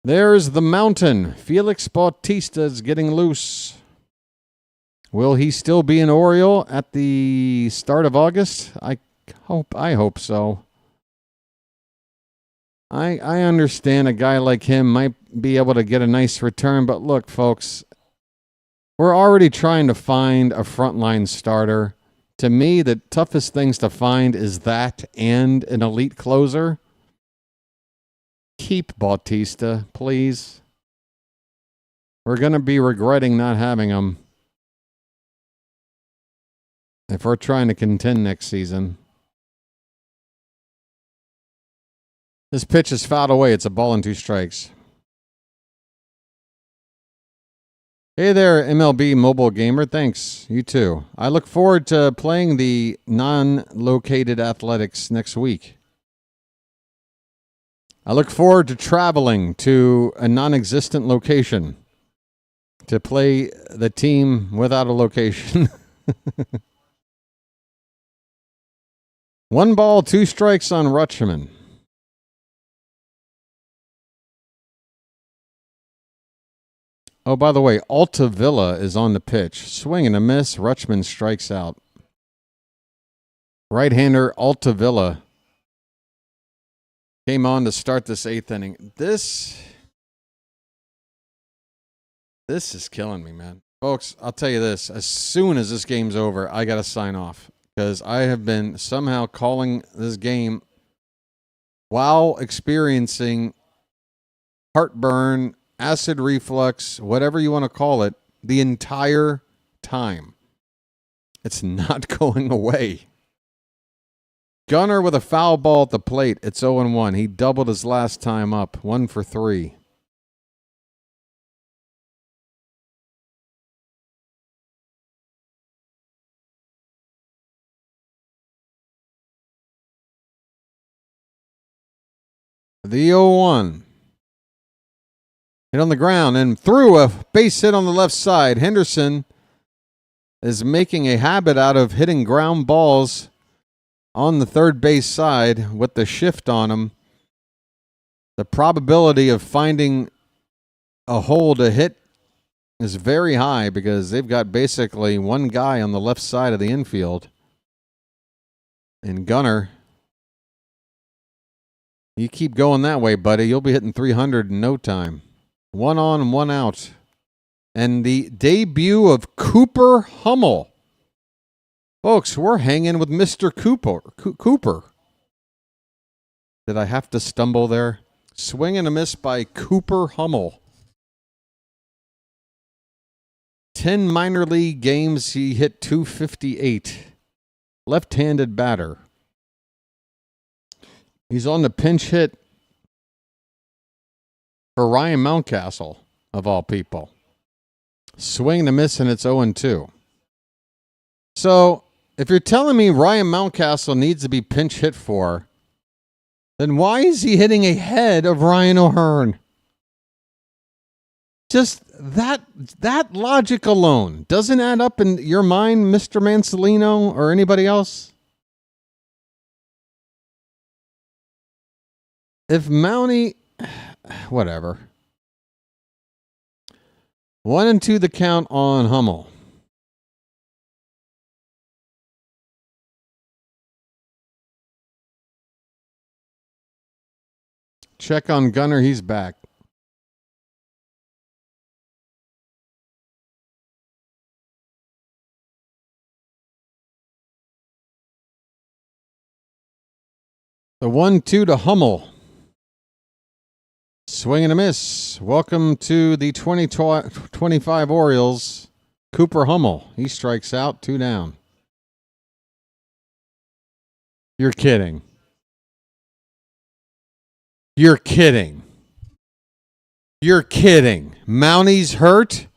There's the mountain. Felix Bautista's getting loose. Will he still be an Oriole at the start of August? I hope so. I understand a guy like him might be able to get a nice return, but look, folks, We're already trying to find a frontline starter. To me, the toughest things to find is that and an elite closer. Keep Bautista, please. We're going to be regretting not having him if we're trying to contend next season. This pitch is fouled away. It's a ball and 2 strikes. Hey there, MLB mobile gamer. Thanks. You too. I look forward to playing the non-located athletics next week. I look forward to traveling to a non-existent location to play the team without a location. 1 ball, 2 strikes on Rutschman. Oh, by the way, Altavilla is on the pitch. Swing and a miss. Rutschman strikes out. Right-hander Altavilla came on to start this 8th inning. This is killing me, man. Folks, I'll tell you this. As soon as this game's over, I got to sign off because I have been somehow calling this game while experiencing heartburn, acid reflux, whatever you want to call it, the entire time. It's not going away. Gunnar with a foul ball at the plate. It's 0-1. He doubled his last time up. 1 for 3. The 0-1. Hit on the ground and threw a base hit on the left side. Henderson is making a habit out of hitting ground balls on the third base side with the shift on him. The probability of finding a hole to hit is very high because they've got basically one guy on the left side of the infield. And Gunnar, you keep going that way, buddy. You'll be hitting 300 in no time. 1 on, 1 out. And the debut of Cooper Hummel. Folks, we're hanging with Mr. Cooper. Did I have to stumble there? Swing and a miss by Cooper Hummel. 10 minor league games, he hit .258. Left-handed batter. He's on the pinch hit for Ryan Mountcastle, of all people. Swing and a miss, and it's 0-2. So, if you're telling me Ryan Mountcastle needs to be pinch hit for, then why is he hitting ahead of Ryan O'Hearn? Just that logic alone doesn't add up in your mind, Mr. Mansolino or anybody else? If Mountie, whatever. 1-2 the count on Hummel. Check on Gunnar, he's back. The 1-2 to Hummel. Swing and a miss. Welcome to the 2025 Orioles. Cooper Hummel. He strikes out, 2 down. You're kidding. You're kidding. You're kidding. Mountie's hurt?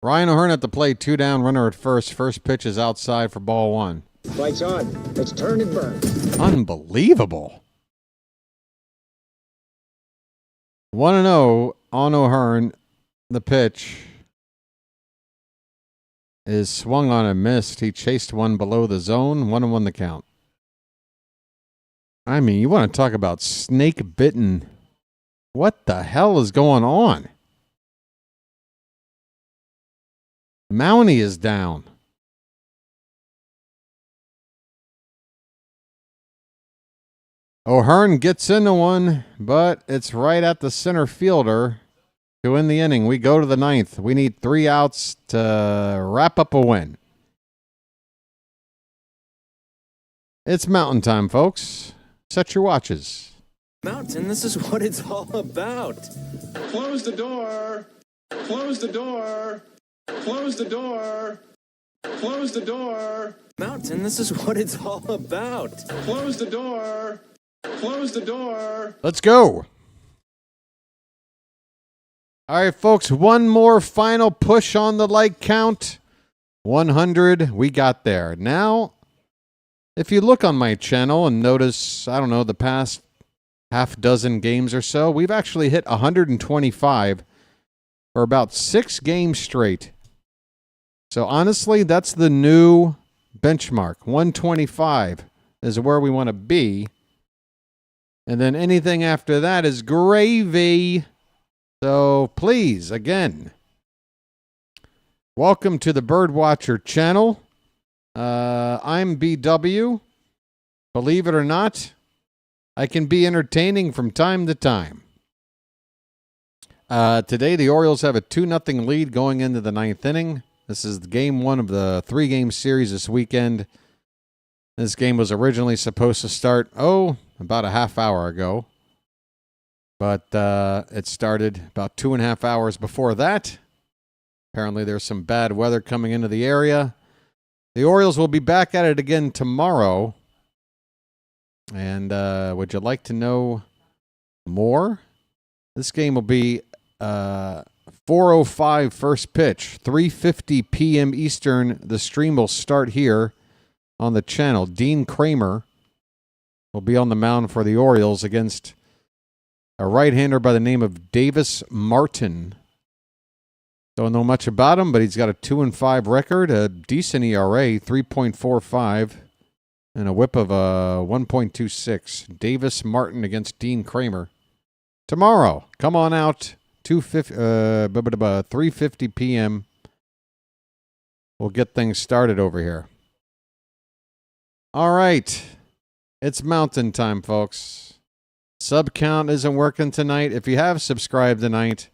Ryan O'Hearn at the plate, 2 down, runner at first. First pitch is outside for ball 1. Lights on. Let's turn and burn. Unbelievable. 1-0 on O'Hearn. The pitch is swung on and missed. He chased one below the zone. 1-1 the count. I mean, you want to talk about snake bitten. What the hell is going on? Mountie is down. O'Hearn gets into one, but it's right at the center fielder to end the inning. We go to the ninth. We need 3 outs to wrap up a win. It's mountain time, folks. Set your watches. Mountain, this is what it's all about. Close the door. Close the door. Close the door. Close the door. Mountain, this is what it's all about. Close the door. Close the door. Let's go. All right, folks, one more final push on the like count. 100, we got there. Now, if you look on my channel and notice, I don't know, the past half dozen games or so, we've actually hit 125 for about 6 games straight. So honestly, that's the new benchmark. 125 is where we want to be. And then anything after that is gravy. So please, again, welcome to the BirdWatcher Channel. I'm BW. Believe it or not, I can be entertaining from time to time. Today, the Orioles have a 2-0 lead going into the 9th inning. This is game 1 of the 3-game series this weekend. This game was originally supposed to start, about a half hour ago. But it started about 2.5 hours before that. Apparently, there's some bad weather coming into the area. The Orioles will be back at it again tomorrow. And would you like to know more? This game will be 4:05 first pitch, 3:50 p.m. Eastern. The stream will start here on the channel. Dean Kramer will be on the mound for the Orioles against a right-hander by the name of Davis Martin. Don't know much about him, but he's got a 2-5 record, a decent ERA, 3.45, and a whip of 1.26. Davis Martin against Dean Kramer. Tomorrow, come on out, 3:50 p.m. We'll get things started over here. All right. It's mountain time, folks. Sub count isn't working tonight. If you have subscribed tonight,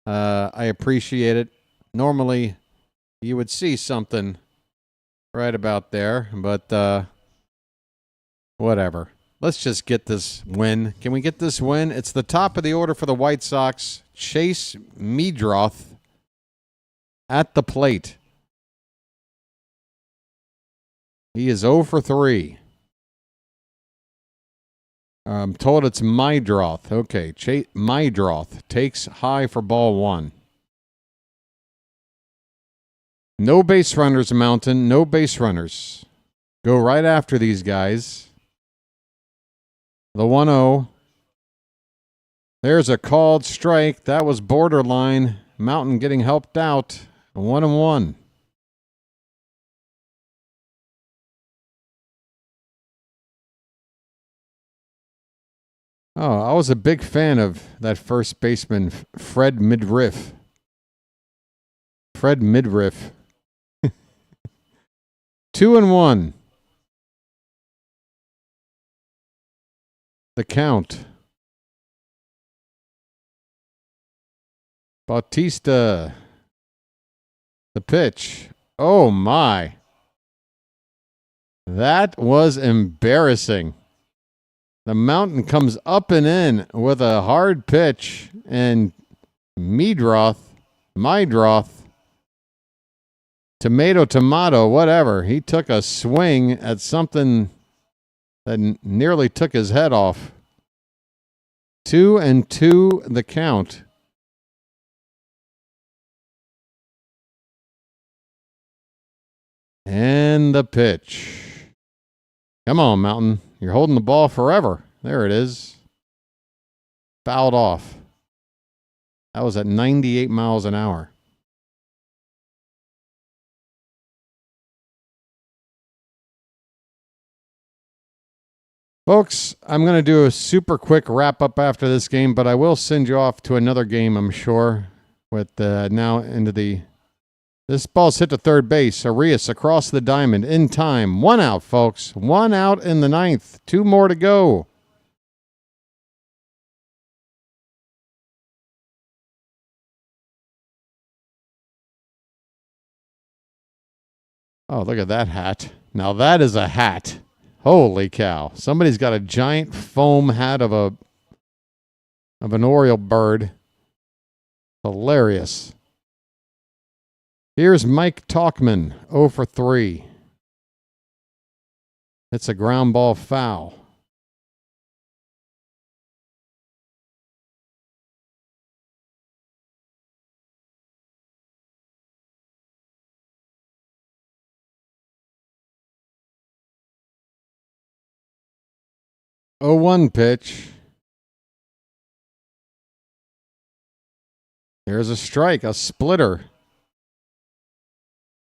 I appreciate it. Normally, you would see something right about there, but whatever. Let's just get this win. Can we get this win? It's the top of the order for the White Sox. Chase Meadroth at the plate. He is 0 for 3. I'm told it's Meadroth. Okay, Meadroth takes high for ball 1. No base runners, Mountain. No base runners. Go right after these guys. The 1-0. There's a called strike. That was borderline. Mountain getting helped out. 1-1. Oh, I was a big fan of that first baseman, Fred Midriff. Fred Midriff. 2-1. The count. Bautista. The pitch. Oh, my. That was embarrassing. The Mountain comes up and in with a hard pitch, and Meadroth, tomato, whatever. He took a swing at something that nearly took his head off. 2-2 the count. And the pitch. Come on, Mountain. You're holding the ball forever. There it is. Fouled off. That was at 98 miles an hour. Folks, I'm going to do a super quick wrap-up after this game, but I will send you off to another game, I'm sure, with now into the... This ball's hit to third base. Arias across the diamond in time. 1 out, folks. 1 out in the 9th. 2 more to go. Oh, look at that hat. Now that is a hat. Holy cow. Somebody's got a giant foam hat of an Oriole bird. Hilarious. Here's Mike Talkman, 0 for 3. It's a ground ball foul. Oh, 1 pitch. Here's a strike, a splitter.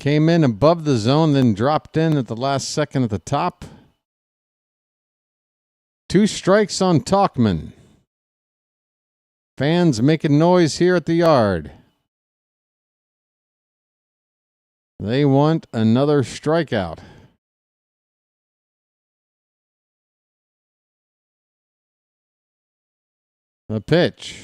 Came in above the zone, then dropped in at the last second at the top. 2 strikes on Talkman. Fans making noise here at the yard. They want another strikeout. The pitch.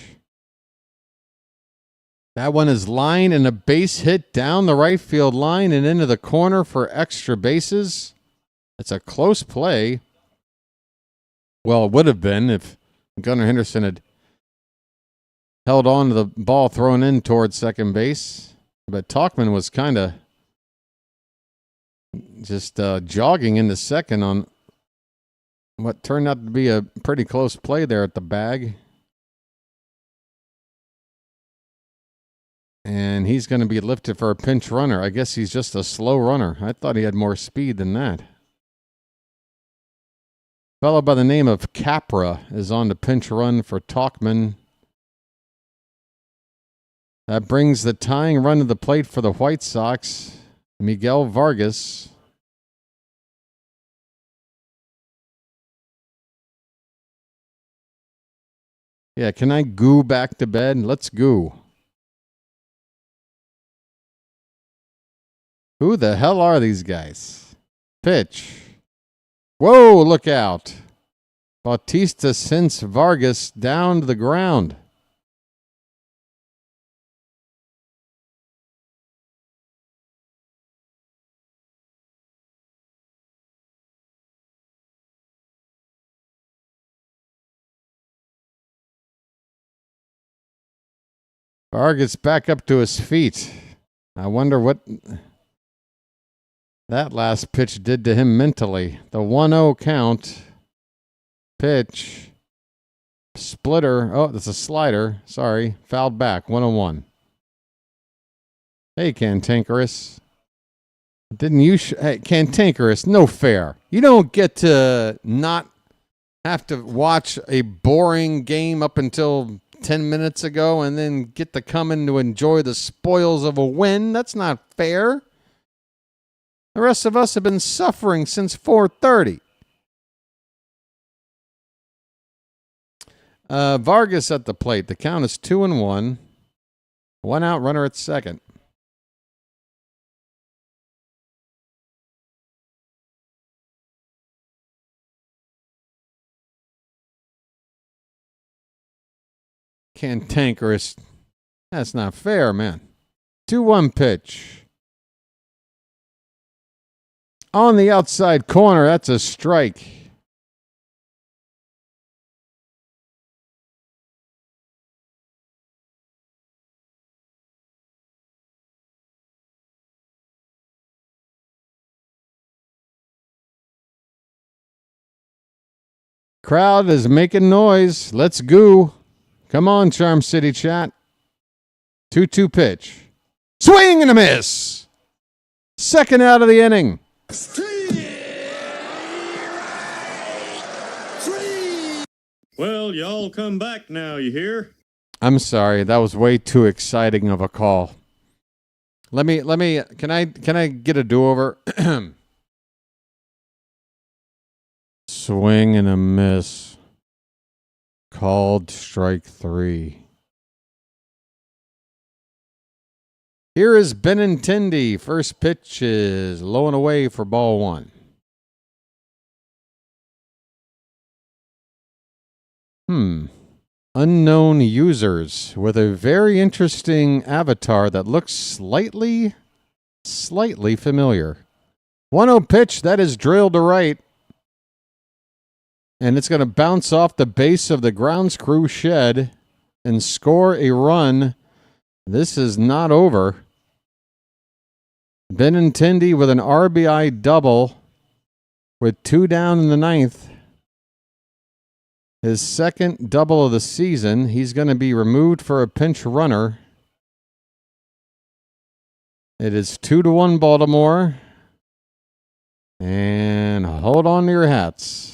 That one is lined and a base hit down the right field line and into the corner for extra bases. It's a close play. Well, it would have been if Gunnar Henderson had held on to the ball thrown in towards second base. But Talkman was kind of just jogging into second on what turned out to be a pretty close play there at the bag. And he's going to be lifted for a pinch runner. I guess he's just a slow runner. I thought he had more speed than that. Fellow by the name of Capra is on the pinch run for Talkman. That brings the tying run to the plate for the White Sox, Miguel Vargas. Yeah, can I goo back to bed? Let's goo. Who the hell are these guys? Pitch. Whoa, look out. Bautista sends Vargas down to the ground. Vargas back up to his feet. I wonder what that last pitch did to him mentally. The 1-0 count. Pitch. Splitter. Oh, that's a slider. Sorry. Fouled back. 1-1. Hey, Cantankerous. Didn't you... hey, Cantankerous, no fair. You don't get to not have to watch a boring game up until 10 minutes ago and then get to come in to enjoy the spoils of a win. That's not fair. The rest of us have been suffering since 4:30. Vargas at the plate. The count is 2-1. 1 out, runner at second. Cantankerous. That's not fair, man. 2-1 pitch. On the outside corner, that's a strike. Crowd is making noise. Let's go. Come on, Charm City chat. 2-2 pitch. Swing and a miss. Second out of the inning. Well, y'all come back now, you hear? I'm sorry, that was way too exciting of a call. Let me can I get a do-over? Swing and a miss. Called strike 3. Here is Benintendi. First pitch is low and away for ball 1. Unknown users with a very interesting avatar that looks slightly familiar. 1-0 pitch. That is drilled to right. And it's going to bounce off the base of the grounds crew shed and score a run. This is not over. Benintendi with an RBI double with 2 down in the ninth. His second double of the season. He's going to be removed for a pinch runner. It is 2-1 Baltimore. And hold on to your hats.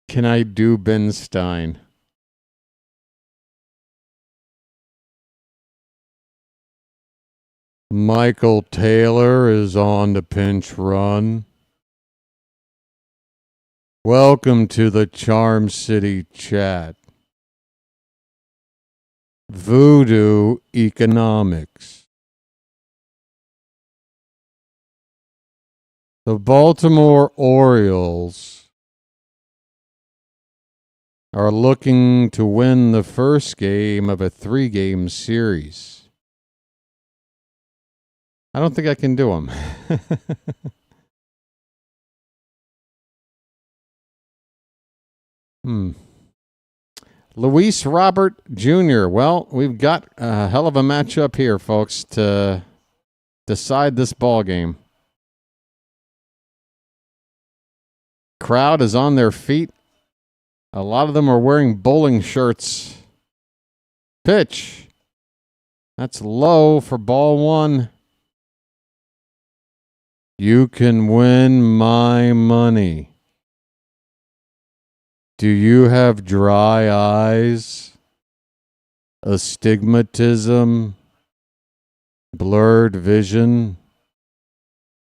Can I do Ben Stein? Michael Taylor is on the pinch run. Welcome to the Charm City chat. Voodoo Economics. The Baltimore Orioles are looking to win the first game of a 3-game series. I don't think I can do them. Luis Robert Jr. Well, we've got a hell of a matchup here, folks, to decide this ball game. Crowd is on their feet. A lot of them are wearing bowling shirts. Pitch. That's low for ball one. You can win my money. Do you have dry eyes? Astigmatism? Blurred vision?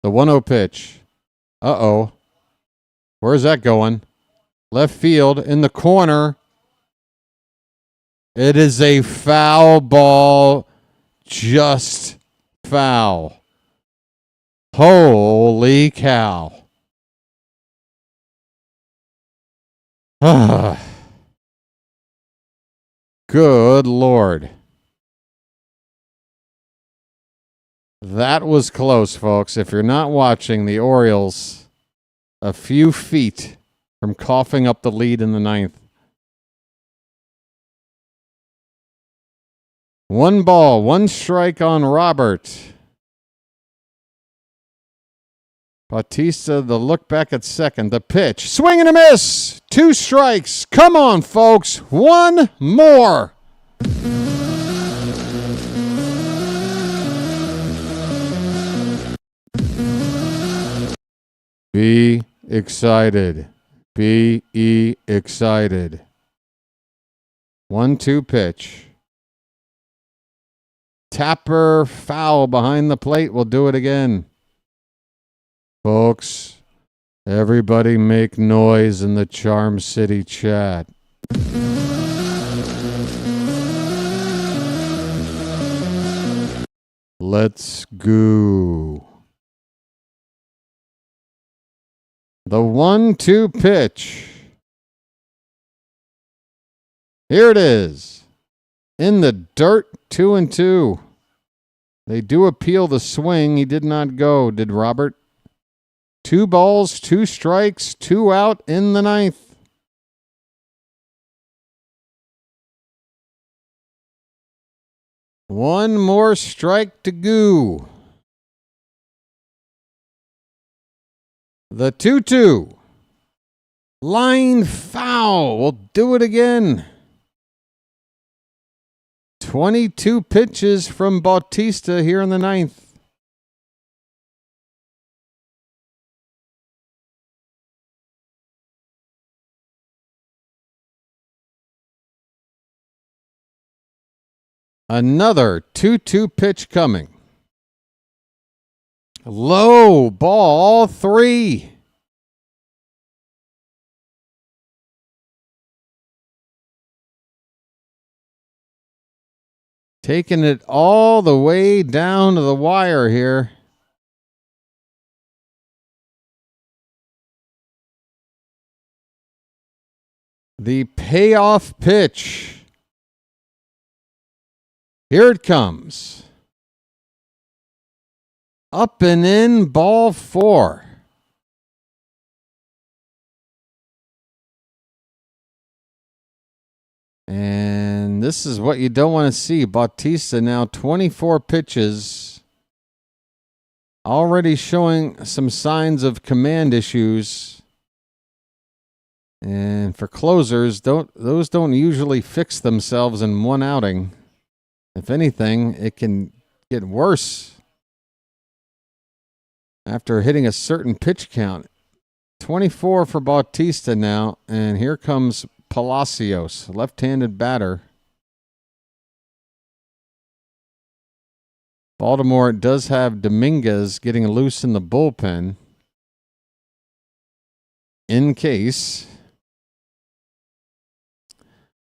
The 1-0 pitch. Uh-oh. Where's that going? Left field in the corner. It is a foul ball. Just foul. Holy cow. Good Lord. That was close, folks. If you're not watching, the Orioles a few feet from coughing up the lead in the ninth. 1 ball, 1 strike on Robert. Bautista, the look back at second. The pitch. Swing and a miss. 2 strikes. Come on, folks. 1 more. Be excited. Be excited. 1-2 pitch. Tapper foul behind the plate. We'll do it again. Folks, everybody make noise in the Charm City chat. Let's go. The 1-2 pitch. Here it is. In the dirt, 2-2. They do appeal the swing. He did not go, did Robert? 2 balls, 2 strikes, 2 out in the ninth. One more strike to go. The 2-2. Line foul. We'll do it again. 22 pitches from Bautista here in the ninth. Another 2-2 pitch coming. Low ball 3. Taking it all the way down to the wire here. The payoff pitch. Here it comes. Up and in, ball 4. And this is what you don't want to see. Bautista now 24 pitches. Already showing some signs of command issues. And for closers, those don't usually fix themselves in one outing. If anything, it can get worse after hitting a certain pitch count. 24 for Bautista now, and here comes Palacios, left-handed batter. Baltimore does have Dominguez getting loose in the bullpen in case.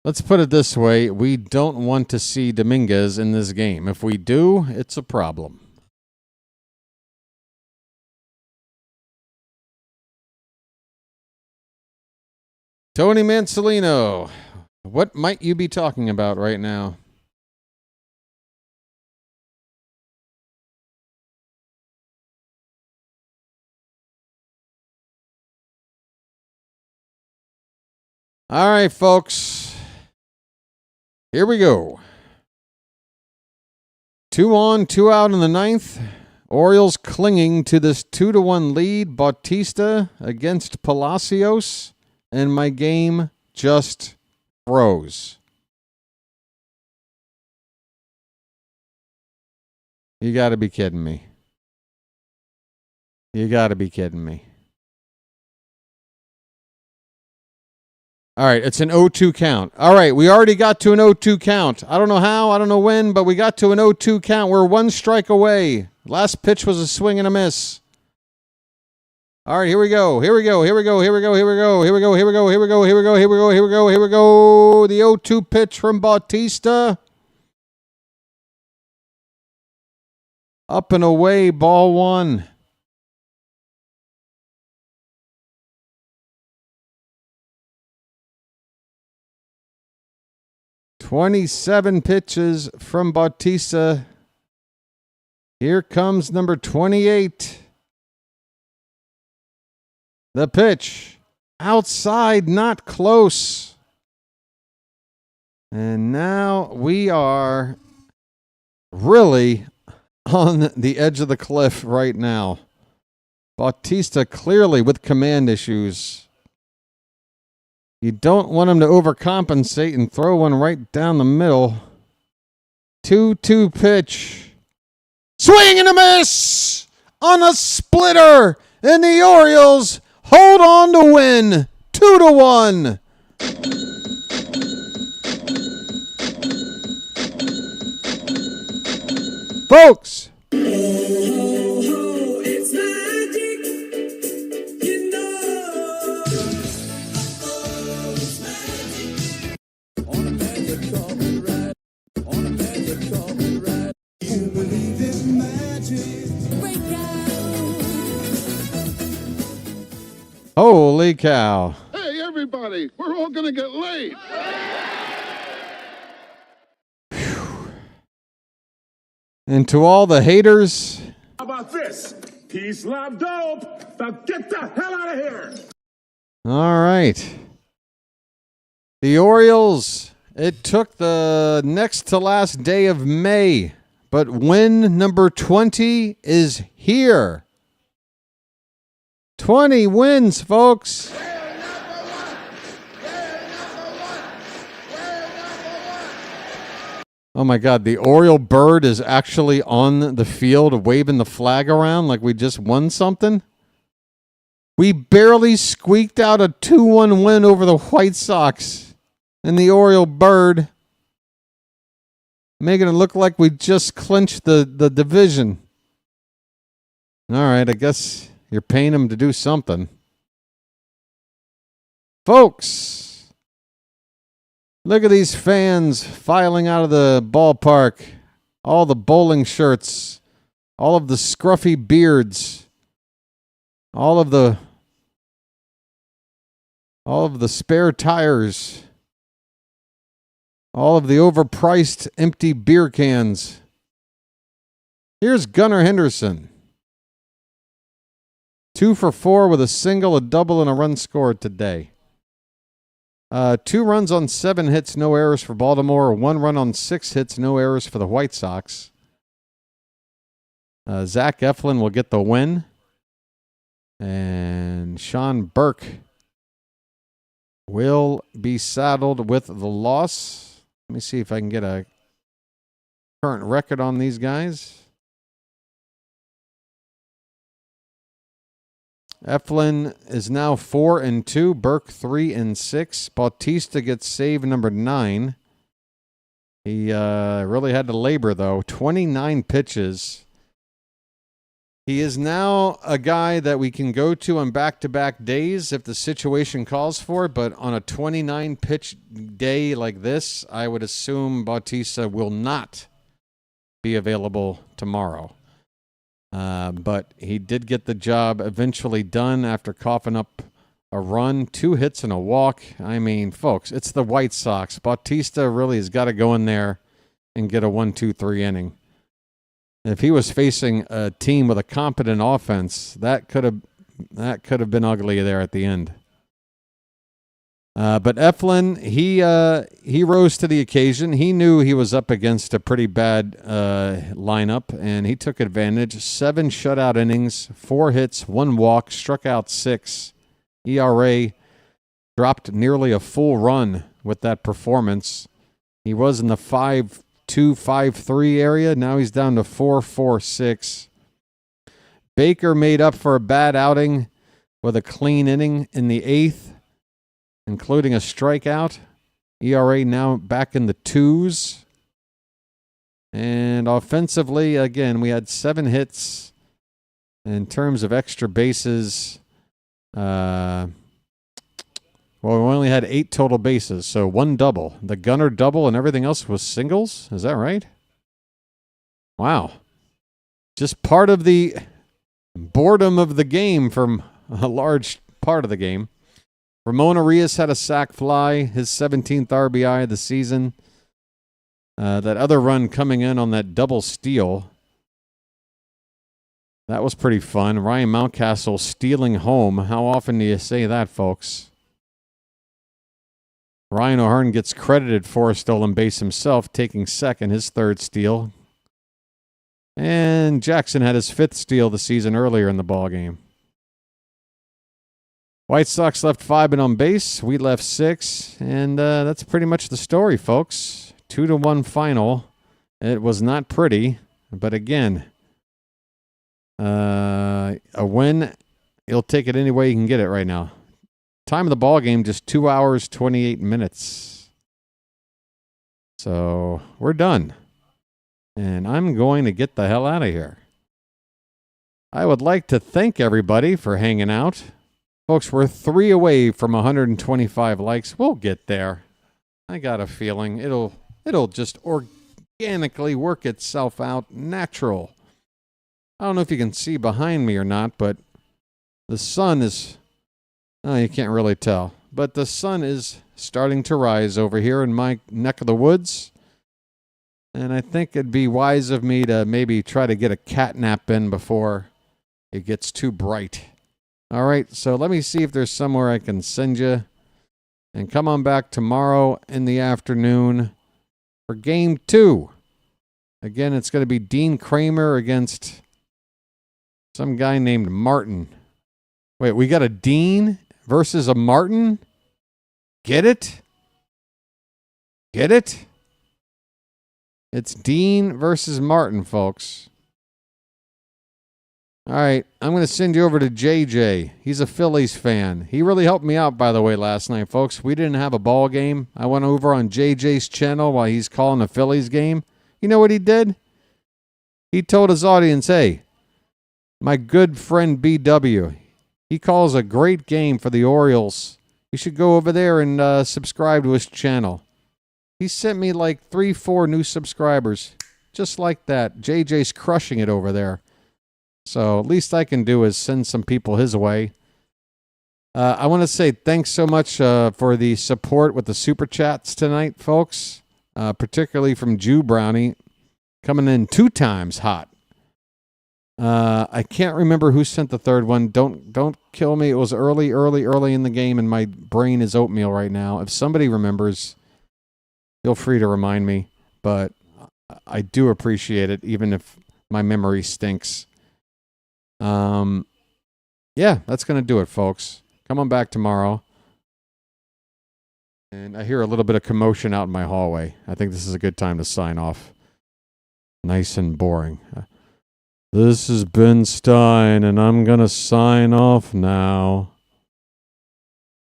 Let's put it this way. We don't want to see Dominguez in this game. If we do, it's a problem. Tony Mansolino, what might you be talking about right now? All right, folks. Here we go. 2 on, 2 out in the 9th. Orioles clinging to this 2-1 lead. Bautista against Palacios. And my game just froze. You got to be kidding me. You got to be kidding me. All right, it's an 0-2 count. All right, we already got to an 0-2 count. I don't know how, I don't know when, but we got to an 0-2 count. We're 1 strike away. Last pitch was a swing and a miss. All right, here we go. Here we go. Here we go. Here we go. Here we go. Here we go. Here we go. Here we go. Here we go. Here we go. Here we go. Here we go. The 0-2 pitch from Bautista. Up and away, ball 1. "27 pitches from Bautista. Here comes number 28. The pitch. Outside, not close. And now we are really on the edge of the cliff right now. Bautista clearly with command issues. You don't want him to overcompensate and throw one right down the middle. 2-2 pitch. Swing and a miss on a splitter. And the Orioles hold on to win 2-1. Folks. It's magic, you know. It's magic. On a magic carpet ride. On a magic carpet ride. You believe in magic. Break out. Holy cow. Hey, everybody, we're all going to get laid. And to all the haters. How about this? Peace, love, dope. Now get the hell out of here. All right. The Orioles, it took the next to last day of May, but win number 20 is here. 20 wins, folks. Oh my God, the Oriole bird is actually on the field waving the flag around like we just won something. We barely squeaked out a 2-1 win over the White Sox. And the Oriole bird making it look like we just clinched the division. All right, I guess you're paying them to do something. Folks, Look at these fans filing out of the ballpark. All the bowling shirts. All of the scruffy beards. All of the spare tires. All of the overpriced empty beer cans. Here's Gunnar Henderson. 2 for 4 with a single, a double, and a run scored today. 2 runs on 7 hits, no errors for Baltimore. 1 run on 6 hits, no errors for the White Sox. Zach Eflin will get the win. And Sean Burke will be saddled with the loss. Let me see if I can get a current record on these guys. Eflin is now 4-2. Burke 3-6. Bautista gets save number 9. He really had to labor, though. 29 pitches. He is now a guy that we can go to on back-to-back days if the situation calls for it, but on a 29-pitch day like this, I would assume Bautista will not be available tomorrow. But he did get the job eventually done after coughing up a run, 2 hits and a walk. I mean, folks, it's the White Sox. Bautista really has got to go in there and get a 1-2-3 inning. If he was facing a team with a competent offense, that could have been ugly there at the end. But Eflin, he rose to the occasion. He knew he was up against a pretty bad lineup, and he took advantage. 7 shutout innings, 4 hits, 1 walk, struck out 6. ERA dropped nearly a full run with that performance. He was in the 5.2, 5.3 area. Now he's down to 4.46. Baker made up for a bad outing with a clean inning in the 8th. Including a strikeout. ERA now back in the 2s. And offensively, again, we had 7 hits. In terms of extra bases, well, we only had 8 total bases, so 1 double. The Gunner double and everything else was singles? Is that right? Wow. Just part of the boredom of the game from a large part of the game. Ramon Arias had a sac fly, his 17th RBI of the season. That other run coming in on that double steal, that was pretty fun. Ryan Mountcastle stealing home. How often do you say that, folks? Ryan O'Hearn gets credited for a stolen base himself, taking second, his 3rd steal. And Jackson had his 5th steal the season earlier in the ballgame. White Sox left 5 and on base. We left 6. And that's pretty much the story, folks. 2-1 final. It was not pretty. But again, a win, you'll take it any way you can get it right now. Time of the ball game, just 2 hours, 28 minutes. So we're done. And I'm going to get the hell out of here. I would like to thank everybody for hanging out. Folks, we're 3 away from 125 likes. We'll get there. I got a feeling it'll just organically work itself out natural. I don't know if you can see behind me or not, but the sun is... Oh, you can't really tell. But the sun is starting to rise over here in my neck of the woods. And I think it'd be wise of me to maybe try to get a cat nap in before it gets too bright. All right, so let me see if there's somewhere I can send you. And come on back tomorrow in the afternoon for Game 2. Again, it's going to be Dean Kramer against some guy named Martin. Wait, we got a Dean versus a Martin? Get it? Get it? It's Dean versus Martin, folks. All right, I'm going to send you over to JJ. He's a Phillies fan. He really helped me out, by the way, last night, folks. We didn't have a ball game. I went over on JJ's channel while he's calling a Phillies game. You know what he did? He told his audience, hey, my good friend BW, he calls a great game for the Orioles. You should go over there and subscribe to his channel. He sent me like 3-4 new subscribers. Just like that. JJ's crushing it over there. So least I can do is send some people his way. I want to say thanks so much for the support with the Super Chats tonight, folks. Particularly from Jew Brownie. Coming in 2 times hot. I can't remember who sent the third one. Don't kill me. It was early in the game, and my brain is oatmeal right now. If somebody remembers, feel free to remind me. But I do appreciate it, even if my memory stinks. Yeah, that's going to do it, folks. Come on back tomorrow. And I hear a little bit of commotion out in my hallway. I think this is a good time to sign off. Nice and boring. This is Ben Stein, and I'm going to sign off now.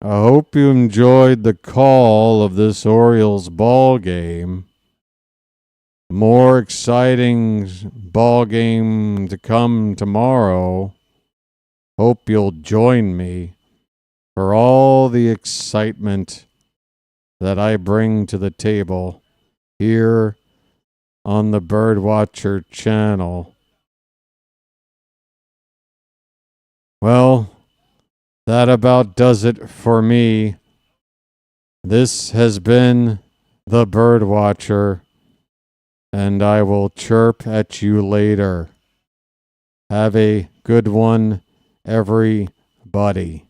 I hope you enjoyed the call of this Orioles ball game. More exciting ball game to come tomorrow. Hope you'll join me for all the excitement that I bring to the table here on the BirdWatcher Channel. Well, that about does it for me. This has been the BirdWatcher, and I will chirp at you later. Have a good one, everybody.